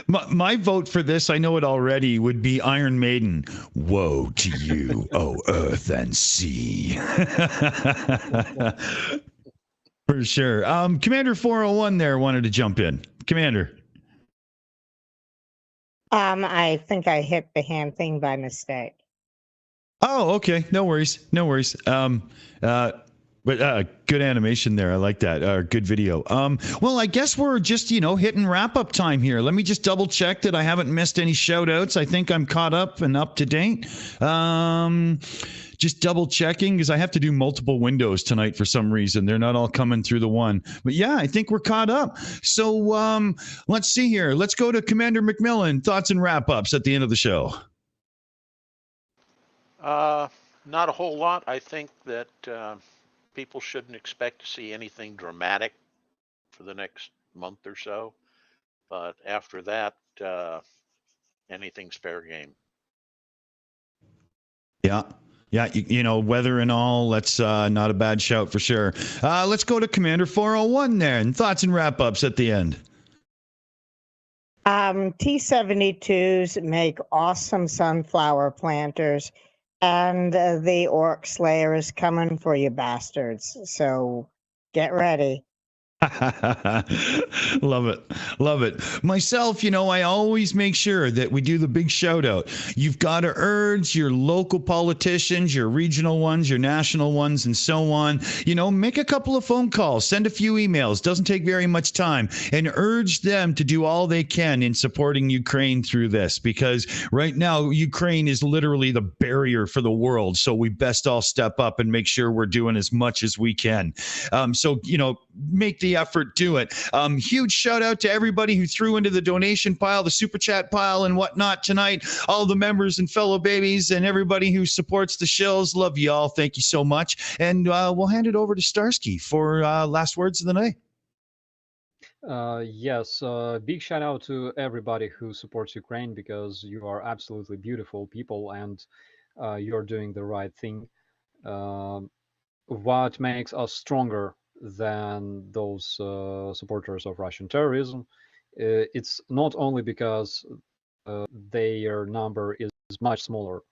S2: My vote for this, I know it already, would be Iron Maiden. Woe to you, O earth and sea. For sure. Commander 401 there wanted to jump in. Commander.
S6: I think I hit the hand thing by mistake.
S2: Oh, okay. No worries. But good animation there. I like that. Good video. Well, I guess we're just, hitting wrap-up time here. Let me just double-check that I haven't missed any shout-outs. I think I'm caught up and up to date. Just double-checking because I have to do multiple windows tonight for some reason. They're not all coming through the one. But, yeah, I think we're caught up. So let's see here. Let's go to Commander McMillan. Thoughts and wrap-ups at the end of the show.
S4: Not a whole lot. I think that... people shouldn't expect to see anything dramatic for the next month or so. But after that, anything's fair game.
S2: Yeah. Weather and all, that's not a bad shout for sure. Let's go to Commander 401 there and thoughts and wrap-ups at the end.
S6: T-72s make awesome sunflower planters. And the Orc Slayer is coming for you bastards. So get ready.
S2: Love it. Myself, I always make sure that we do the big shout out. You've got to urge your local politicians, your regional ones, your national ones, and so on. Make a couple of phone calls, send a few emails. Doesn't take very much time, and urge them to do all they can in supporting Ukraine through this, because right now Ukraine is literally the barrier for the world. So we best all step up and make sure we're doing as much as we can. Make the effort, do it. Huge shout out to everybody who threw into the donation pile, the super chat pile and whatnot tonight. All the members and fellow babies and everybody who supports the Shills. Love you all. Thank you so much. And we'll hand it over to Starsky for last words of the night.
S3: Yes, big shout out to everybody who supports Ukraine because you are absolutely beautiful people and you're doing the right thing. What makes us stronger than those supporters of Russian terrorism, it's not only because their number is much smaller,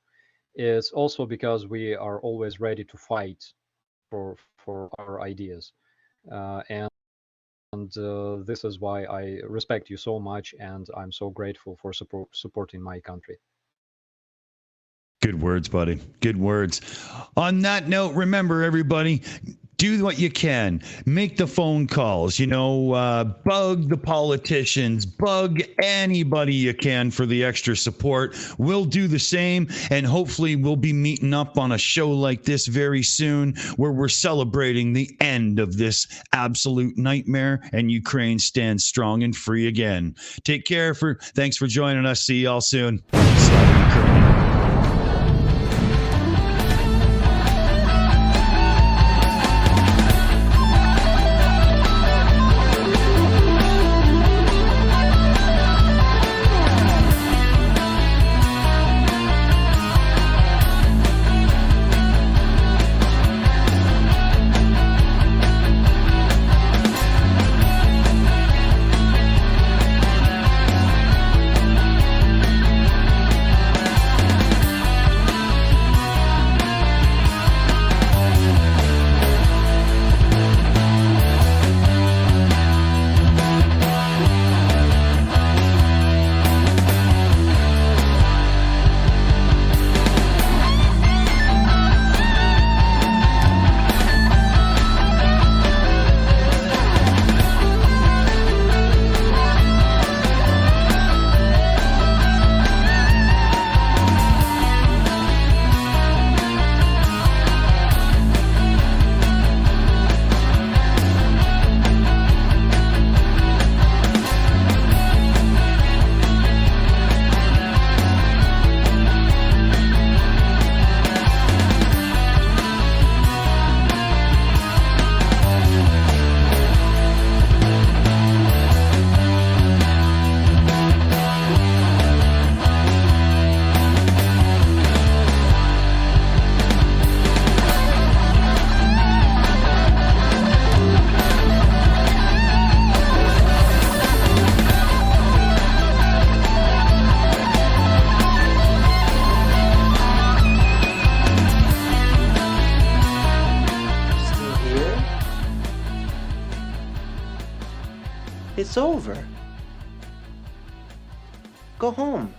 S3: it's also because we are always ready to fight for our ideas. And this is why I respect you so much, and I'm so grateful for supporting my country.
S2: Good words, buddy. Good words. On that note, remember, everybody, do what you can. Make the phone calls, bug the politicians, bug anybody you can for the extra support. We'll do the same, and hopefully we'll be meeting up on a show like this very soon where we're celebrating the end of this absolute nightmare and Ukraine stands strong and free again. Take care. Thanks for joining us. See y'all soon. Slava Ukraini.
S7: It's over. Go home.